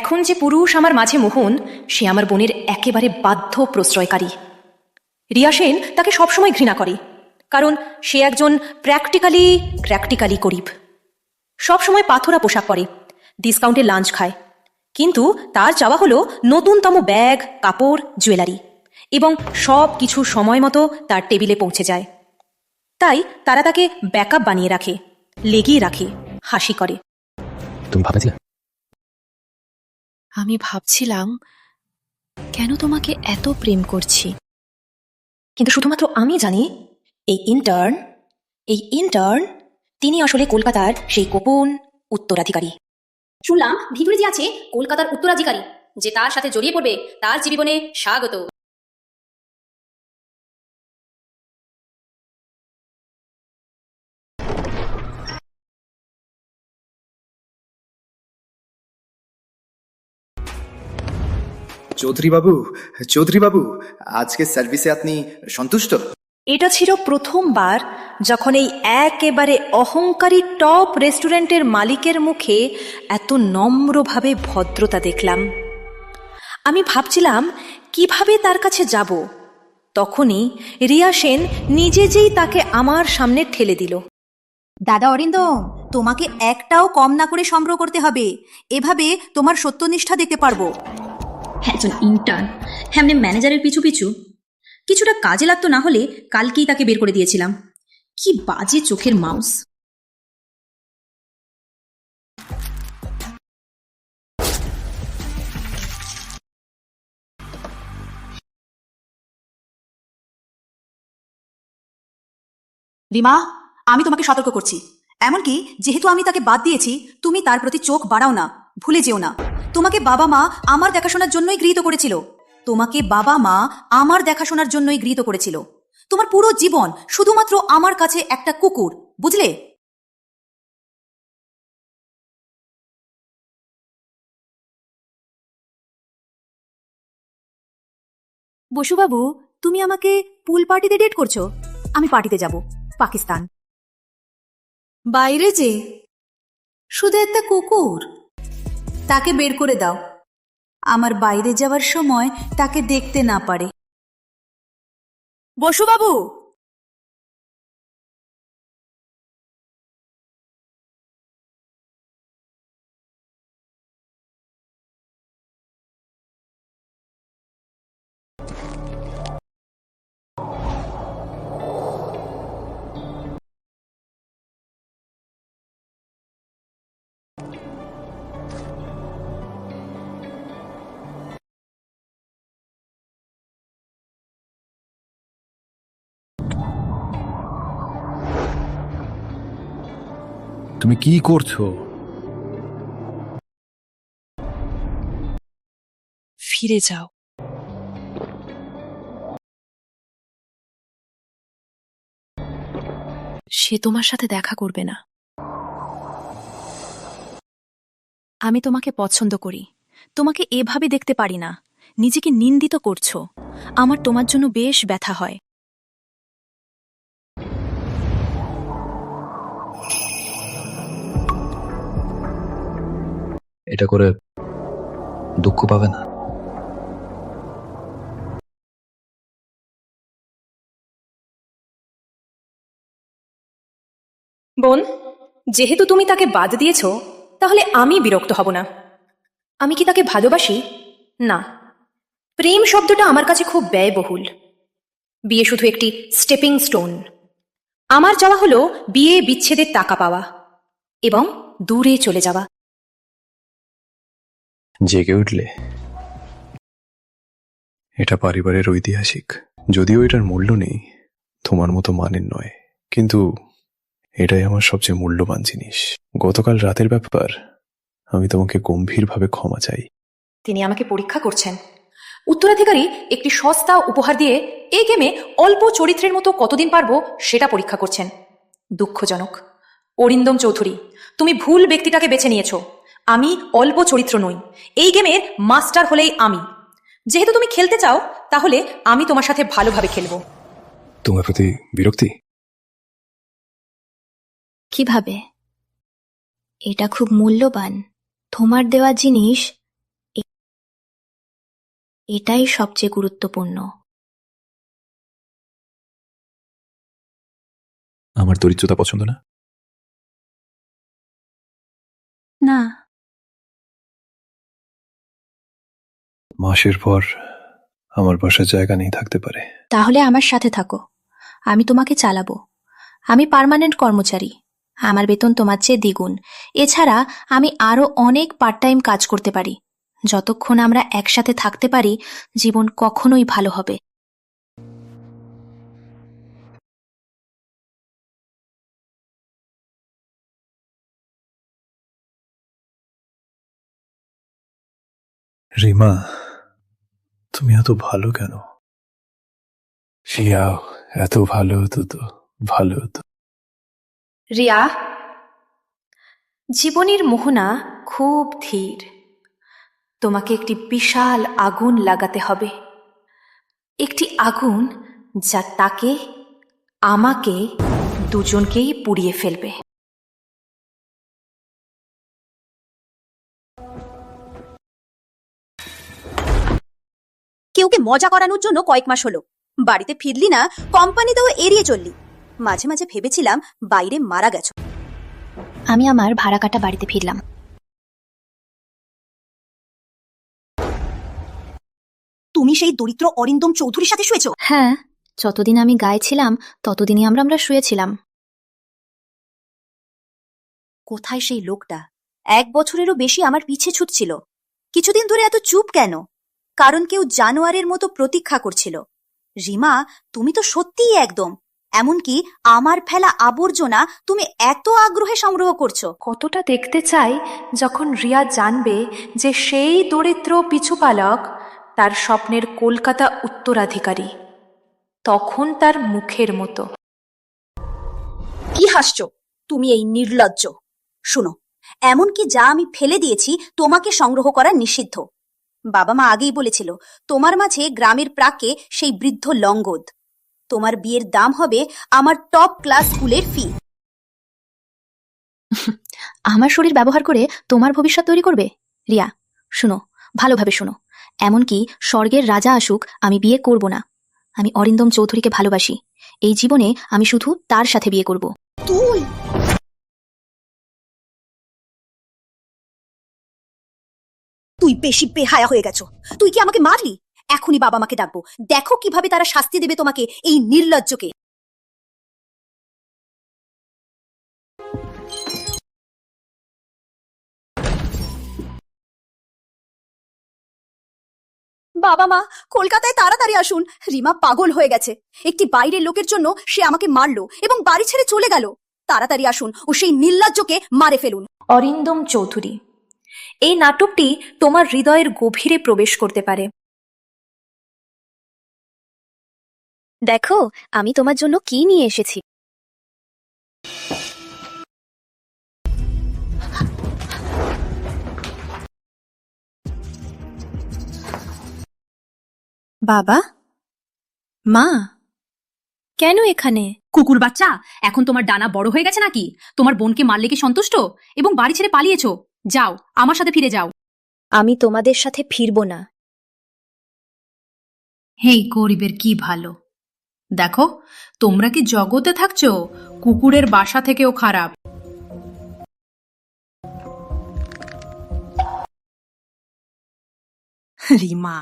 এখন যে পুরুষ আমার মাঝে মোহন, সে আমার বোনের একেবারে বাধ্য প্রশ্রয়কারী। রিয়া সেন তাকে সবসময় ঘৃণা করে, কারণ সে একজন প্র্যাকটিক্যালি গরিব। সবসময় পাথরা পোশাক পরে, ডিসকাউন্টে লাঞ্চ খায়, কিন্তু তার চাওয়া হলো নতুনতম ব্যাগ, কাপড়, জুয়েলারি, এবং সব কিছু সময় মতো তার টেবিলে পৌঁছে যায়। তাই তারা তাকে ব্যাকআপ বানিয়ে রাখে, লেগিয়ে রাখে, হাসি করে। তুমি ভাবছিলে? আমি ভাবছিলাম কেন তোমাকে এত প্রেম করছি, কিন্তু শুধুমাত্র আমি জানি এই ইন্টার্ন তিনি আসলে কলকাতার সেই গোপন উত্তরাধিকারী। শুনলাম ভিতরে যে আছে কলকাতার উত্তরাধিকারী, যে তার সাথে জড়িয়ে পড়বে, তার জীবনে স্বাগত। চৌধুরী বাবু, আজকে সার্ভিসে আপনি সন্তুষ্ট? এটা ছিল প্রথমবার যখন এই একেবারে অহংকারী টপ রেস্টুরেন্টের মালিকের মুখে এত নম্রভাবে ভদ্রতা দেখলাম। আমি ভাবছিলাম কিভাবে তার কাছে যাব, তখনই রিয়া সেন নিজে যেই তাকে আমার সামনে ঠেলে দিল। দাদা অরিন্দম, তোমাকে একটাও কম না করে সংগ্রহ করতে হবে, এভাবে তোমার সত্যনিষ্ঠা দেখতে পারবো। একজন ইন্টার্ন হ্যামনে ম্যানেজারের পিছু পিছু কিছুটা কাজে লাগতো না হলে কালকেই তাকে বের করে দিয়েছিলাম। কি বাজে চোখের মাউস। রিমা, আমি তোমাকে সতর্ক করছি। এমনকি যেহেতু আমি তাকে বাদ দিয়েছি, তুমি তার প্রতি চোখ বাড়াও না, ভুলে যেও না। তোমাকে বাবা মা আমার দেখাশোনার জন্যই গৃহীত করেছিল। তোমার পুরো জীবন শুধুমাত্র আমার কাছে একটা কুকুর, বুঝলে? বসুবাবু, তুমি আমাকে পুল পার্টিতে ডেট করছো? আমি পার্টিতে যাব, পাকিস্তান। বাইরে যে শুধু একটা কুকুর, তাকে বের করে দাও, আমার বাইরে যাওয়ার সময় তাকে দেখতে না পারে। বসুবাবু, তুমি কি করছো? ফিরে যাও। সে তোমার সাথে দেখা করবে না। আমি তোমাকে পছন্দ করি, তোমাকে এভাবে দেখতে পারি না। নিজেকে নিন্দিত করছো, আমার তোমার জন্য বেশ ব্যথা হয়। এটা করে দুঃখ পাবে না? বোন, যেহেতু তুমি তাকে বাদ দিয়েছ, তাহলে আমি বিরক্ত হব না। আমি কি তাকে ভালোবাসি? না। প্রেম শব্দটা আমার কাছে খুব ব্যয়বহুল। বিয়ে শুধু একটি স্টেপিং স্টোন। আমার চাওয়া হলো বিয়ে বিচ্ছেদের টাকা পাওয়া এবং দূরে চলে যাওয়া। জেগে উঠলে? এটা পরিবারের ঐতিহাসিক, যদিও এটার মূল্য নেই, তোমার মতো মানের নয়, কিন্তু এটাই আমার সবচেয়ে মূল্যবান জিনিস। গতকাল রাতের ব্যাপার, আমি তোমাকে গম্ভীরভাবে ক্ষমা চাই। তিনি আমাকে পরীক্ষা করছেন। উত্তরাধিকারী একটি সস্তা উপহার দিয়ে এই গেমে অল্প চরিত্রের মতো কতদিন পারবো সেটা পরীক্ষা করছেন। দুঃখজনক। অরিন্দম চৌধুরী, তুমি ভুল ব্যক্তিটাকে বেছে নিয়েছ। আমি অল্প চরিত্র নই, এই গেমের মাস্টার হলেই আমি। যেহেতু তুমি খেলতে চাও, তাহলে আমি তোমার সাথে ভালোভাবে খেলবো। তোমার প্রতি বিরক্তি? কিভাবে? এটা খুব মূল্যবান। তোমার দেওয়া জিনিস এটাই সবচেয়ে গুরুত্বপূর্ণ। আমার দরিদ্রতা পছন্দ না? না, মাসের পর আমার বাসার জায়গা নেই থাকতে পারে। তাহলে আমার সাথে থাকো, আমি তোমাকে চালাবো। আমি পার্মানেন্ট কর্মচারী, আমার বেতন তোমার চেয়ে দ্বিগুণ। এছাড়া আমি আরো অনেক পার্ট টাইম কাজ করতে পারি। যতক্ষণ আমরা একসাথে থাকতে পারি, জীবন কখনোই ভালো হবে। রিমা, তুমি এত ভালো কেন? শিয়াও এত ভালো হতো তো ভালো হতো। রিয়া, জীবনের মোহনা খুব ধীর। তোমাকে একটি বিশাল আগুন লাগাতে হবে, একটি আগুন যা তাকে, আমাকে, দুজনকেই পুড়িয়ে ফেলবে। কেউকে মজা করানোর জন্য কয়েক মাস হলো বাড়িতে ফিরলি না, কোম্পানিতেও এড়িয়ে চললি। মাঝে মাঝে ভেবেছিলাম বাইরে মারা গেছো। আমি আমার ভাড়া কাটা বাড়িতে ফিরলাম। তুমি সেই দরিদ্র অরিন্দম চৌধুরীর সাথে শুয়েছো? হ্যাঁ, যতদিন আমি গায়ে ছিলাম ততদিনই আমরা শুয়েছিলাম। কোথায় সেই লোকটা? 1 বছরেরও বেশি আমার পিছে ছুটছিল। কিছুদিন ধরে এত চুপ কেন? কারণ কেউ জানোয়ারের মতো প্রতীক্ষা করছিল। রিমা, তুমি তো সত্যিই একদম। এমনকি আমার ফেলা আবর্জনা তুমি এত আগ্রহে সংগ্রহ করছো। কতটা দেখতে চাই যখন রিয়া জানবে যে সেই দরিদ্র পিছুপালক তার স্বপ্নের কলকাতা উত্তরাধিকারী। তখন তার মুখের মতো। কি হাসছো? তুমি এই নির্লজ্জ। শুনো, এমনকি যা আমি ফেলে দিয়েছি তোমাকে সংগ্রহ করা নিষিদ্ধ। বাবা মা আগেই বলেছিল তোমার মাঝে গ্রামের প্রাকে সেই বৃদ্ধ লঙ্গদ। তোমার বিয়ের দাম হবে আমার টপ ক্লাস স্কুলের ফি। আমার শরীর ব্যবহার করে তোমার ভবিষ্যৎ তৈরি করবে? রিয়া, শুনো, ভালোভাবে শুনো। এমনকি স্বর্গের রাজা আসুক, আমি বিয়ে করব না। আমি অরিন্দম চৌধুরীকে ভালোবাসি। এই জীবনে আমি শুধু তার সাথে বিয়ে করব। তুই বেশি বেহায়া হয়ে গেছো। তুই কি আমাকে মারলি? এখনই বাবা মাকে ডাকবো, দেখো কিভাবে তারা শাস্তি দেবে তোমাকে, এই নির্লজ্জকে। বাবা মা, কলকাতায় তাড়াতাড়ি আসুন। রিমা পাগল হয়ে গেছে। একটি বাইরের লোকের জন্য সে আমাকে মারলো এবং বাড়ি ছেড়ে চলে গেল। তাড়াতাড়ি আসুন ও সেই নির্লজ্জকে মারে ফেলুন। অরিন্দম চৌধুরী, এই নাটকটি তোমার হৃদয়ের গভীরে প্রবেশ করতে পারে। দেখো, আমি তোমার জন্য কি নিয়ে এসেছি। বাবা, মা, কেন এখানে? কুকুর বাচ্চা, এখন তোমার ডানা বড় হয়ে গেছে নাকি? তোমার বোনকে মারলে কি সন্তুষ্ট এবং বাড়ি ছেড়ে পালিয়েছো? যাও, আমার সাথে ফিরে যাও। আমি তোমাদের সাথে ফিরব না। হেই গরিবের কি ভালো। দেখো, তোমরা কি জগতে থাকছো? কুকুরের বাসা থেকেও খারাপ। রিমা,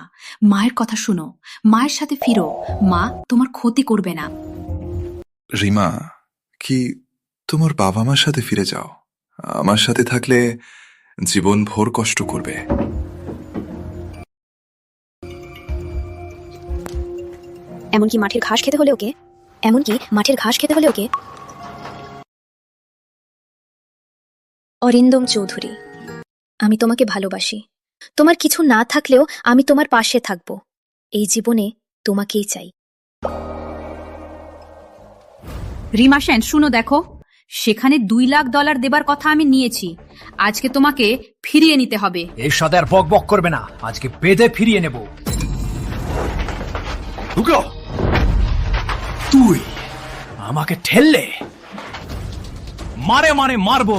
মায়ের কথা শুনো, মায়ের সাথে ফিরো। মা তোমার ক্ষতি করবে না। রিমা, কি তোমার বাবা মার সাথে ফিরে যাও? আমার সাথে থাকলে জীবন ভোর কষ্ট করবে। এমনকি মাঠের ঘাস খেতে হলে ওকে, অরিন্দম চৌধুরী, আমি তোমাকে ভালোবাসি। তোমার কিছু না থাকলেও আমি তোমার পাশে থাকব। এই জীবনে তোমাকেই চাই। রিমা সেন, শুনো, দেখো, সেখানে $2 লাখ দেবার কথা আমি নিয়েছি। আজকে তোমাকে ফিরিয়ে নিতে হবে। এর সাথে আর বক বক করবে না, আজকে বেঁধে ফিরিয়ে নেব। ঢুকো। তুই আমাকে ঠেললে, মারে মারে মারবো।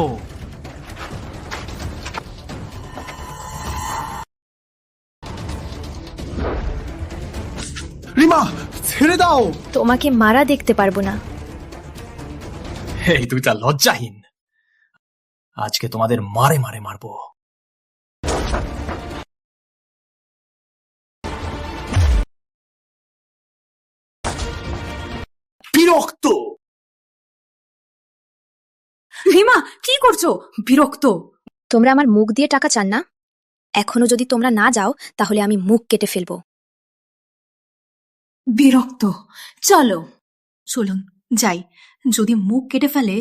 রিমা, ছেড়ে দাও। তোমাকে মারা দেখতে পারবো না। এই দুইটা লজ্জাহীন, আজকে তোমাদের মারে মারে মারবো। বিরক্ত। রিমা, কি করছো? বিরক্ত। তোমরা আমার মুখ দিয়ে টাকা চান না? এখনো যদি তোমরা না যাও তাহলে আমি মুখ কেটে ফেলবো। বিরক্ত। চলো চলুন যাই। যদি মুখ কেটে ফেলে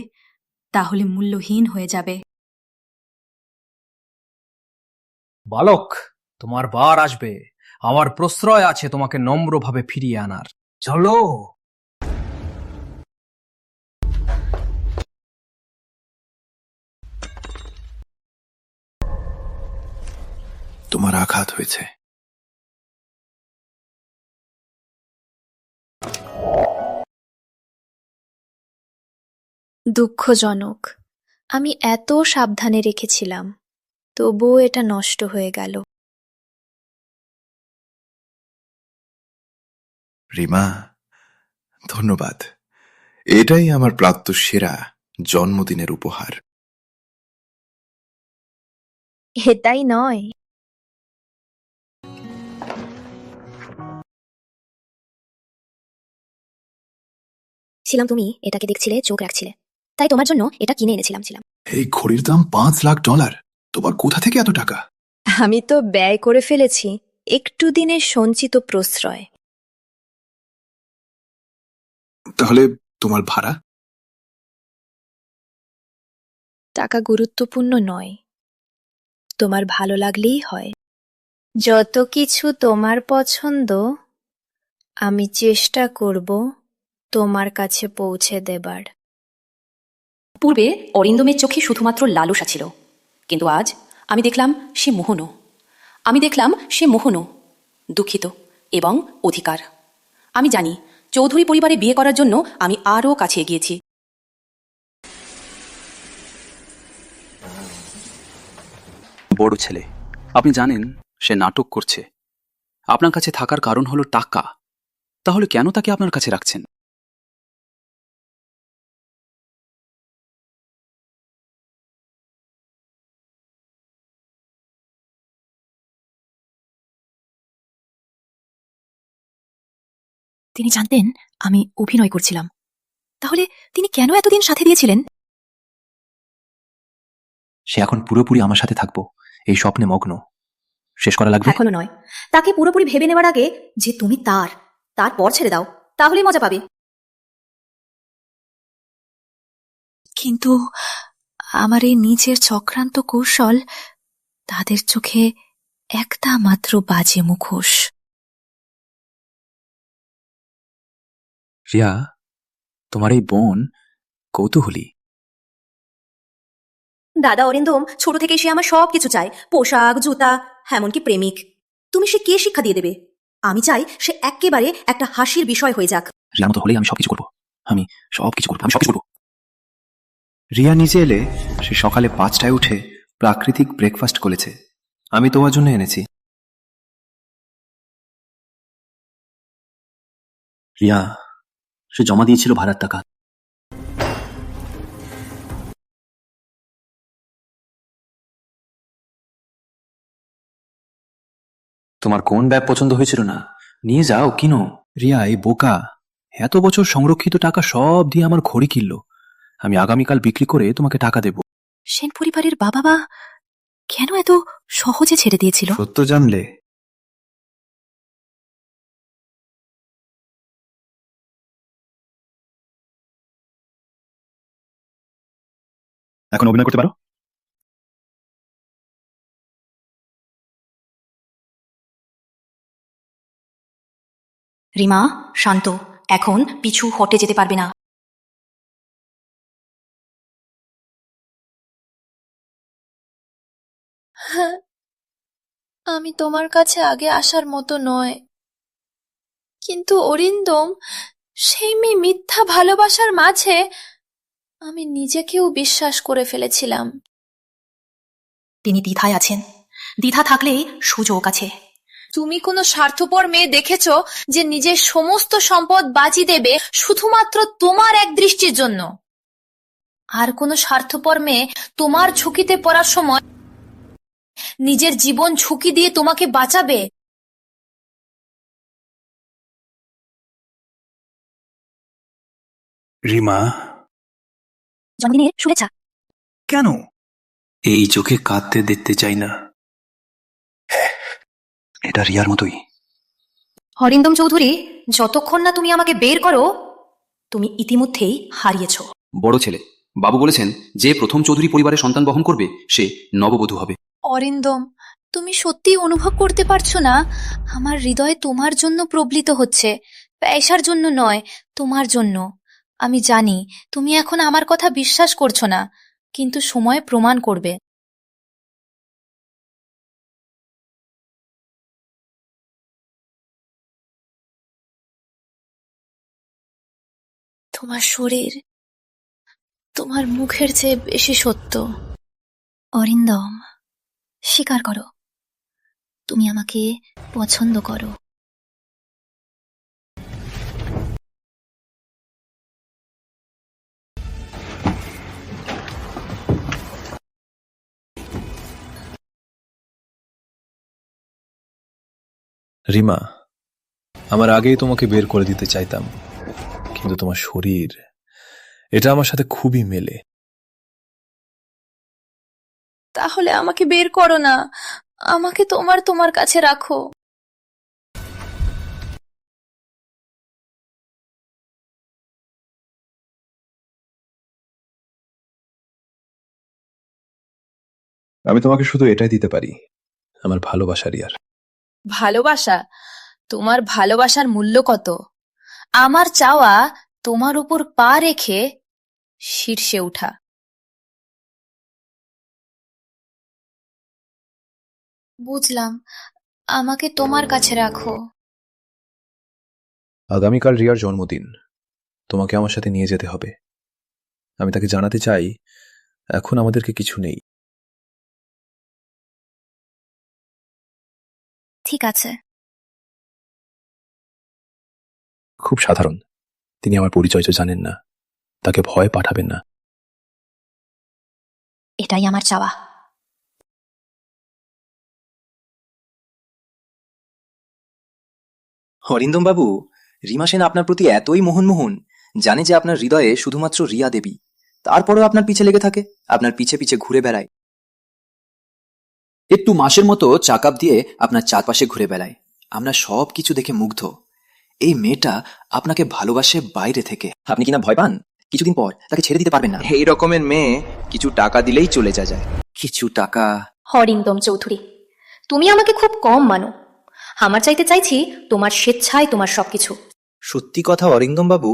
তাহলে মূল্যহীন হয়ে যাবে। বালক, তোমার বার আসবে। আমার প্রশ্রয় আছে তোমাকে নম্রভাবে ফিরিয়ে আনার। চলো। তোমার আঘাত হয়েছে। দুঃখজনক। আমি এত সাবধানে রেখেছিলাম, তবুও এটা নষ্ট হয়ে গেল। রিমা, ধন্যবাদ। এটাই আমার প্রাপ্ত সেরা জন্মদিনের উপহার। এটাই নয়, ছিলাম তুমি এটাকে দেখছিলে, চোখ রাখছিলে, তাই তোমার জন্য এটা কিনে এনেছিলাম। এই ঘড়ির দাম $5 লাখ। তোমার কোথা থেকে এত টাকা? আমি তো ব্যয় করে ফেলেছি একটু দিনের সঞ্চিত প্রশ্রয়। তাহলে তোমার ভাড়া? টাকা গুরুত্বপূর্ণ নয়, তোমার ভালো লাগলেই হয়। যত কিছু তোমার পছন্দ আমি চেষ্টা করব তোমার কাছে পৌঁছে দেবার। পূর্বে অরিন্দমের চোখে শুধুমাত্র লালসা ছিল, কিন্তু আজ আমি দেখলাম সে মোহনও দুঃখিত এবং অধিকার। আমি জানি চৌধুরী পরিবারে বিয়ে করার জন্য আমি আরও কাছে এগিয়েছি। বড় ছেলে, আপনি জানেন সে নাটক করছে। আপনার কাছে থাকার কারণ হলো টাকা। তাহলে কেন তাকে আপনার কাছে রাখছেন? তিনি জানতেন আমি অভিনয় করছিলাম, তাহলে তিনি কেন এতদিন সাথে দিয়েছিলেন? সে এখন পুরোপুরি আমার সাথে থাকবো এই স্বপ্নে মগ্ন। শেষ করা লাগবে? এখনো নয়, তাকে পুরোপুরি ভেবে নেওয়ার আগে যে তুমি তারপর ছেড়ে দাও, তাহলেই মজা পাবে। কিন্তু আমার এই নিজের চক্রান্ত কৌশল তাদের চোখে একটা মাত্র বাজে মুখোশ। রিয়া, তোমার এই বোন কৌতূহলী। দাদা অরিন্দম ছোট থেকে সে আমার সবকিছু চায়, পোশাক, জুতা, এমনকি প্রেমিক। তুমি সে কে শিক্ষা দিয়ে দেবে? আমি চাই সে একেবারে একটা হাসির বিষয় হয়ে যাক। রিয়ার মতো হলেই আমি সবকিছু করবো। আমি সবকিছু করবো। রিয়া নিচে এলে সে সকালে 5টায় উঠে প্রাকৃতিক ব্রেকফাস্ট করেছে। আমি তোমার জন্য এনেছি। রিয়া, সে জমা দিয়েছিল ভাড়ার টাকা। তোমার কোন ব্যাগ পছন্দ হয়েছিল না? নিয়ে যাও, কিনো। রিয়া এই বোকা এত বছর সংরক্ষিত টাকা সব দিয়ে আমার ঘড়ি কিনল। আমি আগামীকাল বিক্রি করে তোমাকে টাকা দেব। সেন পরিবারের বাবা মা কেন এত সহজে ছেড়ে দিয়েছিল? সত্য জানলে এখন অভিনয় করতে পারো? রিমা, শান্ত, এখন পিছু হটে যেতে পারবে না। হ্যাঁ, আমি তোমার কাছে আগে আসার মতো নয়, কিন্তু অরিন্দম, সেই মেয়ে মিথ্যা ভালোবাসার মাঝে আমি নিজেকেও বিশ্বাস করে ফেলেছিলাম। তিনি দ্বিধায় আছেন। দ্বিধা থাকলেই সুযোগ আছে। তুমি কোনো স্বার্থপর মেয়ে দেখেছো যে নিজের সমস্ত সম্পদ বাজি দেবে শুধুমাত্র তোমার এক দৃষ্টির জন্য? আর কোনো স্বার্থপর মেয়ে তোমার ঝুঁকিতে পড়ার সময় নিজের জীবন ঝুঁকি দিয়ে তোমাকে বাঁচাবে? রিমা, জন্মদিনের শুভেচ্ছা। কেন? এই চোখে কাঁদতে দেখতে চাই না। এটা রিয়ার মতোই। অরিন্দম চৌধুরী, যতক্ষণ না তুমি আমাকে বের করো, তুমি ইতিমধ্যেই হারিয়েছ। বড় ছেলে বাবু বলেছেন যে প্রথম চৌধুরী পরিবারের সন্তান বহন করবে সে নববধূ হবে। অরিন্দম, তুমি সত্যি অনুভব করতে পারছো না আমার হৃদয় তোমার জন্য প্রবলিত হচ্ছে, পয়সার জন্য নয়, তোমার জন্য। আমি জানি তুমি এখন আমার কথা বিশ্বাস করছো না, কিন্তু সময় প্রমাণ করবে। তোমার শরীর তোমার মুখের চেয়ে বেশি সত্য। অরিন্দম, স্বীকার করো, তুমি আমাকে পছন্দ করো। রিমা, আমার আগেই তোমাকে বের করে দিতে চাইতাম, কিন্তু তোমার শরীর, এটা আমার সাথে খুবই মেলে। তাহলে আমাকে বের করো না, আমাকে তোমার কাছে রাখো। আমি তোমাকে শুধু এটাই দিতে পারি, আমার ভালোবাসা রিয়ার। ভালোবাসা? তোমার ভালোবাসার মূল্য কত? আমার চাওয়া তোমার উপর পা রেখে শীর্ষে উঠা। বুঝলাম, আমাকে তোমার কাছে রাখো। আগামীকাল রিয়ার জন্মদিন, তোমাকে আমার সাথে নিয়ে যেতে হবে। আমি তাকে জানাতে চাই এখন আমাদেরকে কিছু নেই। ঠিক আছে। খুব সাধারণ, তিনি আমার পরিচয় তো জানেন না, তাকে ভয় পাঠাবেন না। এটাই আমার চাওয়া। অরিন্দম বাবু, রিমা সেন আপনার প্রতি এতই মোহনমোহন, জানে যে আপনার হৃদয়ে শুধুমাত্র রিয়া দেবী, তারপরেও আপনার পিছে লেগে থাকে, আপনার পিছে পিছে ঘুরে বেড়ায়। একটু মাসের মতো চাকাপ দিয়ে আপনার চারপাশে ঘুরে বেড়ায়। আমরা সব কিছু দেখে মুগ্ধ। এই মেয়েটা আপনাকে ভালোবাসে বাইরে থেকে। আপনি কিনা ভয় পান? কিছুদিন পর তাকে ছেড়ে দিতে পারবেন না। এই রকমের মেয়ে কিছু টাকা দিলেই চলে যায়। কিছু টাকা? অরিন্দম চৌধুরী, তুমি আমাকে খুব কম মানো। আমার চাইতে চাইছি তোমার স্বেচ্ছায় তোমার সবকিছু। সত্যি কথা অরিন্দম বাবু,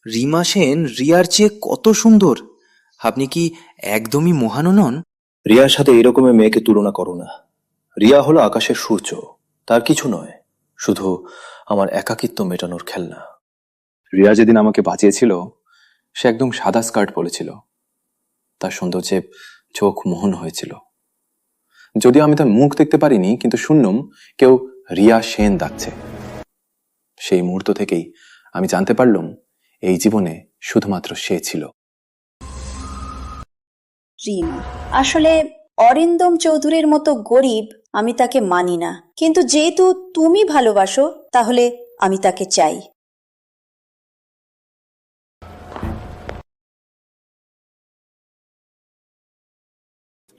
রিমা সেন রিয়ার চেয়ে কত সুন্দর। আপনি কি একদমই মহানও নন? রিয়ার সাথে এরকমের মেয়েকে তুলনা করো না। রিয়া হলো আকাশের সূর্য, তার কিছু নয়, শুধু আমার একাকিত্ব মেটানোর খেলনা। রিয়া যেদিন আমাকে বাঁচিয়েছিল, সে একদম সাদা স্কার্ট পরেছিল, তার সৌন্দর্যে চোখ মোহন হয়েছিল। যদিও আমি তার মুখ দেখতে পারিনি, কিন্তু শুনলাম কেউ রিয়া সেন ডাকছে। সেই মুহূর্ত থেকেই আমি জানতে পারলাম এই জীবনে শুধুমাত্র সে ছিল। রিমা, আসলে অরিন্দম চৌধুরীর মতো গরিব আমি তাকে মানি না, কিন্তু যেহেতু তুমি ভালোবাসো তাহলে আমি তাকে চাই।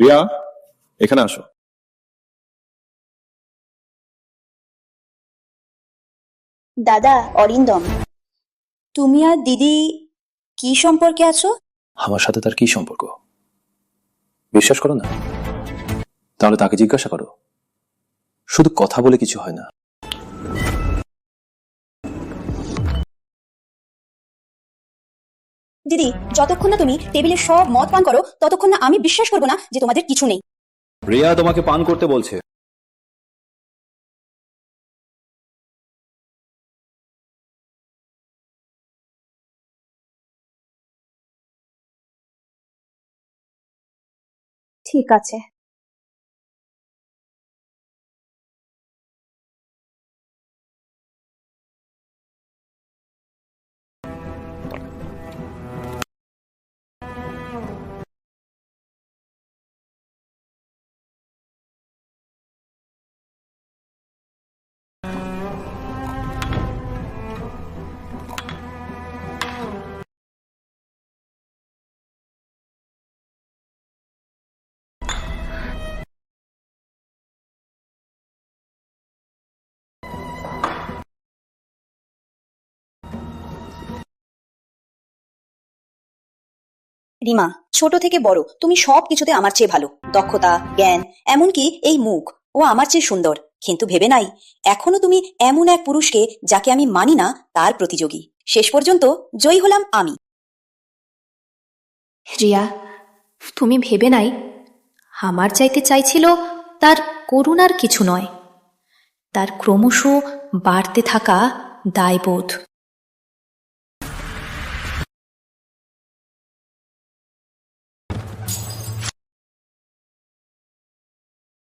রিয়া, এখানে আসো। দাদা অরিন্দম, তুমি আর দিদি কি সম্পর্কে আছো? আমার সাথে তার কি সম্পর্ক বিশ্বাস করো না? তাহলে তাকে জিজ্ঞাসা করো। শুধু কথা বলে কিছু হয় না। দিদি, যতক্ষণ না তুমি টেবিলে সব মদ পান করো ততক্ষণ না আমি বিশ্বাস করবো না যে তোমাদের কিছু নেই। রিয়া তোমাকে পান করতে বলছে। ঠিক আছে। রিমা, ছোট থেকে বড় তুমি সব কিছুতে আমার চেয়ে ভালো। দক্ষতা, জ্ঞান, এমনকি এই মুখ ও আমার চেয়ে সুন্দর। কিন্তু ভেবে নাই এখনো তুমি এমন এক পুরুষকে যাকে আমি মানি না তার প্রতিযোগী। শেষ পর্যন্ত জয়ী হলাম আমি। রিয়া, তুমি ভেবে নাই আমার চাইতে চাইছিল তার করুণার কিছু নয়, তার ক্রমশ বাড়তে থাকা দায়বোধ।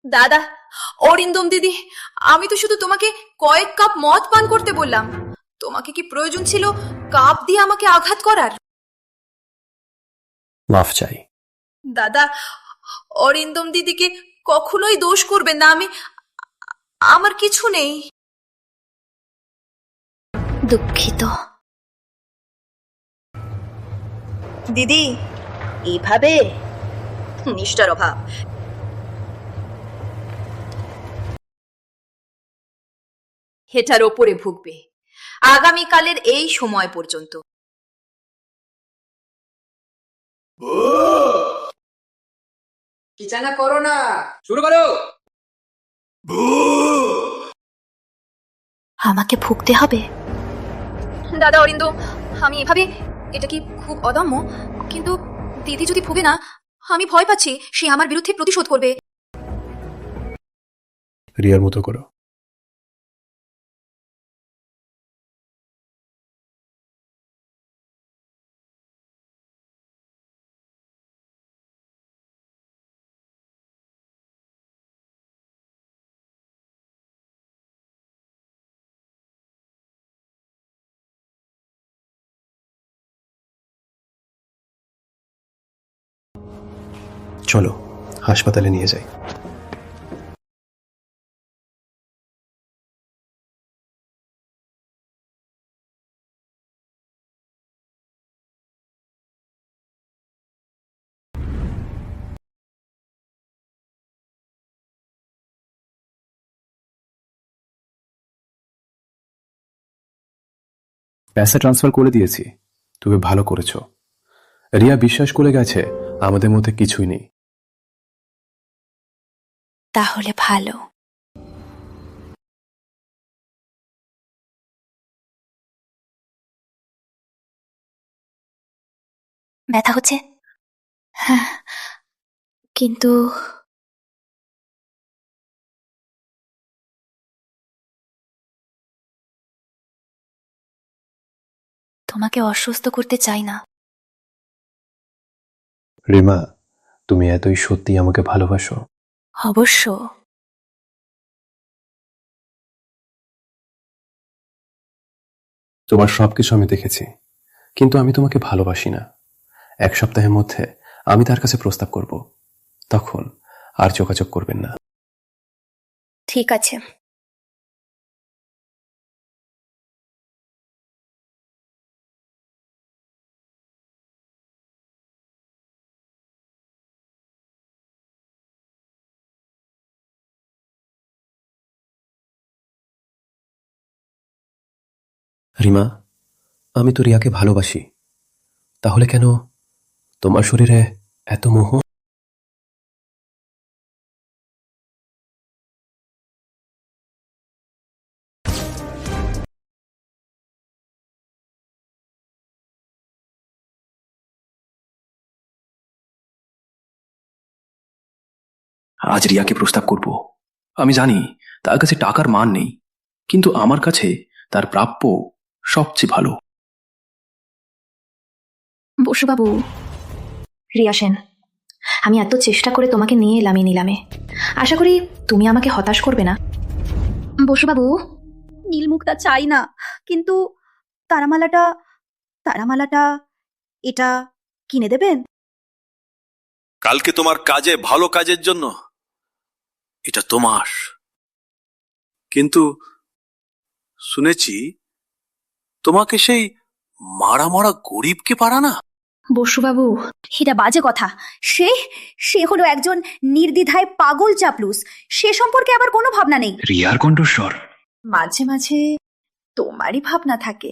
দাদা, অরিন্দম দিদি, আমি তো শুধু তোমাকে কয়েক কাপ মদ পান করতে বললাম। তোমাকে কি প্রয়োজন ছিল কাপ দিয়ে আমাকে আঘাত করার? মাফ চাই। দাদা, অরিন্দম দিদিকে কখনোই দোষ করবেন না। আমার কিছু নেই। দুঃখিত। দিদি, এইভাবে নিষ্ঠার অভাব। হেটার ওপরে ভুগবে আগামীকালের এই সময় পর্যন্ত। বিছানা করো না, শুরু করো। আমাকে ভুগতে হবে? দাদা অরিন্দম, আমি এভাবে, এটা কি খুব অদম্য? কিন্তু দিদি যদি ভুগে না, আমি ভয় পাচ্ছি সে আমার বিরুদ্ধে প্রতিশোধ করবে। রিয়ার মতো করো। চলো হাসপাতালে নিয়ে যাই। পয়সা ট্রান্সফার করে দিয়েছি, তুমি ভালো করেছো। রিয়া বিশ্বাস করে গেছে আমাদের মধ্যে কিছুই নেই। তাহলে ভালো। ব্যথা হচ্ছে? হ্যাঁ, কিন্তু তোমাকে অসুস্থ করতে চাই না। রিমা, তুমি এতই সত্যি আমাকে ভালোবাসো? অবশ্য। তোমার সবকিছু আমি দেখেছি, কিন্তু আমি তোমাকে ভালোবাসি না। এক সপ্তাহের মধ্যে আমি তার কাছে প্রস্তাব করব, তখন আর যোগাযোগ করবেন না। ঠিক আছে। রিমা, আমি তো রিয়াকে ভালোবাসি, তাহলে কেন তোমার শরীরে এত মোহ? আজ রিয়াকে প্রস্তাব করব। আমি জানি তার কাছে টাকার মান নেই, কিন্তু আমার কাছে তার প্রাপ্য সবচেয়ে ভালো। বসুবাবু, রিয়া সেন, আমি এত চেষ্টা করে তোমাকে নিয়ে এলাম এই নিলামে। আশা করি তুমি আমাকে হতাশ করবে না। বসুবাবু, নীলমুক্তা চাই না, কিন্তু তারামালাটা এটা কিনে দেবেন? কালকে তোমার কাজে, ভালো কাজের জন্য এটা তোমার। কিন্তু শুনেছি তোমাকে সেই মারা মারা গরিবকে পারা না। বসুবাবু, এটা বাজে কথা। সে হলো একজন নির্দ্বিধায় পাগল চাপলুস। সে সম্পর্কে আবার কোনো ভাবনা নেই। রিয়ার কণ্ঠস্বর। মাঝে মাঝে তোমারই ভাবনা থাকে।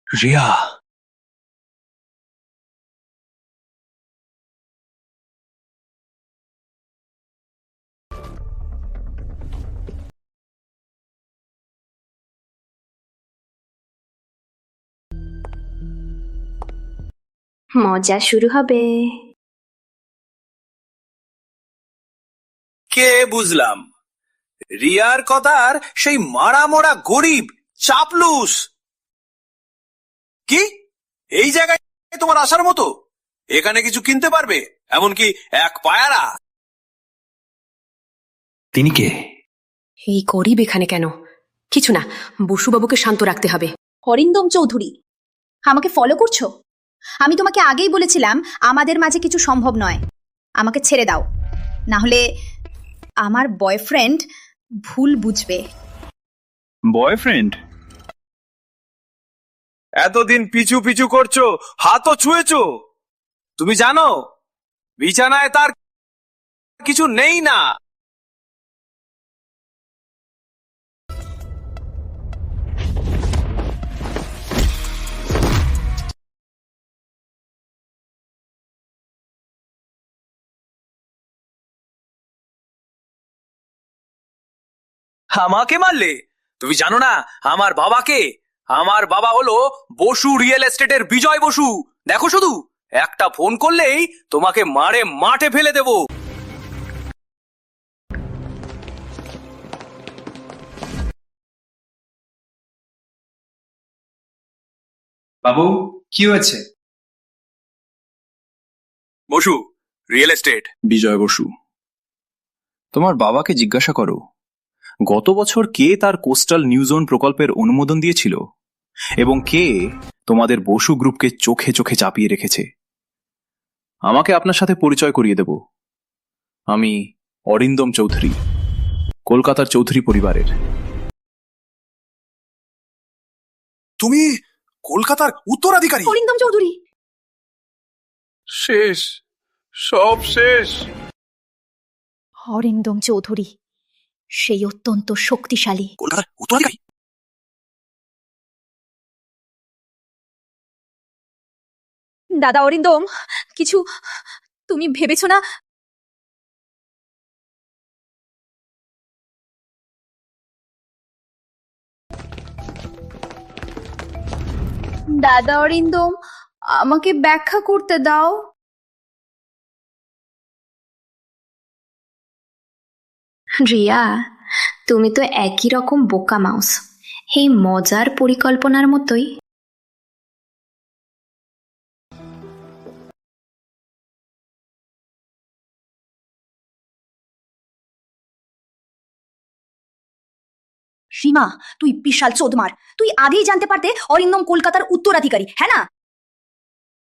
রিয়া, মজা শুরু হবে। কে বুঝলাম? রিয়ার কথার সেই মারা মোড়া গরিব চাপলুস। কি এই জায়গায় তোমার আসার মতো? এখানে কিছু কিনতে পারবে? এমনকি এক পায়ারা? তিনি কে? এই গরিব এখানে কেন? কিছু না, বসুবাবুকে শান্ত রাখতে হবে। অরিন্দম চৌধুরী, আমাকে ফলো করছো? আমি তোমাকে আগেই বলেছিলাম আমাদের মাঝে কিছু সম্ভব নয়। আমাকে ছেড়ে দাও, না হলে আমার বয়ফ্রেন্ড ভুল বুঝবে। বয়ফ্রেন্ড? এতদিন পিছু পিছু করছো, হাতও ছুঁয়েছো। তুমি জানো বিছানায় তার কিছু নেই না। আমাকে মারলে? তুমি জানো না আমার বাবাকে? আমার বাবা হলো বসু রিয়েল এস্টেটের বিজয় বসু। দেখো শুধু একটা ফোন করলেই তোমাকে মারে মাঠে ফেলে দেব। বাবু, কি হয়েছে? Basu real estate. বিজয় বসু, তোমার বাবাকে জিজ্ঞাসা করো গত বছর কে তার কোস্টাল নিউ জোন প্রকল্পের অনুমোদন দিয়েছিল এবং কে তোমাদের বসু গ্রুপকে চোখে চোখে চাপিয়ে রেখেছে। আমাকে আপনার সাথে পরিচয় করিয়ে দেব। আমি অরিন্দম চৌধুরী, কলকাতার চৌধুরী পরিবারের। তুমি কলকাতার উত্তরাধিকারী? অরিন্দম চৌধুরী, শেষ, সব শেষ। অরিন্দম চৌধুরী সেই অত্যন্ত শক্তিশালী। কলকাতার উত্তরাধিকারী? দাদা অরিন্দম, কিছু তুমি ভেবেছো না? দাদা অরিন্দম, আমাকে ব্যাখ্যা করতে দাও। রিয়া, তুমি তো একই রকম বোকা মাউস, এই মজার পরিকল্পনার মতোই। সীমা, তুই বিশাল চোদমার। তুই আগেই জানতে পারতে অরিন্দম কলকাতার উত্তরাধিকারী, হ্যাঁ না?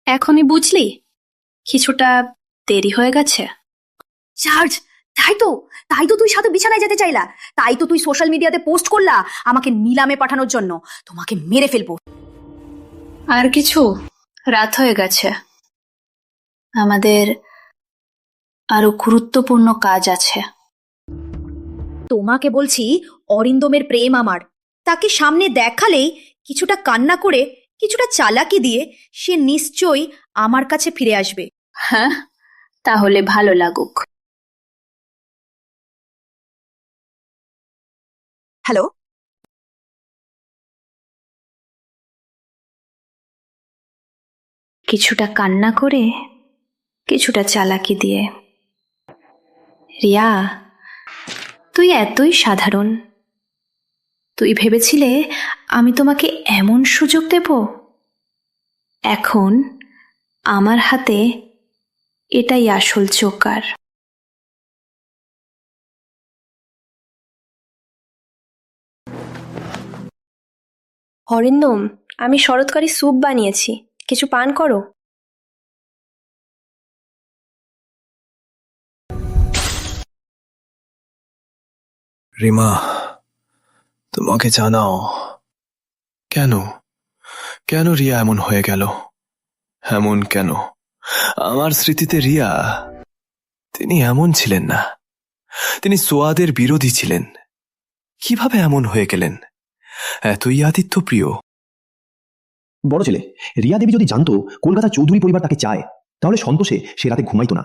এখনই বুঝলি? কিছুটা দেরি হয়ে গেছে। চার্জ, তাই তো তুই সাথে বিছানায় যেতে চাইলা। তাই তো তুই সোশ্যাল মিডিয়াতে পোস্ট করলা আমাকে নিলামে পাঠানোর জন্য। তোমাকে মেরে ফেলবো। আর কিছু? রাত হয়ে গেছে, আমাদের আরো গুরুত্বপূর্ণ কাজ আছে। তোমাকে বলছি, অরিন্দমের প্রেম আমার। তাকে সামনে দেখালেই কিছুটা কান্না করে, কিছুটা চালাকি দিয়ে সে নিশ্চয়ই আমার কাছে ফিরে আসবে। হ্যাঁ, তাহলে ভালো লাগুক। হ্যালো, কিছুটা কান্না করে, কিছুটা চালাকি দিয়ে। রিয়া, তুই এতই সাধারণ। তুই ভেবেছিলে আমি তোমাকে এমন সুযোগ দেব? এখন আমার হাতে এটাই আসল জোকার। অরিন্দম, আমি শরৎকারী স্যুপ বানিয়েছি, কিছু পান করো। রিমা, তোমাকে জানাও কেন কেন রিয়া এমন হয়ে গেল? এমন কেন? আমার স্মৃতিতে রিয়া, তিনি এমন ছিলেন না। তিনি সোয়াদের বিরোধী ছিলেন। কিভাবে এমন হয়ে গেলেন? এতই আতিথ্য প্রিয়। বড় ছেলে রিয়া দেবী যদি জানতো কলকাতা চৌধুরী পরিবার তাকে চায়, তাহলে সন্তোষে সে রাতে ঘুমাইতো না।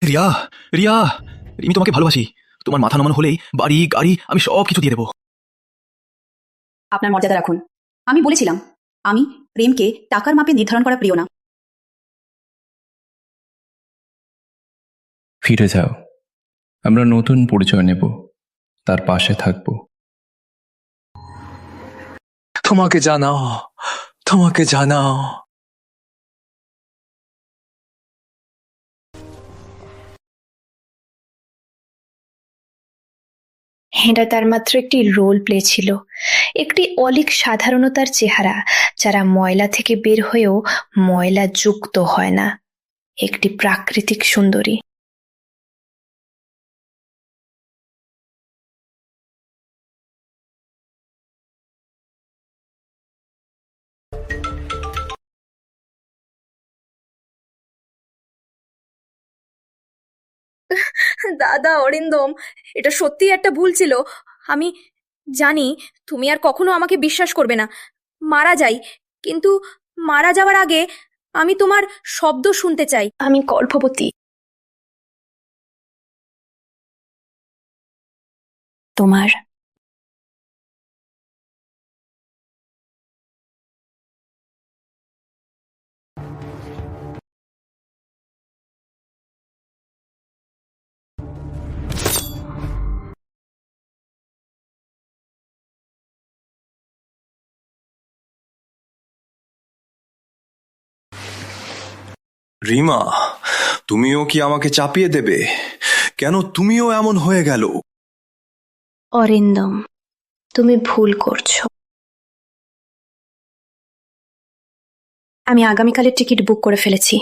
রিয়া, রিয়া, আমি তোমাকে ভালোবাসি। তোমার মাথা নামানো হলেই বাড়ি গাড়ি আমি সব কিছু দিয়ে দেবো। আপনার মর্যাদা রাখুন। আমি বলেছিলাম আমি প্রেমকে টাকার মাপে নির্ধারণ করা প্রিয় না। ফিরে যাও, আমরা নতুন পরিচয় নেব, তার পাশে থাকব। তোমাকে জানাও, তোমাকে জানাও। এটা তার মাত্র একটি রোল প্লে ছিল, একটি অলিক সাধারণতার চেহারা যারা ময়লা থেকে বের হয়েও ময়লা যুক্ত হয় না, একটি প্রাকৃতিক সুন্দরী। দাদা অরিন্দম, এটা সত্যি একটা ভুল ছিল। আমি জানি তুমি আর কখনো আমাকে বিশ্বাস করবে না। মারা যাই, কিন্তু মারা যাওয়ার আগে আমি তোমার শব্দ শুনতে চাই। আমি গর্ভবতী। তোমার রিমা, তুমিও কি আমাকে চাপিয়ে দেবে? কেন তুমিও এমন হয়ে গেল? অরিন্দম, তুমি ভুল করছো। আমি আগামীকালের টিকিট বুক করে ফেলেছি।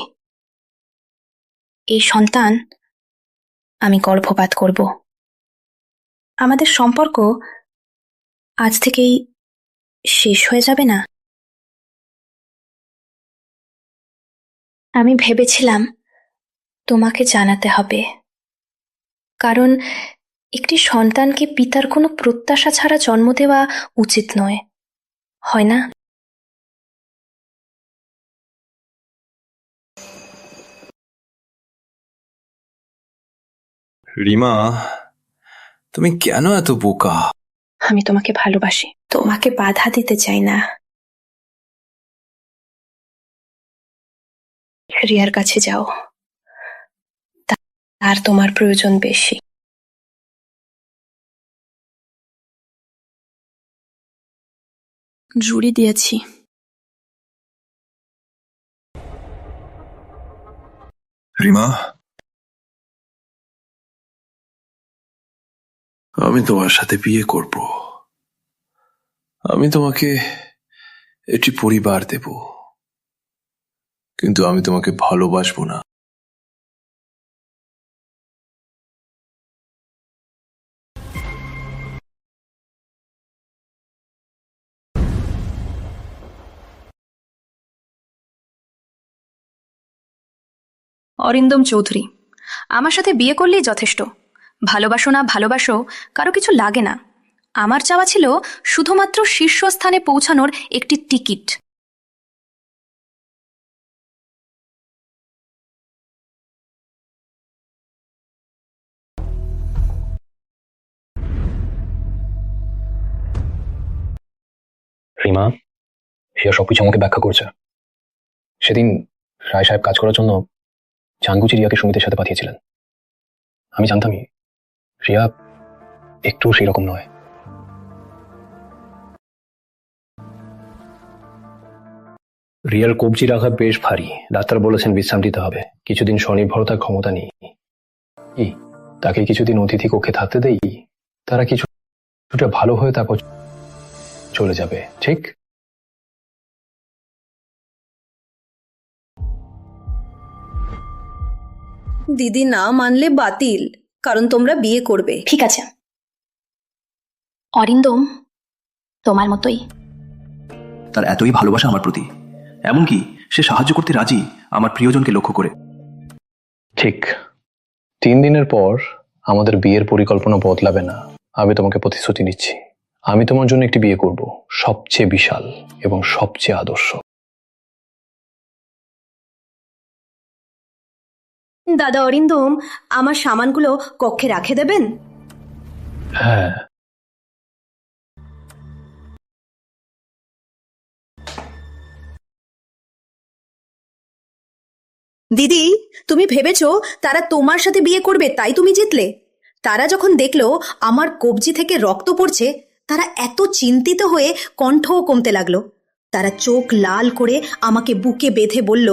এই সন্তান আমি গর্ভপাত করব। আমাদের সম্পর্ক আজ থেকেই শেষ হয়ে যাবে না? আমি ভেবেছিলাম তোমাকে জানাতে হবে, কারণ একটি সন্তানকে পিতার কোনো প্রত্যাশা ছাড়া জন্ম দেওয়া উচিত নয়, হয় না? রিমা, তুমি কেন এত বোকা? আমি তোমাকে ভালোবাসি, তোমাকে বাধা দিতে চাই না। রিয়ার কাছে যাও, তার তোমার প্রয়োজন বেশি। জুড়ি দিয়েছি। রিমা, আমি তোমার সাথে বিয়ে করব। আমি তোমাকে একটি পরিবার দেব, কিন্তু আমি তোমাকে ভালোবাসবো না। অরিন্দম চৌধুরী, আমার সাথে বিয়ে করলেই যথেষ্ট। ভালোবাসো না ভালোবাসো, কারো কিছু লাগে না। আমার চাওয়া ছিল শুধুমাত্র শীর্ষস্থানে পৌঁছানোর একটি টিকিট। রিমা, রিয়া সবকিছু আমাকে ব্যাখ্যা করছে। সেদিন রায় সাহেব কাজ করার জন্য জানগুচি রিয়াকে সুমিতের সাথে পাঠিয়েছিলেন। আমি জানতামই রিয়া একটু সেই রকম নয়। রিয়ার কবজি রাখা বেশ ভারী, ডাক্তার বলেছেন বিশ্রাম দিতে হবে। কিছুদিন স্বনির্ভরতার ক্ষমতা নেই। কি তাকে কিছুদিন অতিথি কক্ষে থাকতে দেই, তারা কিছুটা ভালো হয়ে তারপর চলে যাবে, ঠিক? দিদি না মানলে বাতিল, কারণ তোমরা বিয়ে করবে। ঠিক আছে, অরিন্দম তোমার মতোই। তার এতই ভালোবাসা আমার প্রতি, এমনকি সে সাহায্য করতে রাজি আমার প্রিয়জনকে লক্ষ্য করে। ঠিক 3 দিনের পর আমাদের বিয়ের পরিকল্পনা বদলাবে না, আমি তোমাকে প্রতিশ্রুতি দিচ্ছি। আমি তোমার জন্য একটি বিয়ে করব, সবচেয়ে বিশাল এবং সবচেয়ে আদর্শ। দাদা অরিন্দম, আমার সামানগুলো কক্ষে রাখে দেবেন? হ্যাঁ। দিদি, তুমি ভেবেছো তারা তোমার সাথে বিয়ে করবে তাই তুমি জিতলে? তারা যখন দেখলো আমার কবজি থেকে রক্ত পড়ছে, তারা এত চিন্তিত হয়ে কণ্ঠও কমতে লাগলো। তারা চোখ লাল করে আমাকে বুকে বেঁধে বলল,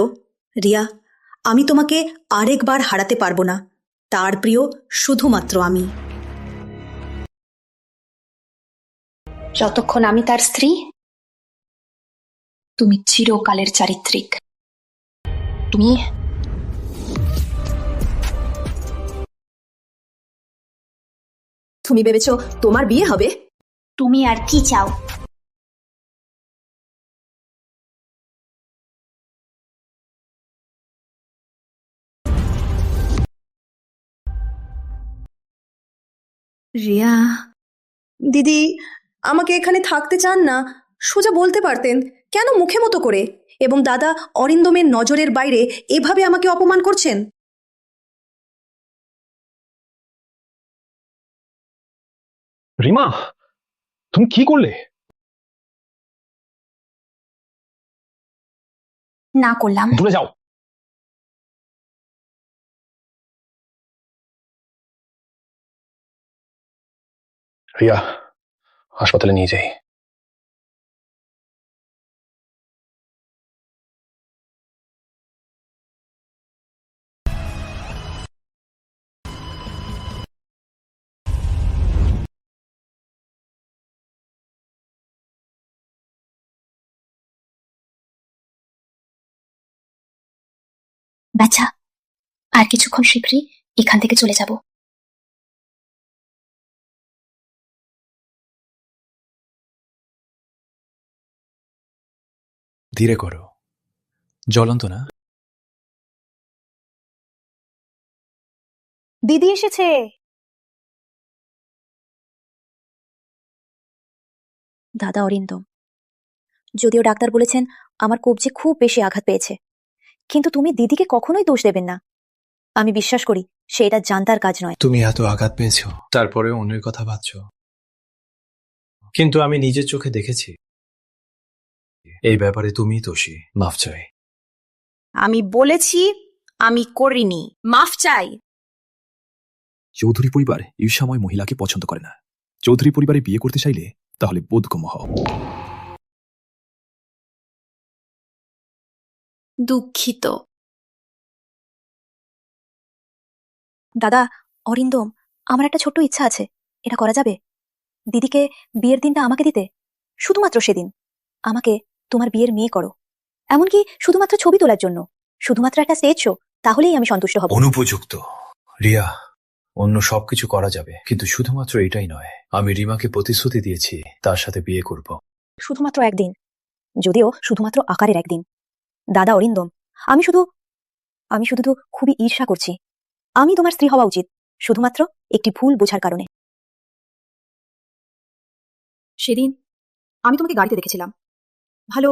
রিয়া, আমি তোমাকে আরেকবার হারাতে পারবো না। তার প্রিয় শুধুমাত্র আমি। যতক্ষণ আমি তার স্ত্রী, তুমি চিরকালের চারিত্রিক। তুমি ভেবেছো তোমার বিয়ে হবে? তুমি আর কি চাও? রিয়া দিদি, আমাকে এখানে থাকতে চান না? সোজা বলতে পারতেন, কেন মুখে মতো করে? এবং দাদা অরিন্দমের নজরের বাইরে এভাবে আমাকে অপমান করছেন। রিমা, তুমি কি করলে? না করলাম। দূরে যাও। রিয়া, হাসপাতালে নিয়ে যাই। বাচ্চা, আর কিছুক্ষণ শীঘ্রই এখান থেকে চলে যাব। ধীরে করো, জ্বলন্ত না। দিদি এসেছে। দাদা অরিন্দম, যদিও ডাক্তার বলেছেন আমার কবজি খুব বেশি আঘাত পেয়েছে, কিন্তু তুমি দিদিকে কখনোই দোষ দেবেন না। আমি বিশ্বাস করি সে এটা জানতার কাজ নয়। তুমি এত আঘাত পেয়েছো, তারপরে অন্যের কথা ভাবছো। কিন্তু আমি নিজের চোখে দেখেছি, এই ব্যাপারে তুমিই দোষী। মাফ চাই। আমি বলেছি আমি করিনি, মাফ চাই। চৌধুরী পরিবার ঈর্ষাময় মহিলাকে পছন্দ করে না। চৌধুরী পরিবারে বিয়ে করতে চাইলে তাহলে বোধগম্য হও। দুঃখিত। দাদা অরিন্দম, আমার একটা ছোট্ট ইচ্ছা আছে, এটা করা যাবে? দিদিকে বিয়ের দিনটা আমাকে দিতে, শুধুমাত্র সেদিন আমাকে তোমার বিয়ের মেয়ে করো। এমনকি শুধুমাত্র ছবি তোলার জন্য, শুধুমাত্র একটা স্টেজ শো, তাহলেই আমি সন্তুষ্ট হব। অনুপযুক্ত রিয়া, অন্য সবকিছু করা যাবে, কিন্তু শুধুমাত্র এটাই নয়। আমি রিমাকে প্রতিশ্রুতি দিয়েছি তার সাথে বিয়ে করব। শুধুমাত্র একদিন, যদিও শুধুমাত্র আকারের একদিন। দাদা অরিন্দম, আমি শুধু তো খুবই ঈর্ষা করছি। আমি তোমার স্ত্রী হওয়া উচিত, শুধুমাত্র একটি ভুল বোঝার কারণে। সেদিন আমি তোমাকে গাড়িতে দেখেছিলাম। ভালো,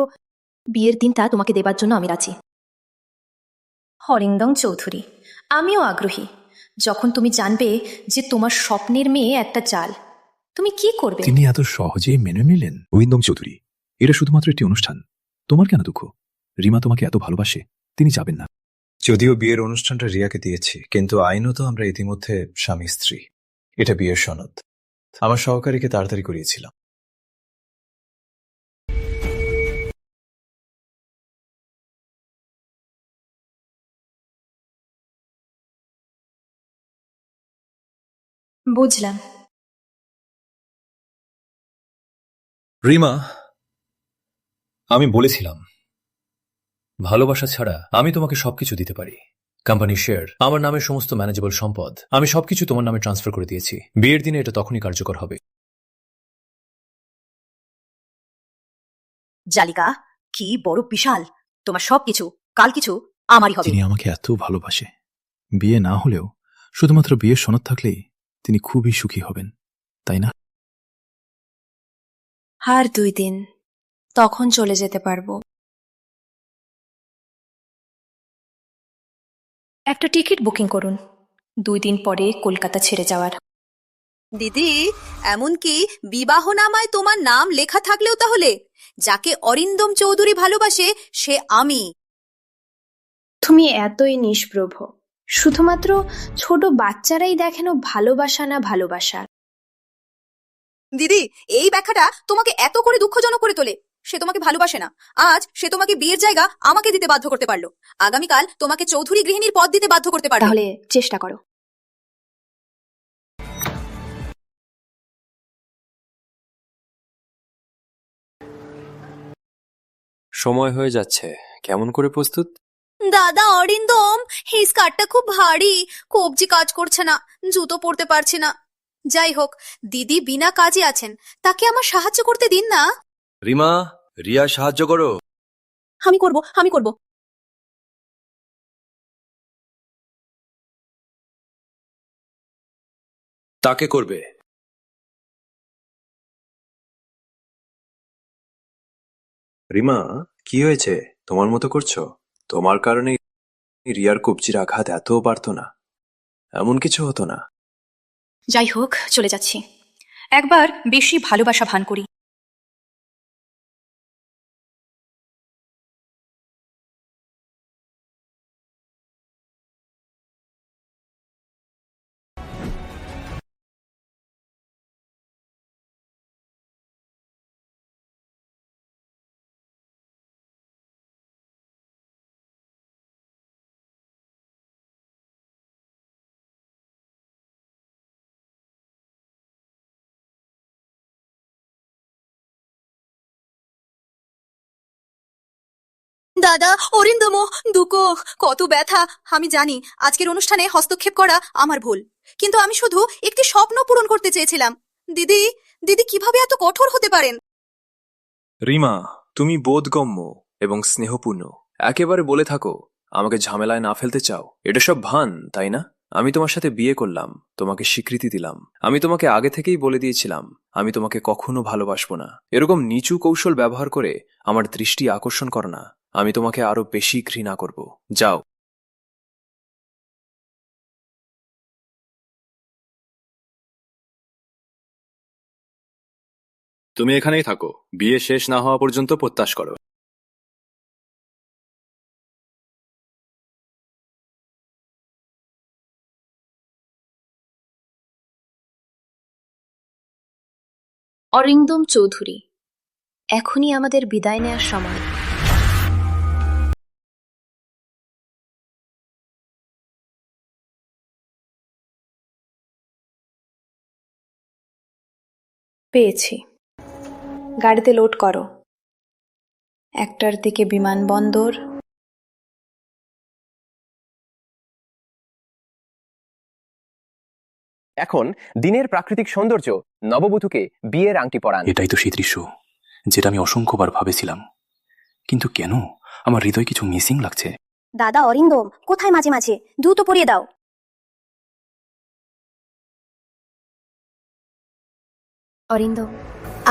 বিয়ের দিনটা তোমাকে দেবার জন্য আমি রাজি। অরিন্দম চৌধুরী, আমিও আগ্রহী। যখন তুমি জানবে যে তোমার স্বপ্নের মেয়ে একটা চাল, তুমি কি করবে? তিনি এত সহজেই মেনে নিলেন? অরিন্দম চৌধুরী, এটা শুধুমাত্র একটি অনুষ্ঠান। তোমার কেন দুঃখ? রিমা তোমাকে এত ভালোবাসে, তিনি যাবেন না। যদিও বিয়ের অনুষ্ঠানটা রিয়াকে দিয়েছি, কিন্তু আইনত আমরা ইতিমধ্যে স্বামী স্ত্রী। এটা বিয়ের সনদ। আমার সহকারীকে তাড়াতাড়ি করিয়েছিলাম। বুঝলাম। রিমা, আমি বলেছিলাম ভালোবাসা ছাড়া আমি তোমাকে সবকিছু দিতে পারি। কোম্পানির শেয়ার, আমার নামে সমস্ত ম্যানেজেবল সম্পদ, আমি সবকিছু তোমার নামে ট্রান্সফার করে দিয়েছি। বিয়ের দিনে এটা তখনই কার্যকর হবে। জালিকা, কি বড় বিশাল! তোমার সবকিছু কাল কিছু আমারই হবে। তিনি আমাকে এত ভালোবাসে, বিয়ে না হলেও শুধুমাত্র বিয়ের সনদ থাকলেই তিনি খুবই সুখী হবেন, তাই না? আর 2 দিন, তখন চলে যেতে পারবো। একটা টিকিট বুকিং করুন 2 দিন পরে কলকাতা ছেড়ে যাওয়ার। দিদি, এমনকি বিবাহনামায় তোমার নাম লেখা থাকলেও তাহলে যাকে অরিন্দম চৌধুরী ভালোবাসে সে আমি। তুমি এতই নিষ্প্রভ, শুধুমাত্র ছোট বাচ্চারাই দেখেন ভালোবাসা না ভালোবাসা। দিদি, এই ব্যাখ্যাটা তোমাকে এত করে দুঃখজনক করে তোলে। সে তোমাকে ভালোবাসে না, আজ সে তোমাকে বিয়ের জায়গা আমাকে দিতে বাধ্য করতে পারলো, আগামীকাল তোমাকে চৌধুরী গৃহিণীর পদ দিতে বাধ্য করতে পারলো। তাহলে চেষ্টা করো। সময় হয়ে যাচ্ছে, কেমন করে প্রস্তুত? দাদা অরিন্দম, এই স্কার্টটা খুব ভারী, কবজি কাজ করছে না, জুতো পরতে পারছি না। যাই হোক, দিদি বিনা কাজে আছেন, তাকে আমার সাহায্য করতে দিন না। রিমা, রিয়া সাহায্য করো। আমি করব। তাকে করবে। রিমা, কি হয়েছে? তোমার মতো করছো? তোমার কারণে রিয়ার কবজির আঘাত এত বাড়তো না, এমন কিছু হতো না। যাই হোক, চলে যাচ্ছি। একবার বেশি ভালোবাসা ভান করি। দাদা অরিন্দম, দুকো, কত ব্যথা। আমি জানি আজকের অনুষ্ঠানে হস্তক্ষেপ করা আমার ভুল, কিন্তু আমি শুধু একটি স্বপ্ন পূরণ করতে চেয়েছিলাম। দিদি, দিদি কিভাবে এত কঠোর হতে পারেন? রিমা, তুমি বোধগম্য এবং স্নেহপূর্ণ। একেবারে বলে থাকো আমাকে ঝামেলায় না ফেলতে চাও। এটা সব ভান, তাই না? আমি তোমার সাথে বিয়ে করলাম, তোমাকে স্বীকৃতি দিলাম। আমি তোমাকে আগে থেকেই বলে দিয়েছিলাম আমি তোমাকে কখনো ভালোবাসবো না। এরকম নিচু কৌশল ব্যবহার করে আমার দৃষ্টি আকর্ষণ করো না, আমি তোমাকে আরো বেশি ঘৃণা করব। যাও। তুমি এখানেই থাকো, বিয়ে শেষ না হওয়া পর্যন্ত প্রত্যাশ করো। অরিন্দম চৌধুরী, এখনই আমাদের বিদায় নেওয়ার সময়। পেয়েছি, গাড়িতে লোড করো। 1টার দিকে বিমানবন্দর, এখন দিনের প্রাকৃতিক সৌন্দর্য নববধূকে বিয়ের আংটি পরান। এটাই তো সেই দৃশ্য যেটা আমি অসংখ্যবার ভাবেছিলাম, কিন্তু কেন আমার হৃদয় কিছু মিসিং লাগছে। দাদা অরিন্দম, কোথায় মাঝে মাঝে দ্রুত পরিয়ে দাও। অরিন্দম,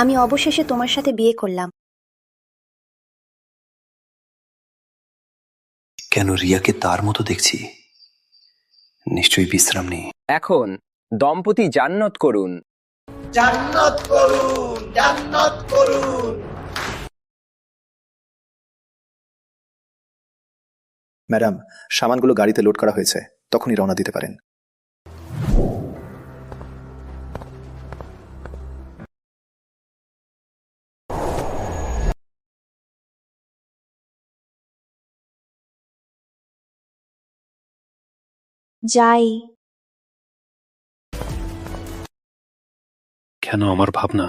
আমি অবশেষে তোমার সাথে বিয়ে করলাম। কেন রিয়াকে তার মতো দেখছি? নিশ্চয়ই বিশ্রাম নেই। এখন দম্পতি জান্নাত করুন। জান্নাত করুন, জান্নাত করুন। ম্যাডাম, সামানগুলো গাড়িতে লোড করা হয়েছে, তখনই রওনা দিতে পারেন। যাই। কেন আমার ভাবনা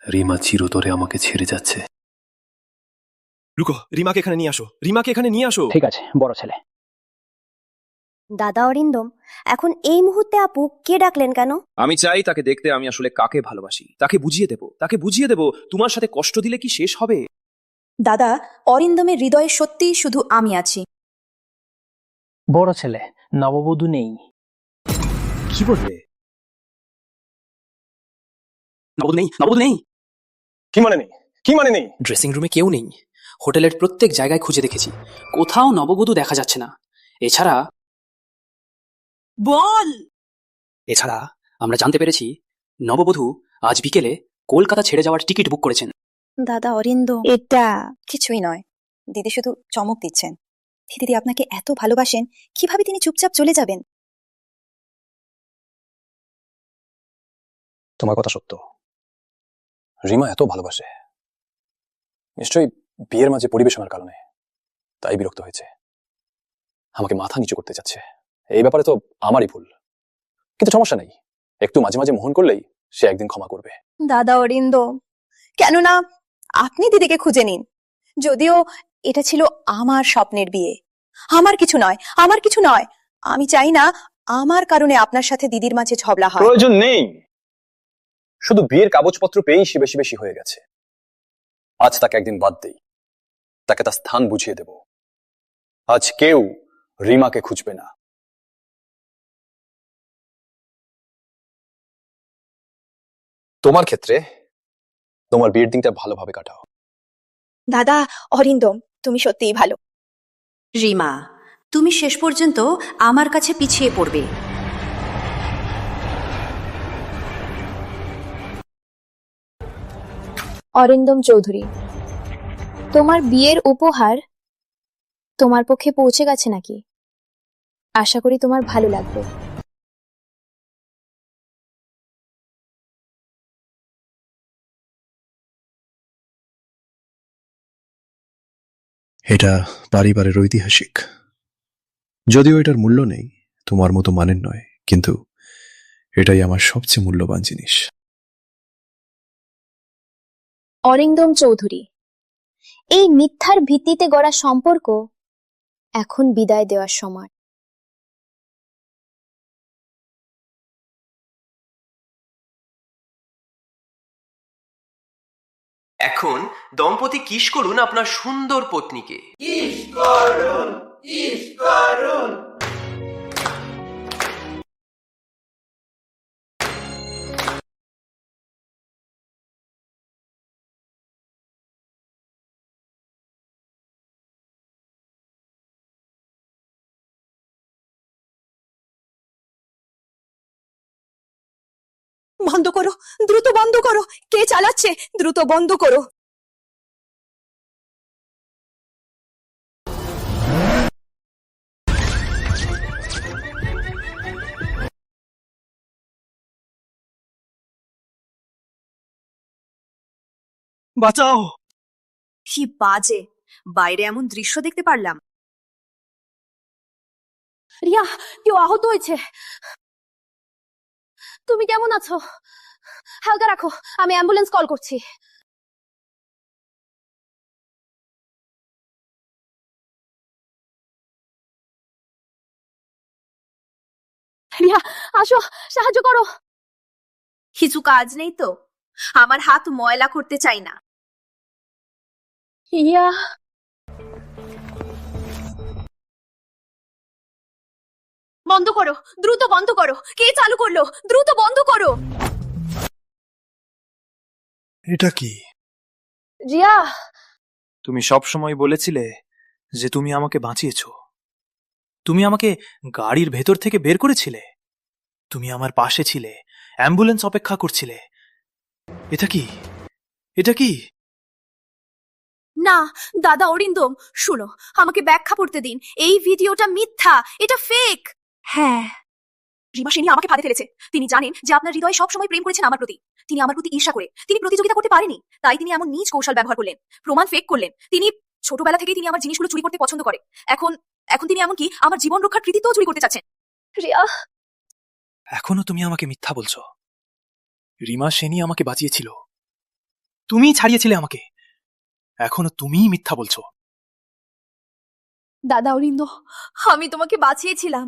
রিমা চিরতরে আমাকে ছেড়ে যাচ্ছে। রুকো, রিমাকে এখানে নিয়ে আসো, রিমাকে এখানে নিয়ে আসো। ঠিক আছে, বড় ছেলে। দাদা অরিন্দম, এখন এই মুহূর্তে আপু কে ডাকলেন কেন? আমি চাই তাকে দেখতে আমি আসলে কাকে ভালোবাসি, তাকে বুঝিয়ে দেব তোমার সাথে কষ্ট দিলে কি শেষ হবে। দাদা, অরিন্দমের হৃদয়ে সত্যি শুধু আমি আছি। বড় ছেলে, নববধূ নেই। কি বলবে? নববধূ নেই? কি মানে নেই? কি মানে নেই? ড্রেসিং রুমে কেউ নেই। হোটেলের প্রত্যেক জায়গায় খুঁজে দেখেছি, কোথাও নববধূ দেখা যাচ্ছে না। এছাড়া এছাড়া আমরা জানতে পেরেছি নববধূ আজ বিকেলে কলকাতা ছেড়ে যাওয়ার টিকিট বুক করেছেন। দাদা অরিন্দম, এটা কিছুই নয়। দিদি শুধু চমক দিচ্ছেন। দিদি আপনাকে এত ভালোবাসেন, কিভাবে তিনি চুপচাপ চলে যাবেন? তোমার কথা সত্য। রিমা এত ভালোবাসে, নিশ্চয়ই বিয়ের মাঝে পরিবেশনার কারণে তাই বিরক্ত হয়েছে, আমাকে মাথা নিচু করতে চাচ্ছে। এই ব্যাপারে তো আমারই ভুল, কিন্তু সমস্যা নেই, একটু মাঝে মাঝে মোহন করলেই সে একদিন ক্ষমা করবে। দাদা অরিন্দম, কেননা আপনি দিদিকে খুঁজে নিন। যদিও এটা ছিল আমার স্বপ্নের বিয়ে, আমার কিছু নয়, আমার কিছু নয়। আমি চাই না আমার কারণে আপনার সাথে দিদির মাঝে ঝগড়া হয়। প্রয়োজন নেই, শুধু বিয়ের কাগজপত্র পেয়েই সে বেশি বেশি হয়ে গেছে। আজ তাকে একদিন বাদ দেই, তাকে তার স্থান বুঝিয়ে দেব। আজ কেউ রিমাকে খুঁজবে না। তোমার ক্ষেত্রে তোমার বিয়ের দিনটা ভালোভাবে কাটাও। দাদা অরিন্দম, তুমি সত্যিই ভালো। রিমা, তুমি শেষ পর্যন্ত আমার কাছে পিছিয়ে পড়বে। অরিন্দম চৌধুরী, তোমার বিয়ের উপহার তোমার পক্ষে পৌঁছে গেছে নাকি? আশা করি তোমার ভালো লাগবে। এটা পরিবারের ঐতিহাসিক। যদিও এটার মূল্য নেই, তোমার মতো মানের নয়, কিন্তু এটাই আমার সবচেয়ে মূল্যবান জিনিস। অরিন্দম চৌধুরী, এই মিথ্যার ভিত্তিতে গড়া সম্পর্ক এখন বিদায় দেওয়ার সময়। এখন দম্পতি কিস করুন আপনার সুন্দর পত্নীকে। কিস করুন, কিস করুন। বন্ধ করো, দ্রুত বন্ধ করো। কে চালাচ্ছে? দ্রুত বন্ধ করো। বাঁচাও! কি বাজে, বাইরে এমন দৃশ্য দেখতে পারলাম। রিয়া, কেউ আহত হয়েছে। তুমি কেমন আছো? হালকা রাখো, আমি অ্যাম্বুলেন্স কল করছি। রিয়া, আসো, সাহায্য করো। কিছু কাজ নেই তো, আমার হাত ময়লা করতে চাই না। রিয়া, বন্ধ করো, দ্রুত বন্ধ করো। কে চালু করলো? দ্রুত বন্ধ করো। এটা কি? রিয়া, তুমি সব সময় বলেছিলে যে তুমি আমাকে বাঁচিয়েছো। তুমি আমাকে গাড়ির ভেতর থেকে বের করেছিলে, তুমি আমার পাশে ছিলে, অ্যাম্বুলেন্স অপেক্ষা করছিলে। এটা কি? এটা কি? না দাদা অরিন্দম, শুনো, আমাকে ব্যাখ্যা করতে দিন। এই ভিডিওটা মিথ্যা, এটা ফেক। হ্যাঁ, রিমা সেনী আমাকে ফাঁদে ফেলেছে। তিনি জানেন যে আপনার হৃদয়ে সবসময় প্রেম করেছেন আমার প্রতি। তিনি আমার প্রতি ঈর্ষা করে তিনি প্রতিযোগিতা করতে পারেনি, তাই তিনি এমন নীচ কৌশল ব্যবহার করলেন, প্রমাণ ফেক করলেন। তিনি ছোটবেলা থেকেই তিনি আমার জিনিসগুলো চুরি করতে পছন্দ করে। এখন এখন তিনি এমনকি আমার জীবন রক্ষার কৃতিত্বও চুরি করতে চাচ্ছেন। রিয়া, এখনো তুমি আমাকে মিথ্যা বলছো। রিমা সেনী আমাকে বাঁচিয়েছিল, তুমিই ছাড়িয়েছিলে আমাকে। এখনো তুমিই মিথ্যা বলছো। দাদা অরিন্দ, আমি তোমাকে বাঁচিয়েছিলাম।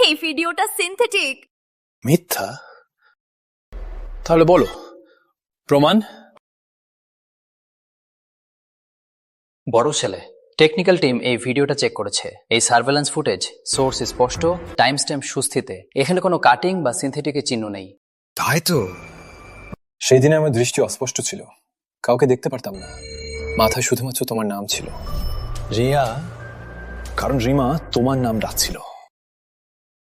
এই ভিডিওটা সিনথেটিক। মিথ্যা? তাহলে বলো, প্রমাণ? বড় ছেলে, টেকনিক্যাল টিম এই ভিডিওটা চেক করেছে। এই সার্ভেলেন্স ফুটেজ সোর্স স্পষ্ট, টাইম স্ট্যাম্প সুস্থিতে। এখানে কোনো কাটিং বা সিনথেটিকের চিহ্ন নেই। তাই তো, সেই দিনে আমার দৃষ্টি অস্পষ্ট ছিল, কাউকে দেখতে পারতাম না, মাথায় শুধুমাত্র তোমার নাম ছিল, রিয়া। কারণ রিমা তোমার নাম ডাকছিল।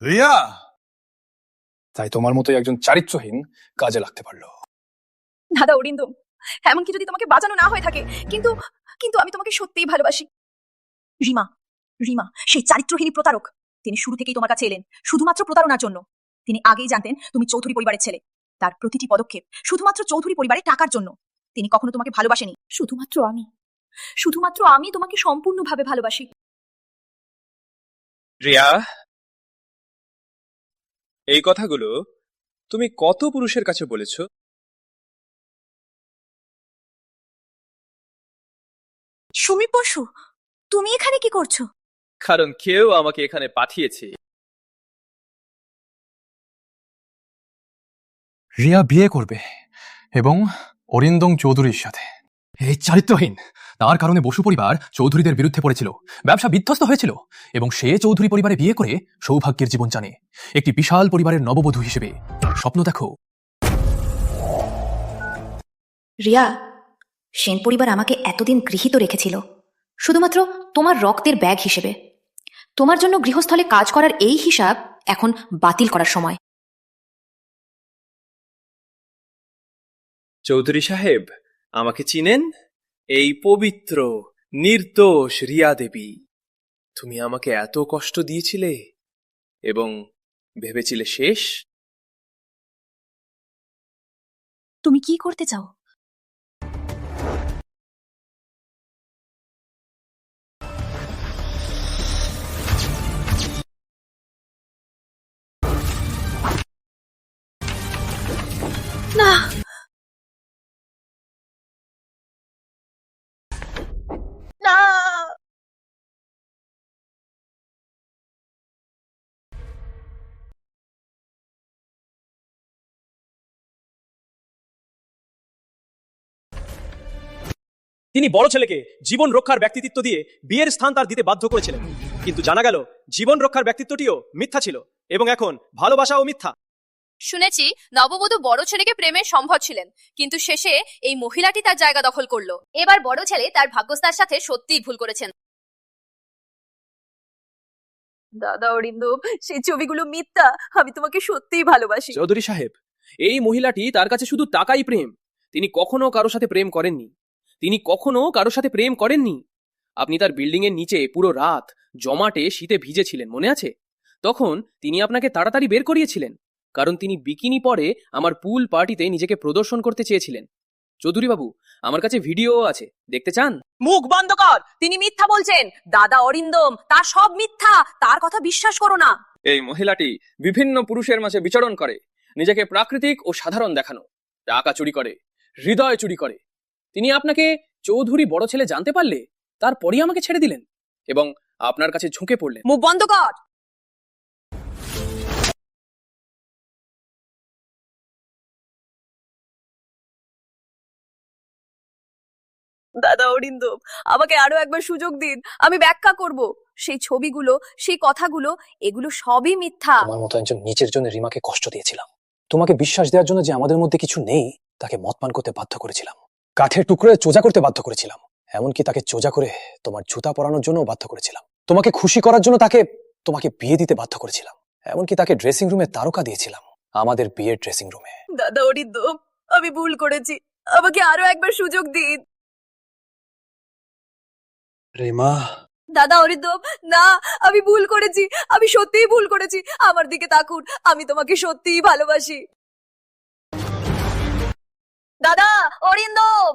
রিয়া! তাই তোমার মতোই একজন চারিত্রহীন কাজে লাগতে পারলো। দাদা অরিন্দম, এমনকি যদি তোমাকে বাঁচানো না হয়ে থাকে, কিন্তু কিন্তু আমি তোমাকে সত্যিই ভালোবাসি। রিমা, রিমা সেই চারিত্রহীনী প্রতারক। তিনি শুরু থেকেই তোমার কাছে এলেন শুধুমাত্র প্রতারণার জন্য। তিনি আগেই জানতেন তুমি চৌধুরী পরিবারের ছেলে। তার প্রতিটি পদক্ষেপ শুধুমাত্র চৌধুরী পরিবারের টাকার জন্য। তিনি কখনো তোমাকে ভালোবাসেনি। শুধুমাত্র আমি তোমাকে সম্পূর্ণভাবে ভালোবাসি। রিয়া, এই কথাগুলো তুমি কত পুরুষের কাছে বলেছ? সুমি পশু, তুমি এখানে কি করছো? কারণ কেউ আমাকে এখানে পাঠিয়েছে। রিয়া বিয়ে করবে এবং অরিন্দম চৌধুরীর সাথে। এই চারিত্রহীন, তার কারণে বসু পরিবার চৌধুরীদের বিরুদ্ধে পড়েছিল, ব্যবসা বিধ্বস্ত হয়েছিল এবং সে চৌধুরী পরিবারে বিয়ে করে সৌভাগ্যের জীবন জানে। একটি বিশাল পরিবারের নববধূ হিসেবে তার স্বপ্ন দেখো। রিয়া, সেন পরিবার আমাকে এতদিন গৃহীত রেখেছিল শুধুমাত্র তোমার রক্তের ব্যাগ হিসেবে। তোমার জন্য গৃহস্থলে কাজ করার এই হিসাব এখন বাতিল করার সময়। চৌধুরী সাহেব, আমাকে চিনেন? এই পবিত্র নির্দোষ রিয়া দেবী। তুমি আমাকে এত কষ্ট দিয়েছিলে এবং ভেবেছিলে শেষ। তুমি কি করতে চাও? না, না। তিনি বড় ছেলেকে জীবন রক্ষার ব্যক্তিত্ব দিয়ে বিয়ের স্থান তার দিতে বাধ্য করেছিলেন, কিন্তু জানা গেল জীবন রক্ষার ব্যক্তিত্বটিও মিথ্যা ছিল এবং এখন ভালোবাসাও মিথ্যা। শুনেছি নববধূ বড় ছেলেকে প্রেমে সম্ভব ছিলেন, কিন্তু শেষে এই মহিলাটি তার জায়গা দখল করলো। এবার বড় ছেলে তার ভাগ্যস্থার সাথে সত্যিই ভুল করেছেন। দাদা অরিন্দম, সেই ছবিগুলো মিথ্যা। আমি তোমাকে সত্যিই ভালোবাসি। চৌধুরী সাহেব, এই মহিলাটি তার কাছে শুধু টাকাই প্রেম। তিনি কখনো কারো সাথে প্রেম করেননি। আপনি তার বিল্ডিং এর নিচে পুরো রাত জমাটে শীতে ভিজেছিলেন, মনে আছে? তখন তিনি আপনাকে তাড়াতাড়ি বের করিয়েছিলেন, কারণ তিনি বিকিনি পরে আমার পুল পার্টিতে নিজেকে প্রদর্শন করতে চেয়েছিলেন। চৌধুরী বাবু, আমার কাছে ভিডিও আছে, দেখতে চান? মুখ বন্ধ কর। তিনি মিথ্যা বলছেন। দাদা অরিন্দম, তার সব মিথ্যা। তার কথা বিশ্বাস করো না। এই মহিলাটি বিভিন্ন পুরুষের মাঝে বিচরণ করে, নিজেকে প্রাকৃতিক ও সাধারণ দেখানো, টাকা চুরি করে, হৃদয় চুরি করে। তিনি আপনাকে চৌধুরী বড় ছেলে জানতে পারলে তারপরই আমাকে ছেড়ে দিলেন এবং আপনার কাছে ঝুঁকে পড়লেন। মুখ বন্ধ কর। দাদা অরিন্দম, আমাকে আরো একবার সুযোগ দিন। আমি ব্যাখ্যা করব। সেই ছবিগুলো, সেই কথাগুলো, এগুলো সবই মিথ্যা। তোমার মতো একজন নিচের জন্য রিমাকে কষ্ট দিয়েছিলাম। তোমাকে বিশ্বাস দেওয়ার জন্য যে আমাদের মধ্যে কিছু নেই তাকে মদ পান করতে বাধ্য করেছিলাম। কাঠের টুকরোয় চোজা করতে বাধ্য করেছিলাম। এমনকি তাকে চোজা করে তোমার জুতা পরানোর জন্য বাধ্য করেছিলাম। তোমাকে খুশি করার জন্য তোমাকে বিয়ে দিতে বাধ্য করেছিলাম। এমনকি তাকে ড্রেসিং রুমে তারকা দিয়েছিলাম, আমাদের বিয়ের ড্রেসিং রুমে। দাদা অরিন্দম, আমি ভুল করেছি। আমাকে আরো একবার সুযোগ দিন। রিমা, দাদা অরিন্দম, না, আমি ভুল করেছি। আমি সত্যিই ভুল করেছি। আমার দিকে তাকুন। আমি তোমাকে সত্যিই ভালোবাসি। দাদা অরিন্দম।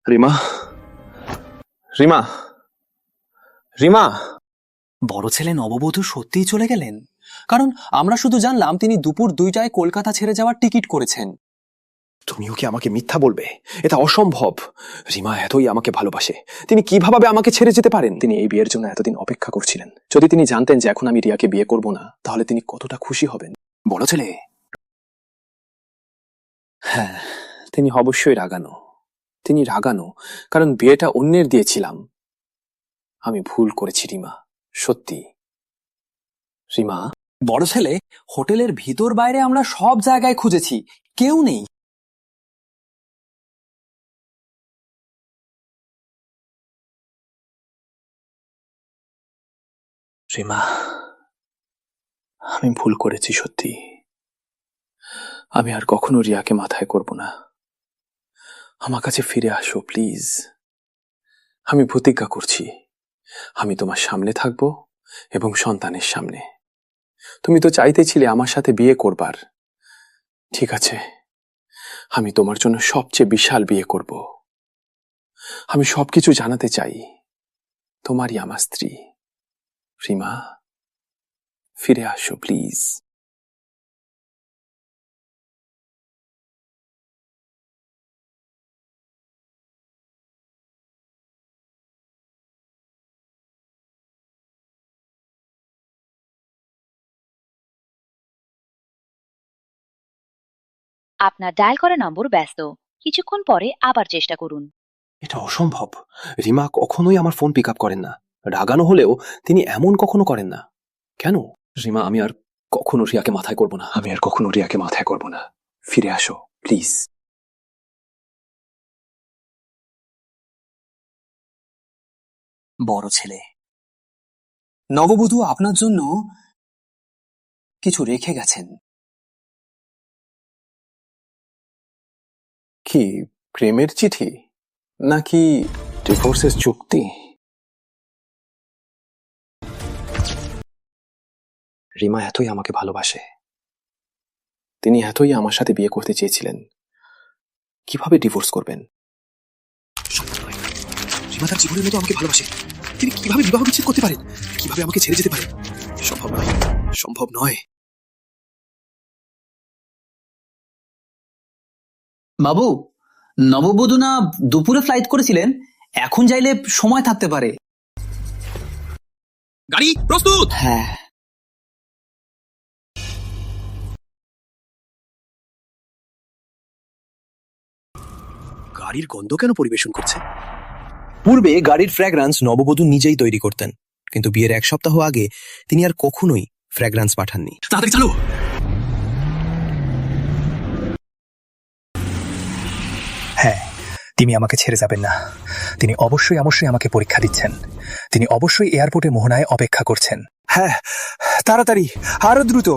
রিমা, রিমা, রিমা। বড় ছেলে নববধূ সত্যিই চলে গেলেন, কারণ আমরা শুধু জানলাম তিনি দুপুর 2টায় কলকাতা ছেড়ে যাওয়ার টিকিট করেছেন। তুমিও কি আমাকে মিথ্যা বলবে? এটা অসম্ভব। রিমা এতই আমাকে ভালোবাসে, তিনি কিভাবে আমাকে ছেড়ে যেতে পারেন? তিনি এই বিয়ের জন্য এতদিন অপেক্ষা করছিলেন। যদি তিনি জানতেন যে এখন আমি রিয়াকে বিয়ে করব না, তাহলে তিনি কতটা খুশি হবেন। বড় ছেলে? হ্যাঁ, তিনি অবশ্যই রাগানো। তিনি রাগানো কারণ বিয়েটা অন্যের দিয়েছিলাম। আমি ভুল করেছি রিমা, সত্যি। রিমা, বড় ছেলে, হোটেলের ভিতর বাইরে আমরা সব জায়গায় খুঁজেছি, কেউ নেই। রিমা, আমি ভুল করেছি সত্যি। আমি আর কখনো রিয়াকে মাথায় করব না। আমার কাছে ফিরে আসো প্লিজ। আমি প্রতিজ্ঞা করছি, আমি তোমার সামনে থাকবো এবং সন্তানের সামনে। তুমি তো চাইতেছিলে আমার সাথে বিয়ে করবার। ঠিক আছে, আমি তোমার জন্য সবচেয়ে বিশাল বিয়ে করব। আমি সবকিছু জানাতে চাই। তোমারই আমার স্ত্রী রিমা, ফিরে আসো প্লিজ। আপনার ডায়াল করা নম্বর ব্যস্ত, কিছুক্ষণ পরে আবার চেষ্টা করুন। এটা অসম্ভব। রিমা কখনোই আমার ফোন পিক আপ করেন না। রাগানো হলেও তিনি এমন কখনো করেন না। কেন? রিমা, আমি আর কখনো রিয়াকে মাথায় করব না। আমি আর কখনো রিয়াকে মাথায় করব না। ফিরে আসো প্লিজ। বড় ছেলে, নববধূ আপনার জন্য কিছু রেখে গেছেন। কি প্রেমের চিঠি নাকি ডিভোর্সের চুক্তি? রিমা এতই আমাকে ভালোবাসে, তিনি এতই আমার সাথে বিয়ে করতে চেয়েছিলেন, কিভাবে ডিভোর্স করবেন? রিমা তার জীবনের মতো আমাকে ভালোবাসে, তিনি কিভাবে বিবাহ বিচ্ছেদ করতে পারেন? কিভাবে আমাকে ছেড়ে যেতে পারেন? সম্ভব নয়, সম্ভব নয়। বাবু, নববধূ না দুপুরে ফ্লাইট করেছিলেন, এখন চাইলে সময় থাকতে পারে। গাড়ি প্রস্তুত। হ্যাঁ। গাড়ির গন্ধ কেন পরিবেশন করছে? পূর্বে গাড়ির ফ্র্যাগ্রান্স নববধূ নিজেই তৈরি করতেন, কিন্তু বিয়ের 1 সপ্তাহ আগে তিনি আর কখনোই ফ্র্যাগ্রান্স পাঠাননি। তাড়াতাড়ি চালু। হ্যাঁ, তিনি আমাকে ছেড়ে যাবেন না। তিনি অবশ্যই অবশ্যই আমাকে পরীক্ষা দিচ্ছেন। তিনি অবশ্যই এয়ারপোর্টে মোহনায় অপেক্ষা করছেন। হ্যাঁ, তাড়াতাড়ি, আরো দ্রুত।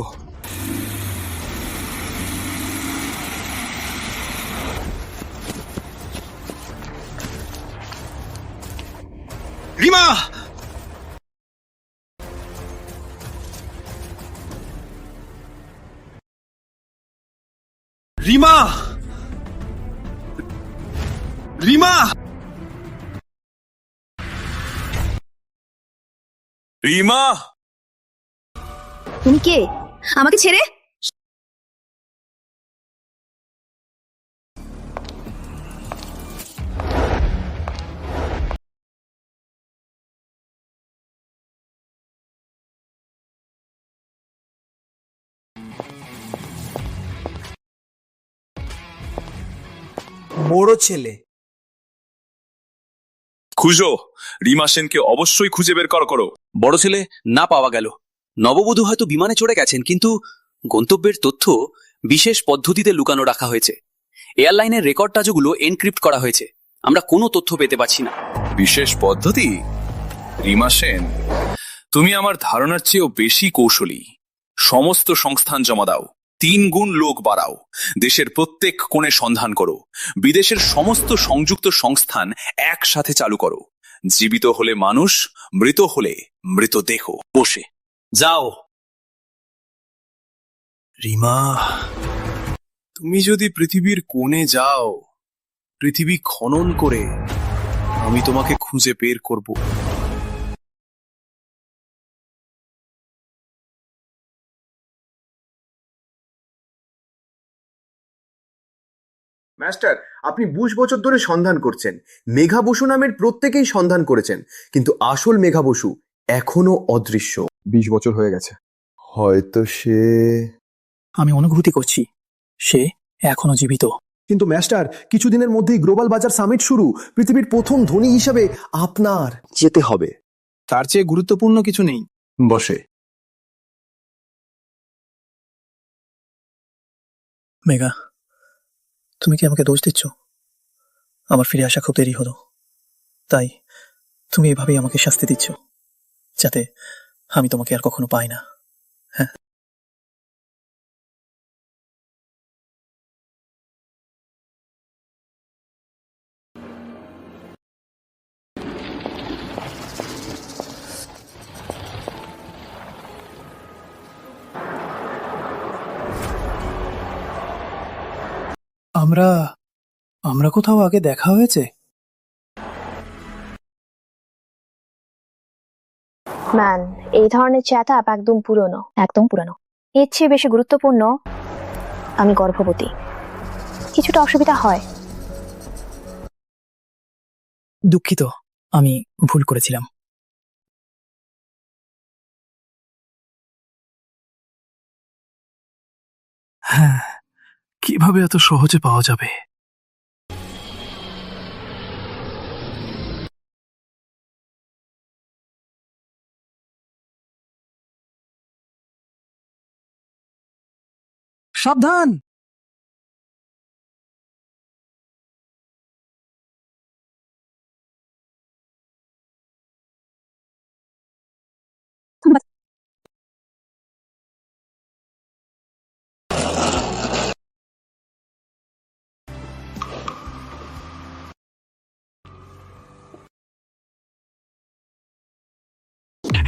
রিমা! রিমা! রিমা! রিমা! তুমি কে? আমাকে ছেড়ে? বড় ছেলে, খুঁজো, রিমা সেনকে অবশ্যই খুঁজে বের করো। বড় ছেলে, না পাওয়া গেল। নববধূ হয়তো বিমানে চড়ে গেছেন, কিন্তু গন্তব্যের তথ্য বিশেষ পদ্ধতিতে লুকানো রাখা হয়েছে। এয়ারলাইনের রেকর্ড টাজগুলো এনক্রিপ্ট করা হয়েছে। আমরা কোনো তথ্য পেতে পাচ্ছি না। বিশেষ পদ্ধতি? রিমা সেন, তুমি আমার ধারণার চেয়েও বেশি কৌশলী। সমস্ত সংস্থান জমা দাও, 3 গুণ লোক বাড়াও, দেশের প্রত্যেক কোণে সন্ধান করো, বিদেশের সমস্ত সংযুক্ত সংস্থান একসাথে চালু করো। জীবিত হলে মানুষ, মৃত হলে মৃতদেহ। বসে যাও। রিমা, তুমি যদি পৃথিবীর কোণে যাও, পৃথিবী খনন করে আমি তোমাকে খুঁজে বের করব। মাস্টার, আপনি 20 বছর ধরে সন্ধান করছেন। মেঘা বসু নামের প্রত্যেকেই সন্ধান করেছেন, কিন্তু আসল মেঘা বসু এখনো অদৃশ্য। 20 বছর হয়ে গেছে। হয়তো সে... আমি অনুভূতি করছি সে এখনো জীবিত। কিন্তু মাস্টার, কিছুদিনের মধ্যেই গ্লোবাল বাজার সামিট শুরু। পৃথিবীর প্রথম ধনী হিসাবে আপনার যেতে হবে। তার চেয়ে গুরুত্বপূর্ণ কিছু নেই। বসে। মেঘা, তুমি কি আমাকে দোষ দিচ্ছ? আমার ফিরে আসা খুব দেরি হলো, তাই তুমি এভাবেই আমাকে শাস্তি দিচ্ছ, যাতে আমি তোমাকে আর কখনো পাই না। হ্যাঁ, আমরা আমরা কোথাও আগে দেখা হয়েছে? ম্যান, এই ধরনের চ্যাট আপ একদম পুরনো। এর চেয়ে বেশি গুরুত্বপূর্ণ, আমি গর্ভবতী। কিছুটা অসুবিধা হয়। দুঃখিত, আমি ভুল করেছিলাম। হ্যাঁ, কিভাবে এত সহজে পাওয়া যাবে? সাবধান!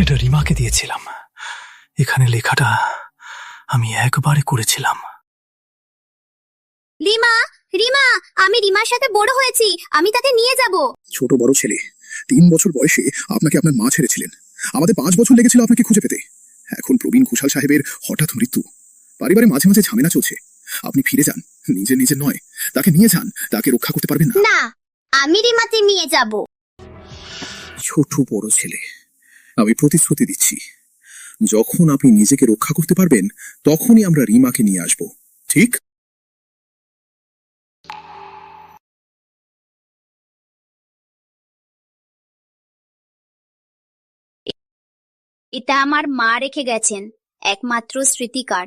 এটা রিমাকে দিয়েছিলাম। এখানে লেখাটা আমি একবারে করেছিলাম। রিমা, রিমা, আমি রিমার সাথে বড় হয়েছি, আমি তাকে নিয়ে যাব। ছোট বড় ছেলে, 3 বছর বয়সে আপনাকে আপনার মা ছেড়েছিলেন। আমাদের 5 বছর লেগেছিল আপনাকে খুঁজে পেতে। এখন প্রবীণ ঘোষাল সাহেবের হঠাৎ মৃত্যু, পরিবারে মাঝে মাঝে ঝামেলা চলছে। আপনি ফিরে যান, নিজের নয়, তাকে নিয়ে যান। তাকে রক্ষা করতে পারবেন না। না, আমি রিমাকে নিয়ে যাব। ছোট বড় ছেলে, আমি প্রতিশ্রুতি দিচ্ছি, যখন আপনি নিজেকে রক্ষা করতে পারবেন তখনই আমরা রিমাকে নিয়ে আসব, ঠিক? এটা আমার মা রেখে গেছেন, একমাত্র স্মৃতিকার।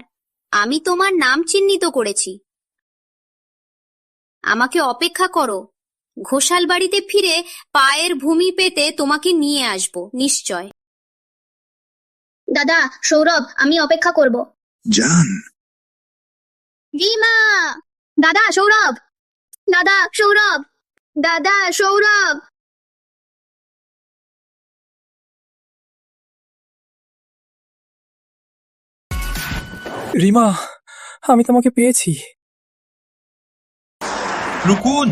আমি তোমার নাম চিহ্নিত করেছি। আমাকে অপেক্ষা করো। ঘোষাল বাড়িতে ফিরে পায়ের ভূমি পেতে তোমাকে নিয়ে আসব, নিশ্চয়। দাদা, সৌরভ, আমি অপেক্ষা করব। যান। রিমা! দাদা, সৌরভ! দাদা, সৌরভ! দাদা, সৌরভ! রিমা, আমি তোমাকে পেয়েছি। রুকুন!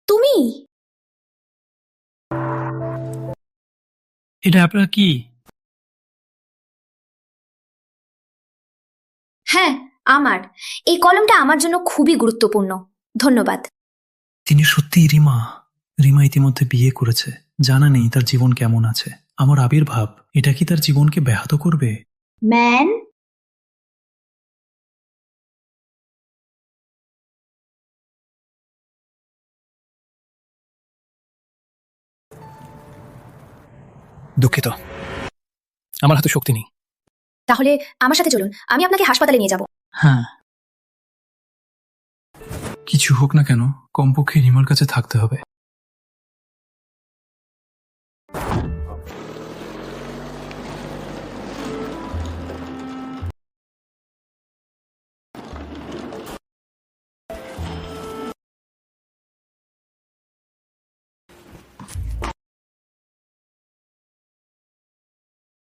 তুমি? এটা আপনার কি? হ্যাঁ, আমার। এই কলমটা আমার জন্য খুবই গুরুত্বপূর্ণ। ধন্যবাদ। তিনি সত্যিই রিমা। রিমা ইতিমধ্যে বিয়ে করেছে। জানা নেই তার জীবন কেমন আছে। আমার আবির্ভাব, এটা কি তার জীবনকে ব্যাহত করবে? ম্যান, দুঃখিত, আমার হাতে শক্তি নেই। তাহলে আমার সাথে চলুন, আমি আপনাকে হাসপাতালে নিয়ে যাব। হ্যাঁ, কিছু হোক না কেন, কমপক্ষে রিমার কাছে থাকতে হবে।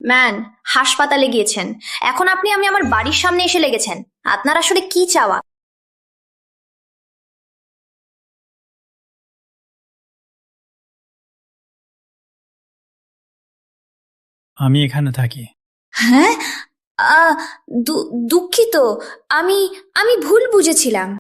ম্যান, হাসপাতালে গিয়েছেন, এখন আপনি আমার বাড়ির সামনে এসে লেগেছেন। আপনার আসলে কি চাওয়া? আমি এখানে থাকি। হ্যাঁ, দুঃখিত, আমি আমি ভুল বুঝেছিলাম।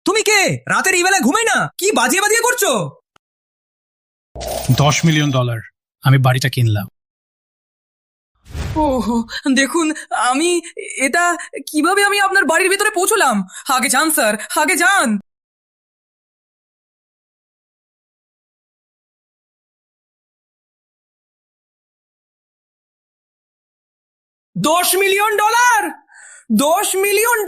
তুমি কে? রাতের এই বেলায় ঘুমাই না, কি বাজিয়ে বাজিয়ে করছো? $10 মিলিয়ন আমি বাড়িটা কিনলাম। ও দেখুন, এটা কিভাবে আমি আপনার বাড়ির ভিতরে পৌঁছলাম? আগে যান স্যার, আগে যান। $10 মিলিয়ন! $10 মিলিয়ন!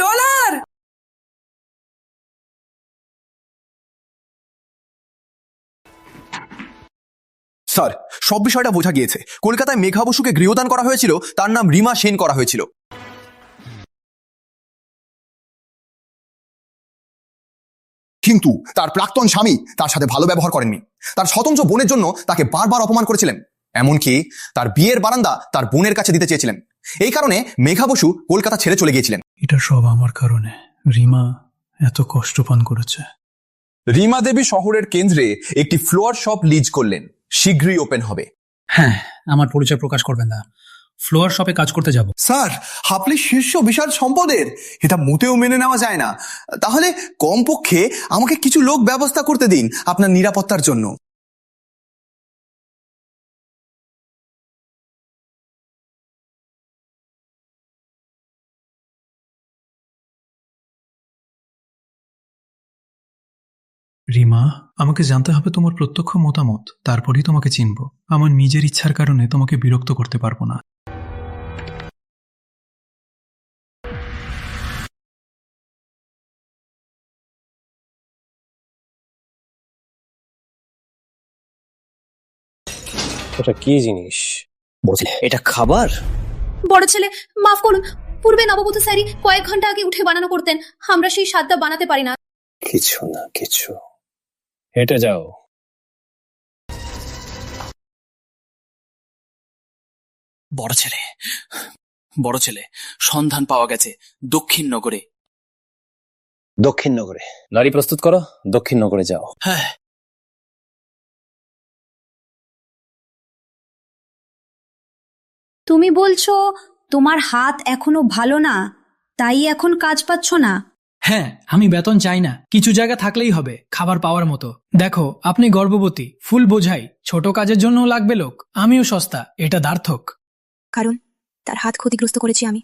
স্যার, সব বিষয়টা বোঝা গিয়েছে। কলকাতায় মেঘা বসুকে গৃহদান করা হয়েছিল, তার নাম রিমা সেন করা হয়েছিল। কিন্তু তার প্রাক্তন স্বামী তার সাথে ভালো ব্যবহার করেননি। তার স্বতন্ত্র বোনের জন্য তাকে বারবার অপমান করেছিলেন, এমনকি তার বিয়ের বারান্দা তার বোনের কাছে দিতে চেয়েছিলেন। এই কারণে মেঘা বসু কলকাতা ছেড়ে চলে গিয়েছিলেন। এটা সব আমার কারণে। রিমা এত কষ্ট পান করেছে। রিমা দেবী শহরের কেন্দ্রে একটি ফ্লোয়ার শপ লিজ করলেন, শীঘ্রই ওপেন হবে। হ্যাঁ, আমার পরিচয় প্রকাশ করবেন না। ফ্লোয়ার শপে কাজ করতে যাব। স্যার, আপনি শীর্ষ বিশাল সম্পদের, এটা মোটেও মেনে নেওয়া যায় না। তাহলে কমপক্ষে আমাকে কিছু লোক ব্যবস্থা করতে দিন আপনার নিরাপত্তার জন্য। রিমা, আমাকে জানতে হবে তোমার প্রত্যক্ষ মতামত, তারপরেই তোমাকে চিনব। আমার নিজের ইচ্ছার কারণে তোমাকে বিরক্ত করতে পারবো না। এটা কি জিনিস? এটা খাবার? বড় ছেলে, মাফ করুন। পূর্বে নববধূ স্যারি কয়েক ঘন্টা আগে উঠে বানানো করতেন, আমরা সেই স্বাদটা বানাতে পারি না। কিছু না কিছু, হেঁটে যাও। বড় ছেলে, সন্ধান পাওয়া গেছে দক্ষিণ নগরে। দক্ষিণনগরে? লরি প্রস্তুত করো, দক্ষিণনগরে যাও। হ্যাঁ। তুমি বলছো তোমার হাত এখনো ভালো না, তাই এখন কাজ পাচ্ছ না? হ্যাঁ, আমি বেতন চাই না, কিছু জায়গা থাকলেই হবে খাবার পাওয়ার মতো। দেখো, আপনি গর্ভবতী, ফুল বোঝাই, ছোট কাজের জন্য লাগবে লোক। আমিও সস্তা, এটা দ্বার্থক। কারণ তার হাত ক্ষতিগ্রস্ত করেছি আমি।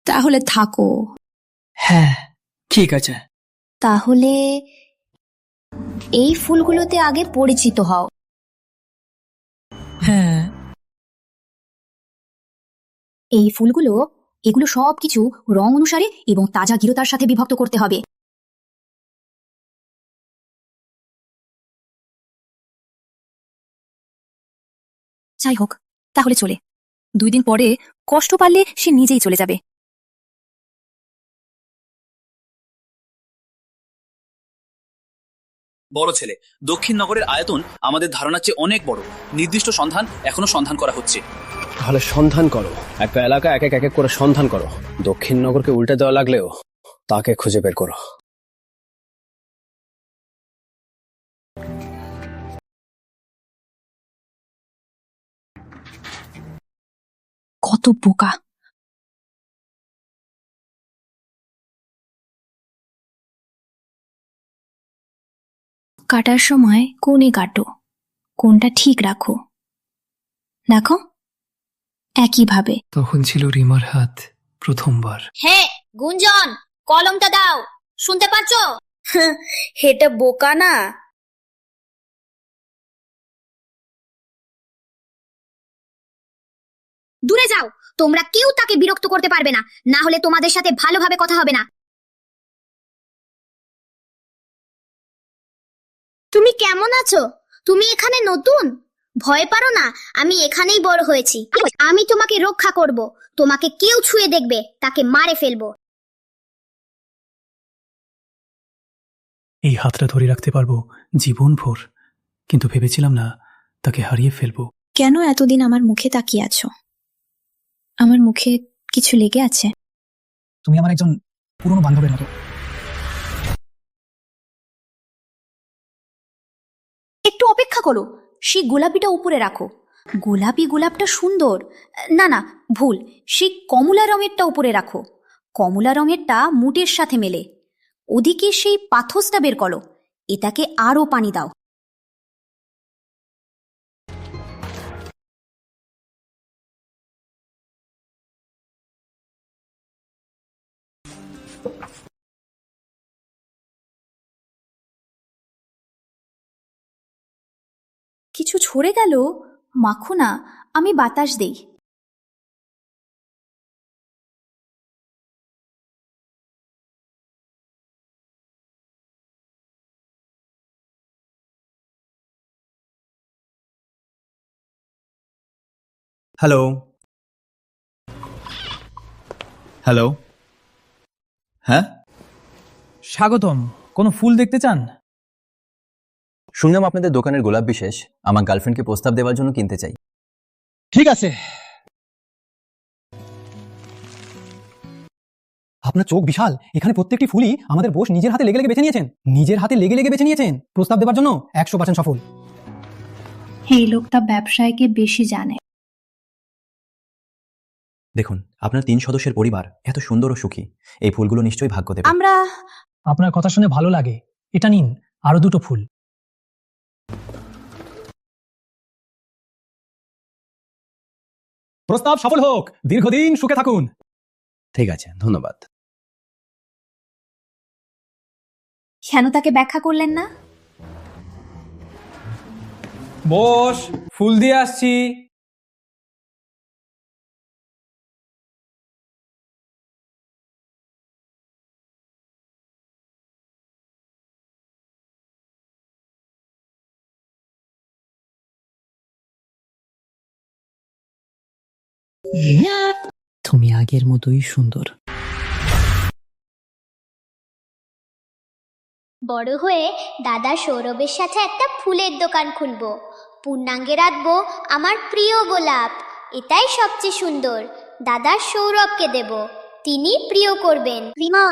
তাহলে থাকো। হ্যাঁ, ঠিক আছে। তাহলে এই ফুলগুলোতে আগে পরিচিত হও। হ্যাঁ। এই ফুলগুলো, এগুলো সবকিছু রং অনুসারে এবং তাজা গিরতার সাথে বিভক্ত করতে হবে। যাই হোক, তাহলে চলে। 2 দিন পরে কষ্ট পারলে সে নিজেই চলে যাবে। বড় ছেলে, দক্ষিণ নগরের আয়তন আমাদের ধারণার চেয়ে অনেক বড়। নির্দিষ্ট সন্ধান এখনো সন্ধান করা হচ্ছে। তাহলে সন্ধান করো, একটা এলাকা এক এক করে সন্ধান করো। দক্ষিণনগরকে উল্টে দেওয়া লাগলেও তাকে খুঁজে বের করো। কত বোকা! কাটার সময় কোণে কাটো, কোনটা ঠিক রাখো। দেখো, একইভাবে। তখন ছিল রিমার হাত প্রথমবার। হ্যাঁ গুঞ্জন, কলমটা দাও। শুনতে পাচ্ছো? এটা বোকা না? দূরে যাও, তোমরা কেউ তাকে বিরক্ত করতে পারবে না, না হলে তোমাদের সাথে ভালোভাবে কথা হবে না। তুমি কেমন আছো? তুমি এখানে নতুন? ভয় পারো না, আমি এখানেই বড় হয়েছি। আমি তোমাকে রক্ষা করব। তোমাকে কেউ ছুঁয়ে দেখবে, তাকে মারে ফেলবো। এই হাতটা ধরে রাখতে পারবো জীবনভর, কিন্তু ভেবেছিলাম না তাকে হারিয়ে ফেলবো। কেন এতদিন আমার মুখে তাকিয়ে আছো? আমার মুখে কিছু লেগে আছে? তুমি আমার একজন পুরনো বান্ধবের মতো। একটু অপেক্ষা করো, সেই গোলাপিটা উপরে রাখো। গোলাপি গোলাপটা সুন্দর। না না, ভুল, সেই কমলা রঙেরটা উপরে রাখো। কমলা রঙেরটা মুটের সাথে মেলে। ওদিকে সেই পাথসটা বের করো, এটাকে আরো পানি দাও। কিছু ঝরে গেল, মাখো না, আমি বাতাস দেই। হ্যালো হ্যালো হ্যাঁ, স্বাগতম। কোনো ফুল দেখতে চান? শুনলাম আপনাদের দোকানের গোলাপ বিশেষ, আমার গার্লফ্রেন্ডকে প্রস্তাব দেওয়ার জন্য কিনতে চাই। ঠিক আছে। আপনার চোখ বিশাল, এখানে প্রত্যেকটি ফুলই আমাদের বোস নিজের হাতে লেগে লেগে বেছে নিয়েছেন। নিজের হাতে লেগে লেগে বেছে নিয়েছেন প্রস্তাব দেওয়ার জন্য। 100% সফল। এই লোকটা ব্যবসায়কে বেশি জানে। দেখুন, আপনার 3 সদস্যের পরিবার এত সুন্দর ও সুখী, এই ফুলগুলো নিশ্চয়ই ভাগ্য দেবে। আপনার কথা শুনে ভালো লাগে। এটা নিন, আরো 2টো ফুল। প্রস্তাব সফল হোক, দীর্ঘদিন সুখে থাকুন। ঠিক আছে, ধন্যবাদ। কেন তাকে ব্যাখ্যা করলেন না? বস, ফুল দিয়ে আসছি। তুমি আগের মতোই সুন্দর। বড় হয়ে দাদা সৌরভের সাথে একটা ফুলের দোকান খুলবো। পূর্ণাঙ্গে রাখবো আমার প্রিয় গোলাপ। এটাই সবচেয়ে সুন্দর। দাদা সৌরভকে দেব, তিনি প্রিয় করবেন। রিমা,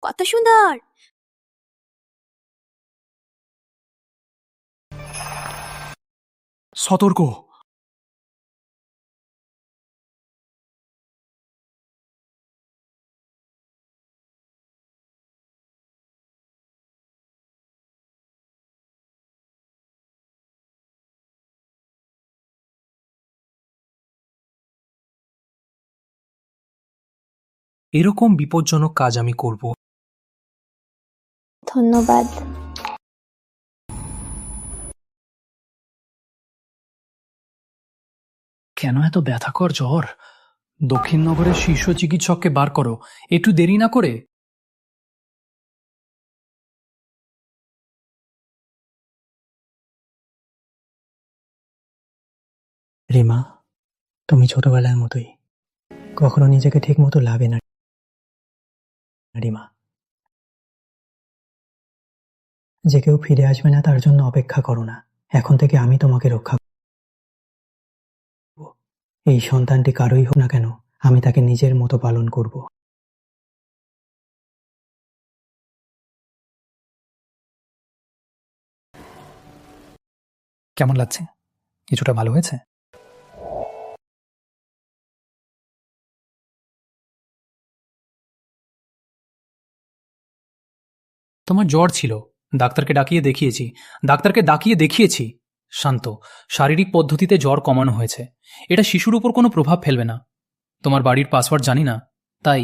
কত সুন্দর। সতর্ক। এরকম বিপজ্জনক কাজ আমি করব। ধন্যবাদ। কেন এত ব্যথাকর জ্বর? দক্ষিণনগরের শীর্ষ চিকিৎসককে বার করো, একটু দেরি না করে। রিমা, তুমি ছোটবেলার মতোই, কখনো নিজেকে ঠিক মতো লাগে না রিমা। যে কেউ ফিরে আসবে না তার জন্য অপেক্ষা করো না। এখন থেকে আমি তোমাকে রক্ষা করব। এই সন্তানটি কারোই হোক না কেন, আমি তাকে নিজের মতো পালন করব। কেমন লাগছে? কিছুটা ভালো হয়েছে? তোমার জ্বর ছিল, ডাক্তারকে ডাকিয়ে দেখিয়েছি। শান্ত, শারীরিক পদ্ধতিতে জ্বর কমানো হয়েছে। এটা শিশুর উপর কোনো প্রভাব ফেলবে না। তোমার বাড়ির পাসওয়ার্ড জানি না, তাই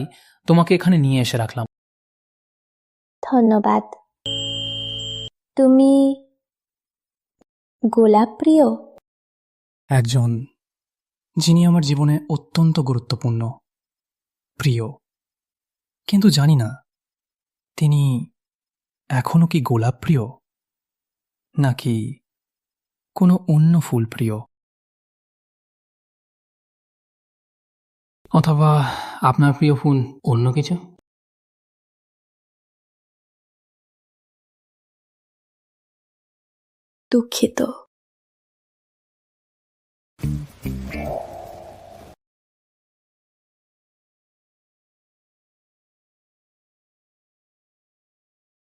তোমাকে এখানে নিয়ে এসে রাখলাম। ধন্যবাদ। তুমি গোলাপ প্রিয়? একজন যিনি আমার জীবনে অত্যন্ত গুরুত্বপূর্ণ, প্রিয়, কিন্তু জানি না তিনি এখনো কি গোলাপ প্রিয় নাকি কোনো অন্য ফুল প্রিয়, অথবা আপনার প্রিয় ফুল অন্য কিছু। দুঃখিত।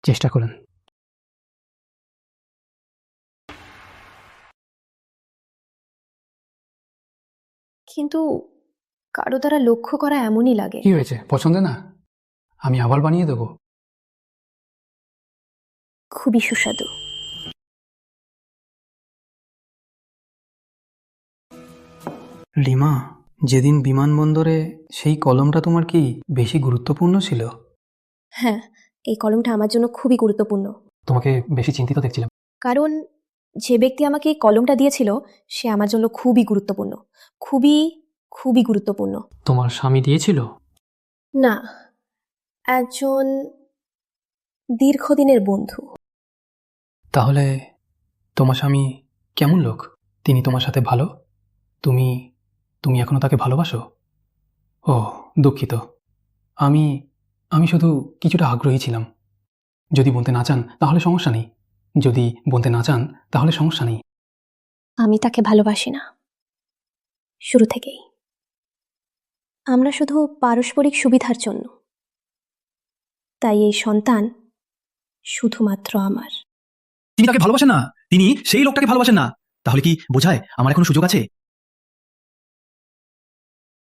চেষ্টা করেন। কিন্তু কারো দ্বারা লক্ষ্য করা এমনই লাগে। কি হয়েছে, পছন্দ না? আমি আবার বানিয়ে দেবো। খুবই সুস্বাদু। রিমা, যেদিন বিমানবন্দরে সেই কলমটা তোমার কি বেশি গুরুত্বপূর্ণ ছিল? হ্যাঁ, এই কলমটা আমার জন্য খুবই গুরুত্বপূর্ণ। তোমাকে বেশি চিন্তিত দেখছিলাম। কারণ যে ব্যক্তি আমাকে এই কলমটা দিয়েছিল সে আমার জন্য খুবই গুরুত্বপূর্ণ, খুবই খুবই গুরুত্বপূর্ণ। তোমার স্বামী দিয়েছিল? না, একজন দীর্ঘদিনের বন্ধু। তাহলে তোমার স্বামী কেমন লোক? তিনি তোমার সাথে ভালো? তুমি তুমি এখনো তাকে ভালোবাসো? ও, দুঃখিত। আমি আমি শুধু কিছুটা আগ্রহী ছিলাম। যদি বলতে না চান তাহলে সমস্যা নেই। যদি বলতে না চান তাহলে সমস্যা নেই। আমি তাকে ভালোবাসি না, শুরু থেকেই। আমরা শুধু পারস্পরিক সুবিধার জন্য। তাই এই সন্তান শুধুমাত্র আমার। তিনি তাকে ভালোবাসেন না, তিনি সেই লোকটাকে ভালোবাসেন না। তাহলে কি বোঝায় আমার এখনো সুযোগ আছে?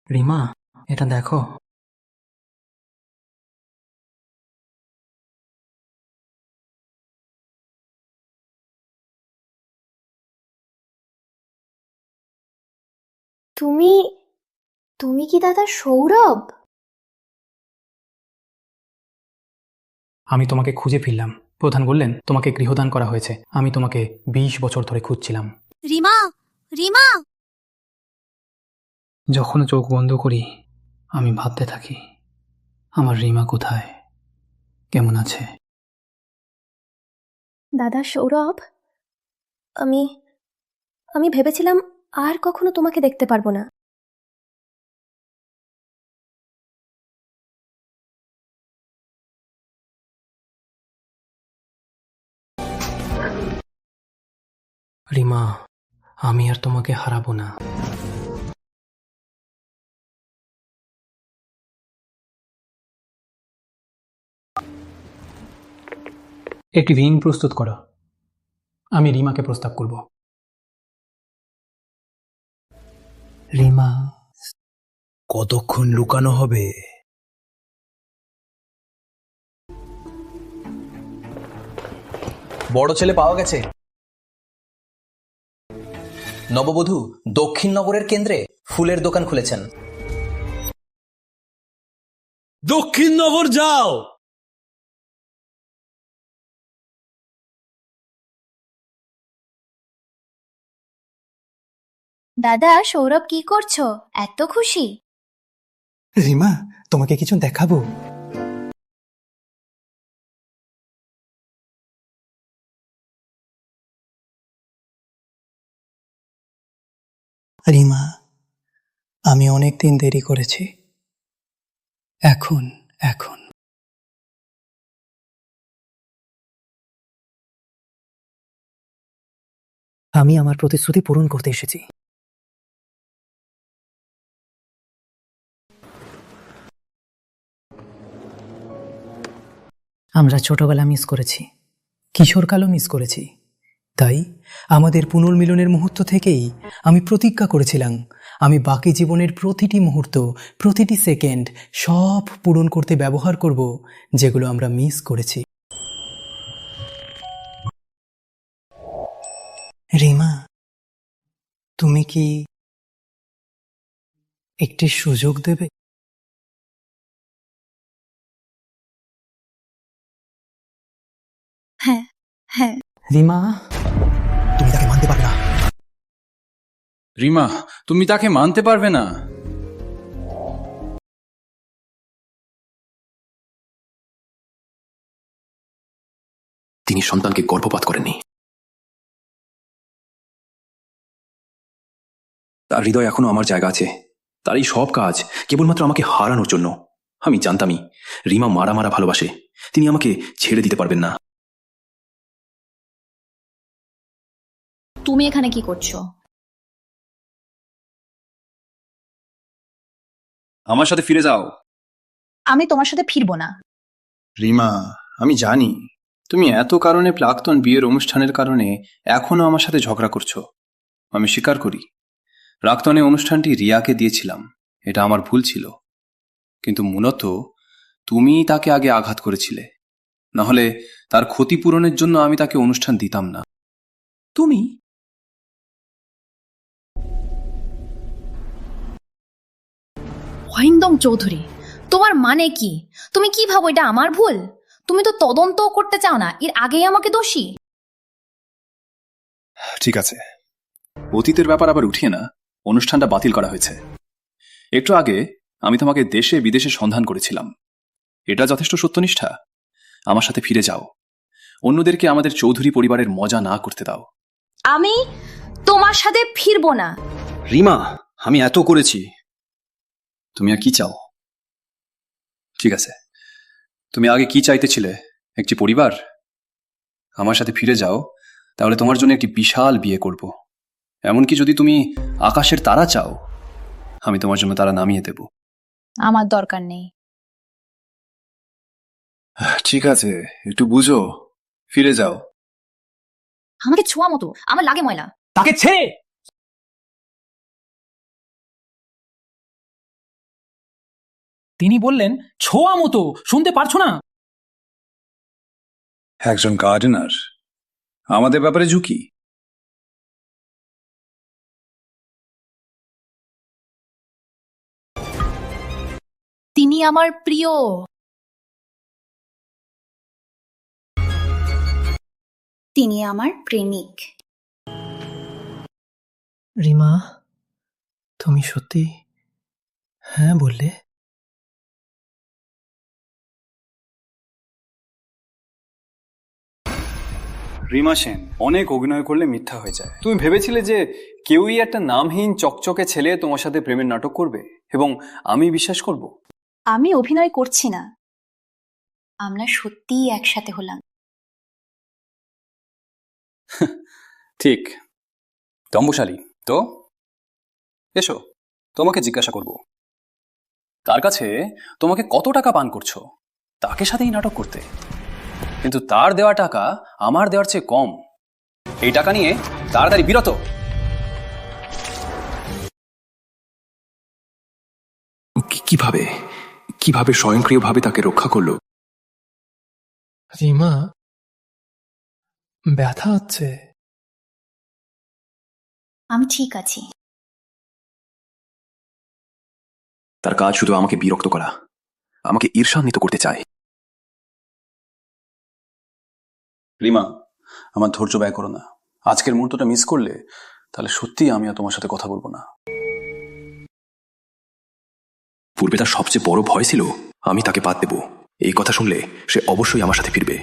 রিমা, এটা দেখো। তুমি তুমি কি দাদা সৌরভ? আমি তোমাকে খুঁজে ফিরলাম। প্রধান বললেন তোমাকে গৃহদান করা হয়েছে। আমি তোমাকে 20 বছর ধরে খুঁজছিলাম। রিমা, রিমা! যখন চোখ বন্ধ করি আমি ভাবতে থাকি, আমার রিমা কোথায়, কেমন আছে। দাদা সৌরভ, আমি আমি ভেবেছিলাম আর কখনো তোমাকে দেখতে পারবো না। রিমা, আমি আর তোমাকে হারাবো না। একটি ঋণ প্রস্তুত করো। আমি রিমাকে প্রস্তাব করব। রিমা, কতক্ষণ লুকানো হবে? বড় ছেলে পাওয়া গেছে। নববধূ দক্ষিণ নগরের কেন্দ্রে ফুলের দোকান খুলেছেন। দক্ষিণ নগর যাও। দাদা সৌরভ, কি করছো? এত খুশি? রিমা, তোমাকে কিছু দেখাবো। রিমা, আমি অনেক দিন দেরি করেছি। এখন এখন আমি আমার প্রতিশ্রুতি পূরণ করতে এসেছি। আমরা ছোটবেলা মিস করেছি, কিশোরকালও মিস করেছি। তাই আমাদের পুনর্মিলনের মুহূর্ত থেকেই আমি প্রতিজ্ঞা করেছিলাম আমি বাকি জীবনের প্রতিটি মুহূর্ত, প্রতিটি সেকেন্ড সব পূরণ করতে ব্যবহার করব যেগুলো আমরা মিস করেছি। রিমা, তুমি কি একটি সুযোগ দেবে? হ্যাঁ হ্যাঁ। রিমা, তুমি তাকে মানতে পারবে না। রিমা, তুমি তাকে মানতে পারবে না। তিনি সন্তানকে গর্ভপাত করেননি। তার হৃদয় এখনো আমার জায়গা আছে। তার এই সব কাজ কেবলমাত্র আমাকে হারানোর জন্য। আমি জানতামই রিমা মারা মারা ভালোবাসে। তিনি আমাকে ছেড়ে দিতে পারবেন না। তুমি এখানে কি করছো? আমার সাথে ফিরে যাও। আমি তোমার সাথে ফিরবো না। রিমা, আমি জানি তুমি এত কারণে প্রাক্তন বিয়ের অনুষ্ঠানের কারণে এখনো আমার সাথে ঝগড়া করছো। আমি স্বীকার করি, প্রাক্তনের অনুষ্ঠানটি রিয়াকে দিয়েছিলাম, এটা আমার ভুল ছিল। কিন্তু মূলত তুমি তাকে আগে আঘাত করেছিলে, নাহলে তার ক্ষতিপূরণের জন্য আমি তাকে অনুষ্ঠান দিতাম না। তুমি অরিন্দম চৌধুরী, তোমার মানে কি? তুমি কি ভাবো এটা আমার ভুল? তুমি তো তদন্ত করতে চাও না, এর আগেই আমাকে দোষী। ঠিক আছে, অতীতের ব্যাপার আবার উঠিয়ে না, অনুষ্ঠানটা বাতিল করা হয়েছে। একটু আগে আমি তোমাকে দেশে বিদেশে সন্ধান করেছিলাম, এটা যথেষ্ট সত্যনিষ্ঠা। আমার সাথে ফিরে যাও, অন্যদেরকে আমাদের চৌধুরী পরিবারের মজা না করতে দাও। আমি তোমার সাথে ফিরবো না। রিমা, আমি এত করেছি, তুমি আর কি চাও? ঠিক আছে, তুমি আগে কি চাইতেছিলে? একটি পরিবার? আমার সাথে ফিরে যাও, তাহলে তোমার জন্য একটি বিশাল বিয়ে করব। এমনকি যদি তুমি আকাশের তারা চাও, আমি তোমার জন্য তারা নামিয়ে দেব। আমার দরকার নেই। ঠিক আছে, একটু বুঝো, ফিরে যাও। আমাকে ছোঁয়া মতো, আমার লাগে ময়লা। তাকে ছেড়ে। তিনি বললেন ছোঁয়া মতো, শুনতে পারছো না? একজন গার্ডেনার, আমাদের ব্যাপারে ঝুঁকি। তিনি আমার প্রিয়। তিনি আমার প্রেমিক। রিমা, তুমি সত্যি হ্যাঁ বললে? রিমা সেন, অনেক অভিনয় করলে মিথ্যা হয়ে যায়। তুমি ভেবেছিলে যে কেউই একটা নামহীন চকচকে ছেলে তোমার সাথে প্রেমের নাটক করবে এবং আমি বিশ্বাস করব? আমি অভিনয় করছি না, আমরা সত্যিই একসাথে হলাম। ঠিক, দম্বশালী। তো এসো, তোমাকে জিজ্ঞাসা করব, তার কাছে তোমাকে কত টাকা পান করছো তাকে সাথেই নাটক করতে? কিন্তু তার দেওয়া টাকা আমার দেওয়ার চেয়ে কম। এই টাকা নিয়ে তাড়াতাড়ি বিরত। কিভাবে কিভাবে স্বয়ংক্রিয়ভাবে তাকে রক্ষা করলো? রিমা, ব্যথা হচ্ছে। আমি ঠিক আছি। তার কাজ শুধু আমাকে বিরক্ত করা, আমাকে ঈর্ষান্বিত করতে চায়। রিমা, আমার ধৈর্য ব্যয় করো না। আজকের মুহূর্তটা মিস করলে তাহলে সত্যিই আমি আর তোমার সাথে কথা বলবো না। পূর্বে তার সবচেয়ে বড় ভয় ছিল আমি তাকে বাদ দেব। এই কথা শুনলে সে অবশ্যই আমার সাথে ফিরবে।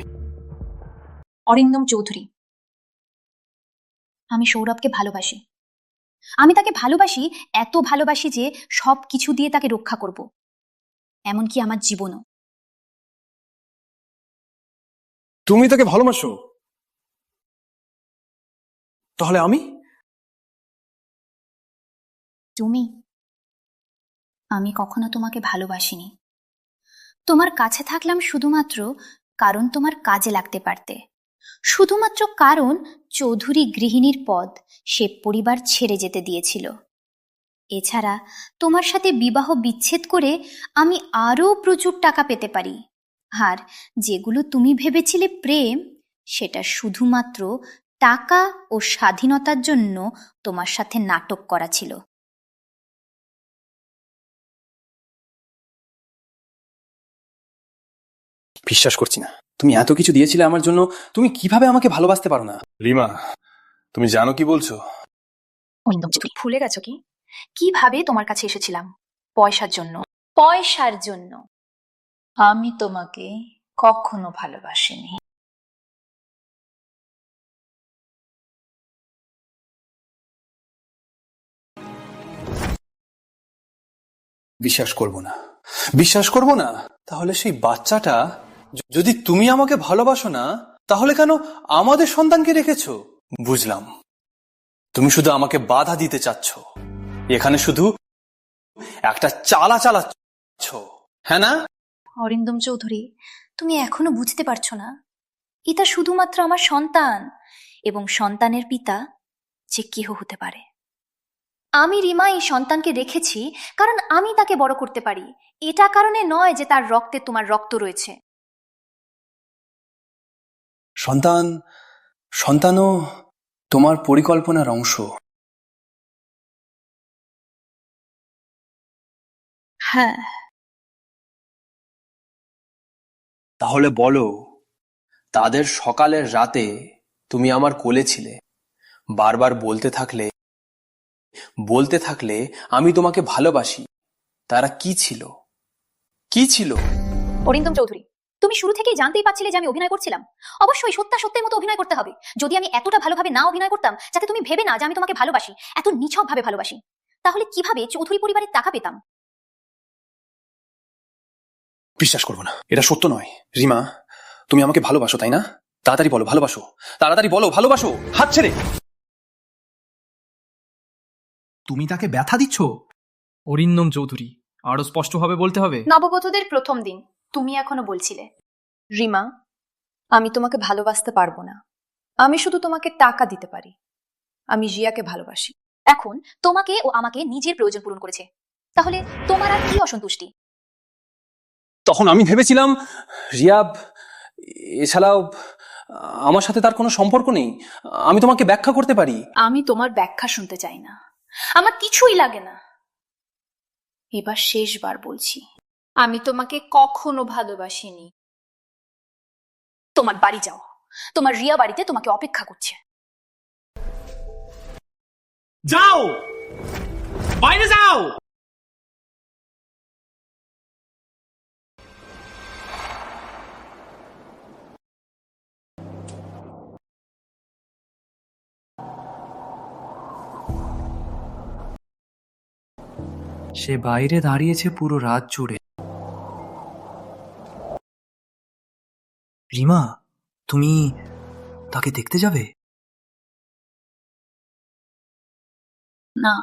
অরিন্দম চৌধুরী, আমি সৌরভকে ভালোবাসি। আমি তাকে ভালোবাসি, এত ভালোবাসি যে সব কিছু দিয়ে তাকে রক্ষা করব, এমনকি আমার জীবনও। তুমি তাকে ভালোবাসো? তাহলে আমি? আমি কখনো তোমাকে ভালোবাসিনি। তোমার কাছে থাকলাম শুধুমাত্র কারণ তোমার কাজে লাগতে পারতে, শুধুমাত্র কারণ চৌধুরী গৃহিণীর পদ সে পরিবার ছেড়ে যেতে দিয়েছিল। এছাড়া তোমার সাথে বিবাহ বিচ্ছেদ করে আমি আরও প্রচুর টাকা পেতে পারি, আর যেগুলো তুমি ভেবেছিলে প্রেম, সেটা শুধুমাত্র টাকা ও স্বাধীনতার জন্য তোমার সাথে নাটক করা ছিল। বিশ্বাস করছি না, তুমি এত কিছু দিয়েছিলে আমার জন্য, তুমি কিভাবে আমাকে ভালোবাসতে পারো না? রিমা, তুমি জানো কি বলছো? অরিন্দম চৌধুরী, ভুলে গেছো কি কিভাবে তোমার কাছে এসেছিলাম? পয়সার জন্য। পয়সার জন্য। আমি তোমাকে কখনো ভালোবাসিনি। বিশ্বাস করব না, বিশ্বাস করব না। তাহলে সেই বাচ্চাটা, যদি তুমি আমাকে ভালোবাসো না, তাহলে কেন আমাদের সন্তানকে রেখেছো? বুঝলাম, তুমি শুধু আমাকে বাধা দিতে চাচ্ছ, এখানে শুধু একটা চালা চালাচ্ছ, হ্যাঁ না? অরিন্দম চৌধুরী, তুমি এখনো বুঝতে পারছো না, এটা শুধুমাত্র আমার সন্তান এবং সন্তানের পিতা যে কেহ হতে পারে। আমি রিমা এই সন্তানকে রেখেছি কারণ আমি তাকে বড় করতে পারি, এটা কারণে নয় যে তার রক্তে তোমার রক্ত রয়েছে। সন্তানও তোমার পরিকল্পনার অংশ। হ্যাঁ। তাহলে বলো, তাদের সকালের রাতে তুমি আমার কোলে ছিলে, বারবার বলতে থাকলে আমি তোমাকে ভালোবাসি। তারা কি ছিল? অরিন্দম চৌধুরী, তুমি শুরু থেকেই জানতেই পারছিলে যে আমি অভিনয় করছিলাম। অবশ্যই সত্যের মতো অভিনয় করতে হবে। যদি আমি এতটা ভালোভাবে না অভিনয় করতাম যাতে তুমি ভেবে না যে আমি তোমাকে ভালোবাসি, এত নিছক ভাবে ভালোবাসি, তাহলে কিভাবে চৌধুরী পরিবারের টাকা পেতাম? বিশ্বাস করবো না, এটা সত্য নয়। রিমা, তুমি আমাকে ভালোবাসো তাই না? তাড়াতাড়ি বলো ভালোবাসো, তাড়াতাড়ি বলো ভালোবাসো। হাত ছেড়ে। তুমি তাকে ব্যথা দিচ্ছ। অরিন্দম চৌধুরী, আরো স্পষ্টভাবে বলতে হবে। নববধূদের প্রথম দিন তুমি এখনো বলছিলে, রিমা আমি তোমাকে ভালোবাসতে পারবো না, আমি শুধু তোমাকে টাকা দিতে পারি, আমি রিয়াকে ভালোবাসি। এখন তোমাকে ও আমাকে নিজের প্রয়োজন পূরণ করেছে, তাহলে তোমার আর কি অসন্তুষ্টি? তখন আমি ভেবেছিলাম রিয়া, এছাড়াও আমার সাথে তার কোনো সম্পর্ক নেই। আমি তোমাকে ব্যাখ্যা করতে পারি। আমি তোমার ব্যাখ্যা শুনতে চাই না, আমার কিছুই লাগে না। এবার শেষবার বলছি, আমি তোমাকে কখনো ভালোবাসিনি। তোমার বাড়ি যাও, তোমার রিয়া বাড়িতে তোমাকে অপেক্ষা করছে। যাও, বাইরে যাও। সে বাইরে দাঁড়িয়েছে পুরো রাত জুড়ে। রিমা, তুমি তাকে দেখতে যাবে? না,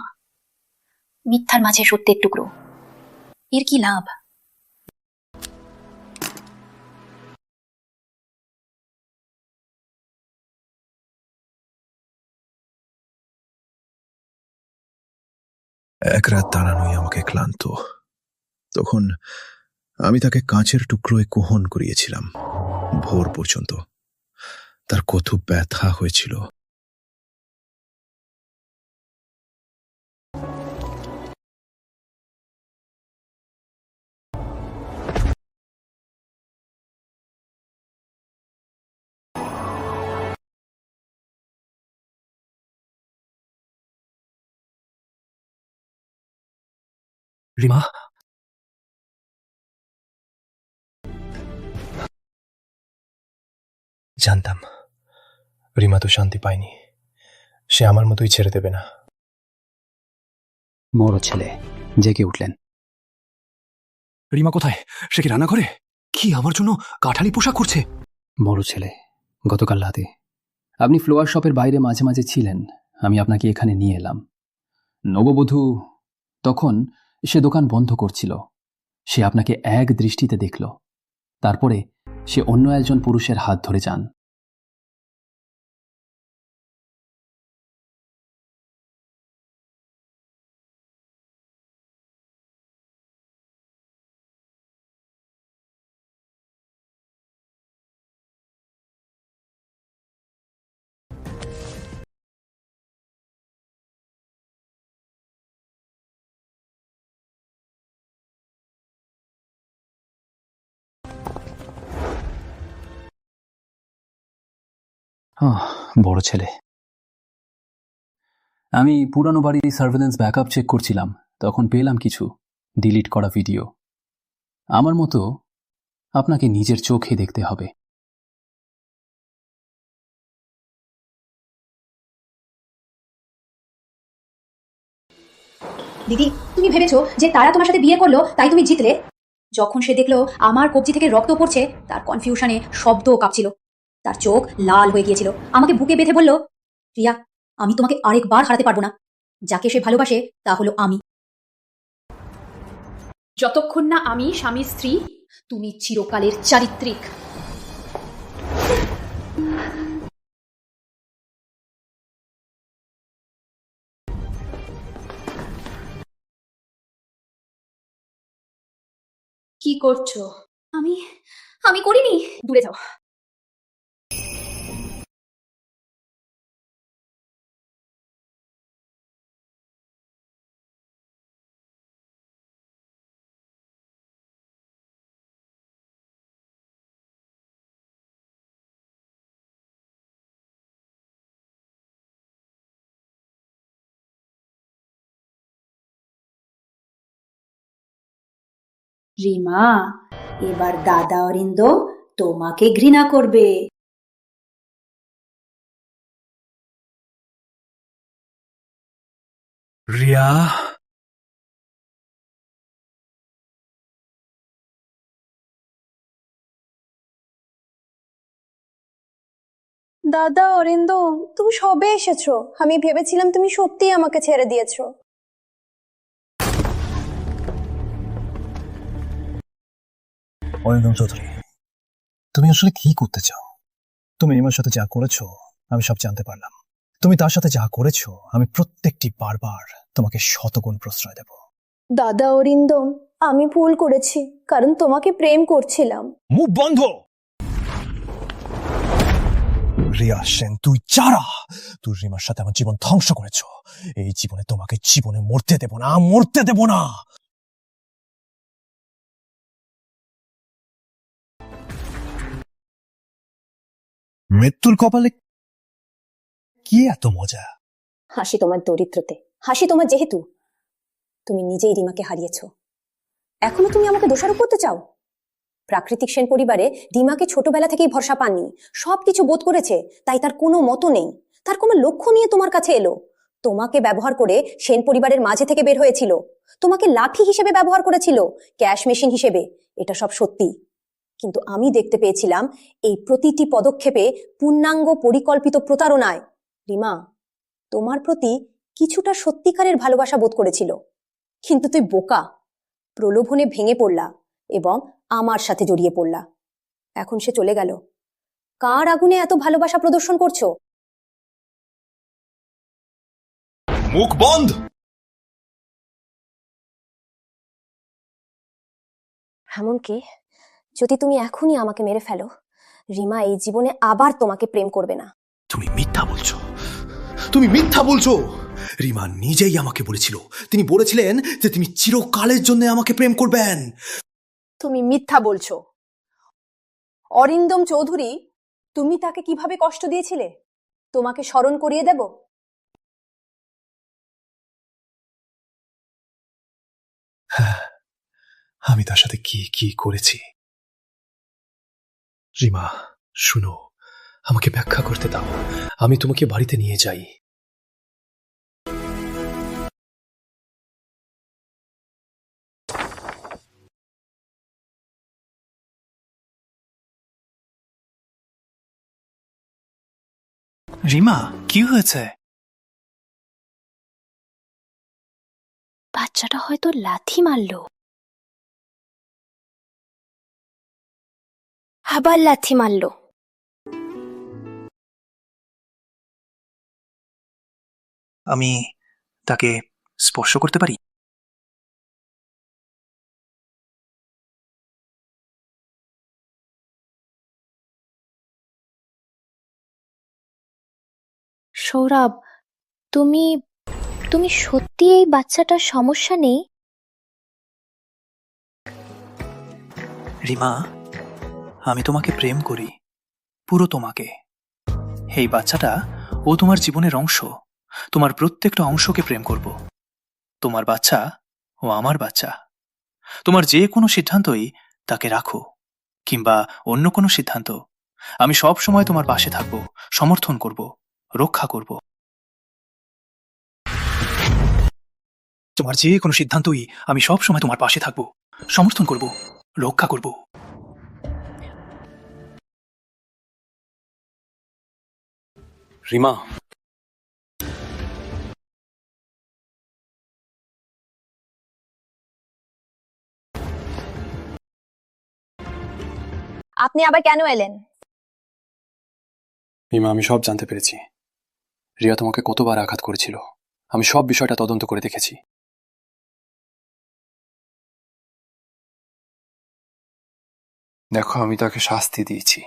মিথ্যার মাঝে সত্যের টুকরো, এর কি লাভ? এক রাত দাঁড়ানোই আমাকে ক্লান্ত। তখন আমি তাকে কাঁচের টুকরোয় কোহন করিয়েছিলাম ভোর পর্যন্ত। তার কত ব্যথা হয়েছিল। রিমা, জানতাম রিমা তো শান্তি পায়নি, সে আমার মতোই ছেড়ে দেবে না। বড় ছেলে জেগে উঠলেন। রিমা কোথায়? সে কি রান্না করে? কি আমার জন্য কাঠালি পোশাক করছে? বড় ছেলে, গতকাল রাতে আপনি ফ্লোয়ার শপের বাইরে মাঝে মাঝে ছিলেন, আমি আপনাকে এখানে নিয়ে এলাম। নববধূ তখন সে দোকান বন্ধ করছিল, সে আপনাকে এক দৃষ্টিতে দেখল, তারপরে সে অন্য একজন পুরুষের হাত ধরে যান। বড় ছেলে, আমি পুরানো বাড়ির সার্ভেলেন্স ব্যাকআপ চেক করছিলাম, তখন পেলাম কিছু ডিলিট করা ভিডিও। আমার মতো আপনাকে নিজের চোখে দেখতে হবে। দিদি, তুমি ভেবেছো যে তারা তোমার সাথে বিয়ে করলো তাই তুমি জিতলে? যখন সে দেখলো আমার কবজি থেকে রক্ত পড়ছে, তার কনফিউশনে শব্দও কাঁপছিল, তার চোখ লাল হয়ে গিয়েছিল, আমাকে বুকে বেঁধে বলল, রিয়া, আমি তোমাকে আরেকবার হারাতে পারবো না। যাকে সে ভালোবাসে তা হলো আমি। যতক্ষণ না আমি স্বামী স্ত্রী, তুমি চিরকালের চারিত্রিক। কি করছো? আমি আমি করিনি। দূরে যাও। রিমা, এবার দাদা অরিন্দম তোমাকে ঘৃণা করবে। রিয়া, দাদা অরিন্দম, তুমি সবে এসেছো। আমি ভেবেছিলাম তুমি সত্যিই আমাকে ছেড়ে দিয়েছো। অরিন্দম চৌধুরী, তুমি আসলে কি করতে চাও? তুমি রিমার সাথে যা করেছো আমি সব জানতে পারলাম। তুমি তার সাথে যা করেছো আমি প্রত্যেকটি বারবার তোমাকে শতগুণ প্রশ্রয় দেব। দাদা অরিন্দম, আমি ভুল করেছি, কারণ তোমাকে প্রেম করছিলাম। মুখ বন্ধ! রিয়া সেন, তুই যারা, তুই রিমার সাথে আমার জীবন ধ্বংস করেছো। এই জীবনে তোমাকে জীবনে মরতে দেব না, মরতে দেব না। মৃত্যুর কপালে কি এত মজা? হাসি তোমার দরিদ্রতে, হাসি তোমার যেহেতু তুমি নিজেই রিমাকে হারিয়েছো। এখনো তুমি আমাকে দোষারোপ করতে চাও? প্রাকৃতিক সেন পরিবারে রিমাকে ছোটবেলা থেকেই ভরসা পাননি, সবকিছু বোধ করেছে, তাই তার কোনো মতো নেই। তার কোনো লক্ষ্য নিয়ে তোমার কাছে এলো, তোমাকে ব্যবহার করে সেন পরিবারের মাঝে থেকে বের হয়েছিল, তোমাকে লাঠি হিসেবে ব্যবহার করেছিল, ক্যাশ মেশিন হিসেবে। এটা সব সত্যি, কিন্তু আমি দেখতে পেয়েছিলাম এই প্রতিটি পদক্ষেপে পূর্ণাঙ্গ পরিকল্পিত প্রতারণায়। রিমা তোমার প্রতি কিছুটা সত্যিকারের ভালোবাসা বোধ করেছিল, কিন্তু তুই বোকা, প্রলোভনে ভেঙে পড়লা এবং আমার সাথে জড়িয়ে পড়লা। এখন সে চলে গেল, কার আগুনে এত ভালোবাসা প্রদর্শন করছো? মুখ বন্ধ! এমনকি যদি তুমি এখনই আমাকে মেরে ফেলো, রিমা এই জীবনে আবার তোমাকে প্রেম করবে না। তুমি মিথ্যা বলছো, তুমি মিথ্যা বলছো। রিমা নিজেই আমাকে বলেছিল, তিনি বলেছিলেন যে তিনি চিরকালের জন্য আমাকে প্রেম করবেন। তুমি মিথ্যা বলছো। অরিন্দম চৌধুরী, তুমি তাকে কিভাবে কষ্ট দিয়েছিলে তোমাকে স্মরণ করিয়ে দেব? আমি তার সাথে কি কি করেছি। রিমা শুনো, আমাকে ব্যাখ্যা করতে দাও, আমি তোমাকে বাড়িতে নিয়ে যাই। রিমা, কি হয়েছে? বাচ্চাটা হয়তো লাথি মারলো। আবার লাথি মারলো। আমি তাকে স্পর্শ করতে পারি? সৌরভ, তুমি তুমি সত্যি এই বাচ্চাটার সমস্যা নেই? রিমা, আমি তোমাকে প্রেম করি, পুরো তোমাকে। এই বাচ্চাটা ও তোমার জীবনের অংশ, তোমার প্রত্যেকটা অংশকে প্রেম করব। তোমার বাচ্চা ও আমার বাচ্চা। তোমার যে কোনো সিদ্ধান্তই তাকে রাখো, কিংবা অন্য কোনো সিদ্ধান্ত, আমি সব সময় তোমার পাশে থাকব, সমর্থন করব, রক্ষা করব। তোমার যে কোনো সিদ্ধান্তই আমি সব সময় তোমার পাশে থাকব, সমর্থন করব, রক্ষা করব। রিমা, আপনি আবার কেন এলেন? রিমা, আমি সব জানতে পেরেছি। রিয়া তোমাকে কতবার আঘাত করেছিল, আমি সব বিষয়টা তদন্ত করে দেখেছি। দেখো, আমি তাকে শাস্তি দিয়েছি।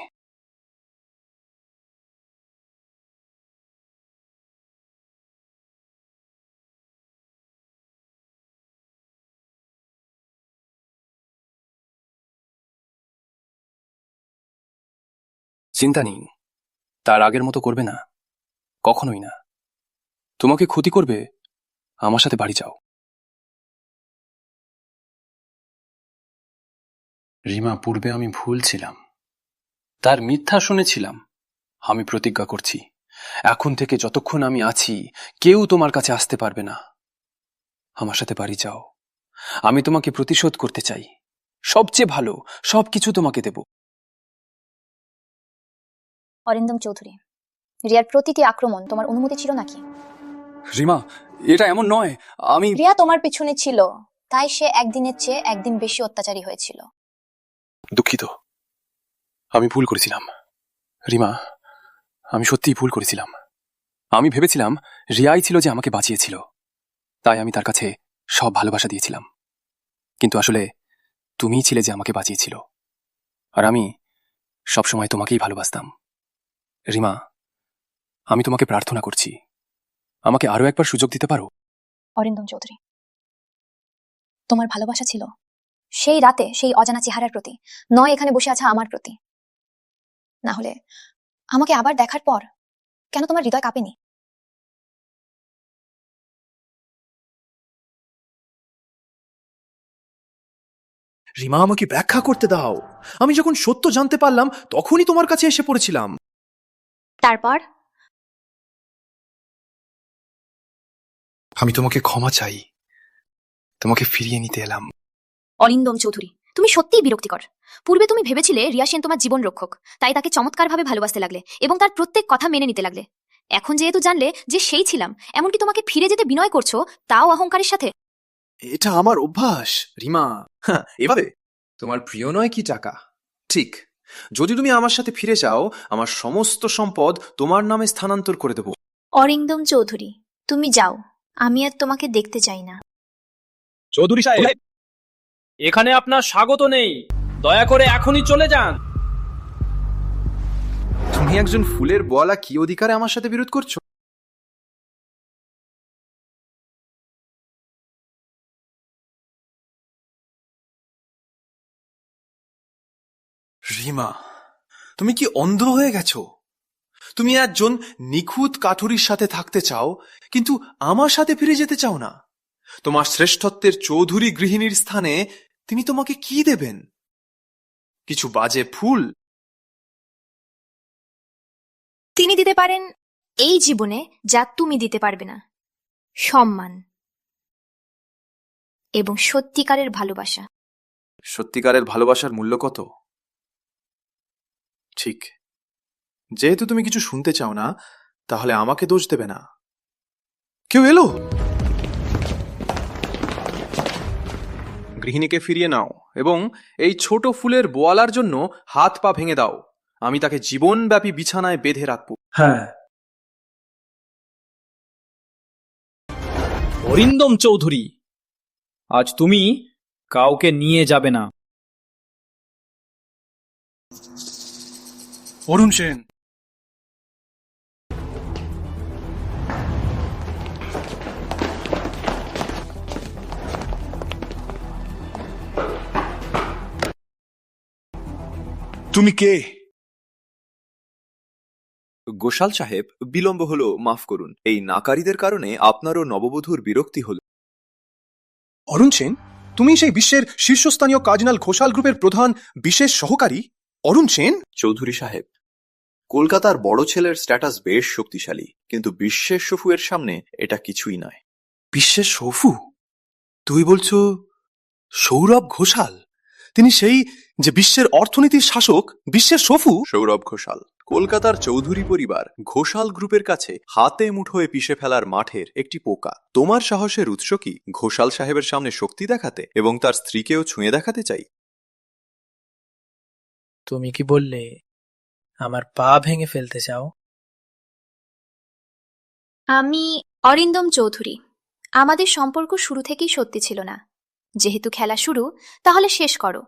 চিন্তা নেই, তার আগের মতো করবে না, কখনোই না। তোমাকে ক্ষতি করবে, আমার সাথে বাড়ি যাও। রিমা, পূর্বে আমি ভুল ছিলাম, তার মিথ্যা শুনেছিলাম। আমি প্রতিজ্ঞা করছি, এখন থেকে যতক্ষণ আমি আছি কেউ তোমার কাছে আসতে পারবে না। আমার সাথে বাড়ি যাও। আমি তোমাকে প্রতিশোধ করতে চাই, সবচেয়ে ভালো সবকিছু তোমাকে দেব। অরিন্দম চৌধুরী, রিয়ার প্রতিটি আক্রমণ তোমার অনুমতি ছিল নাকি? রিমা, এটা এমন নয়। আমি রিয়া তোমার পিছনে ছিল, তাই সে একদিনের চেয়ে একদিন বেশি অত্যাচারী হয়েছিল। দুঃখিত, আমি ভুল করেছিলাম। রিমা, আমি সত্যিই ভুল করেছিলাম। আমি ভেবেছিলাম রিয়াই ছিল যে আমাকে বাঁচিয়েছিল, তাই আমি তার কাছে সব ভালোবাসা দিয়েছিলাম। কিন্তু আসলে তুমিই ছিলে যে আমাকে বাঁচিয়েছিল, আর আমি সবসময় তোমাকেই ভালোবাসতাম। রিমা, আমি তোমাকে প্রার্থনা করছি, আমাকে আরো একবার সুযোগ দিতে পারো? অরিন্দম চৌধুরী, তোমার ভালোবাসা ছিল সেই রাতে সেই অজানা চেহারার প্রতি, নয় এখানে বসে আছে আমার প্রতি। না হলে আমাকে আবার দেখার পর কেন তোমার হৃদয় কাঁপেনি? রিমা, আমাকে ব্যাখ্যা করতে দাও। আমি যখন সত্য জানতে পারলাম তখনই তোমার কাছে এসে পড়েছিলাম। তারপর আমি তোমাকে ক্ষমা চাই, তোমাকে ফিরিয়ে নিতে এলাম। অরিন্দম চৌধুরী, তুমি সত্যিই বিরক্তিকর। পূর্বে তুমি ভেবেছিলে রিয়া সেন তোমার জীবন রক্ষক, তাই তাকে চমৎকারভাবে ভালোবাসতে লাগলে এবং তার প্রত্যেক কথা মেনে নিতে লাগলে। এখন যেহেতু জানলে যে সেই ছিলাম, এমনকি তোমাকে ফিরে যেতে বিনয় করছো, তাও অহংকারের সাথে। এটা আমার অভ্যাস রিমা। এভাবে তোমার প্রিয় নয় কি টাকা? ঠিক, যদি তুমি আমার সাথে ফিরে যাও, আমার সমস্ত সম্পদ তোমার নামে স্থানান্তর করে দেব। অরিন্দম চৌধুরী, তুমি যাও, আমি আর তোমাকে দেখতে চাই না। চৌধুরী সাহেব, এখানে আপনার স্বাগত নেই, দয়া করে এখনই চলে যান। তুমি একজন ফুলের বলা কি অধিকারে আমার সাথে বিরোধ করছো? রিমা, তুমি কি অন্ধ হয়ে গেছো? তুমি একজন নিখুঁত কাঠুরির সাথে থাকতে চাও, কিন্তু আমার সাথে ফিরে যেতে চাও না। তোমার শ্রেষ্ঠত্বের চৌধুরী গৃহিণীর স্থানে তিনি তোমাকে কি দেবেন? কিছু বাজে ফুল? তিনি দিতে পারেন এই জীবনে যা তুমি দিতে পারবে না, সম্মান এবং সত্যিকারের ভালোবাসা। সত্যিকারের ভালোবাসার মূল্য কত? ঠিক, যেহেতু তুমি কিছু শুনতে চাও না, তাহলে আমাকে দোষ দেবে না। কেউ এলো? গৃহিণীকে ফিরিয়ে নাও এবং এই ছোট ফুলের বোয়ালার জন্য হাত পা ভেঙে দাও। আমি তাকে জীবনব্যাপী বিছানায় বেঁধে রাখবো। হ্যাঁ, অরিন্দম চৌধুরী, আজ তুমি কাউকে নিয়ে যাবে না। অরুণ সেন, তুমি কে? গোশাল সাহেব, বিলম্ব হলো, মাফ করুন। এই নাকারীদের কারণে আপনারও নববধূর বিরক্তি হল। অরুণ সেন, তুমি সেই বিশ্বের শীর্ষস্থানীয় কার্জিনাল ঘোষাল গ্রুপের প্রধান বিশেষ সহকারী অরুণ সেন? চৌধুরী সাহেব, কলকাতার বড় ছেলের স্ট্যাটাস বেশ শক্তিশালী, কিন্তু বিশ্বের শফুয়ের সামনে এটা কিছুই নয়। বিশ্বের শফু? তুই বলছো সৌরভ ঘোষাল? তিনি সেই যে বিশ্বের অর্থনীতির শাসক, বিশ্বের শফু? সৌরভ ঘোষাল কলকাতার চৌধুরী পরিবার ঘোষাল গ্রুপের কাছে হাতে মুঠোয় পিষে ফেলার মাঠের একটি পোকা। তোমার সাহসের উৎস কি ঘোষাল সাহেবের সামনে শক্তি দেখাতে এবং তার স্ত্রীকেও ছুঁয়ে দেখাতে চাই? তুমি কি বললে আমার পা ভেঙে ফেলতে চাও? আমি অরিন্দম চৌধুরী। আমাদের সম্পর্ক শুরু থেকেই সত্যি ছিল না। যেহেতু খেলা শুরু, তাহলে শেষ করো।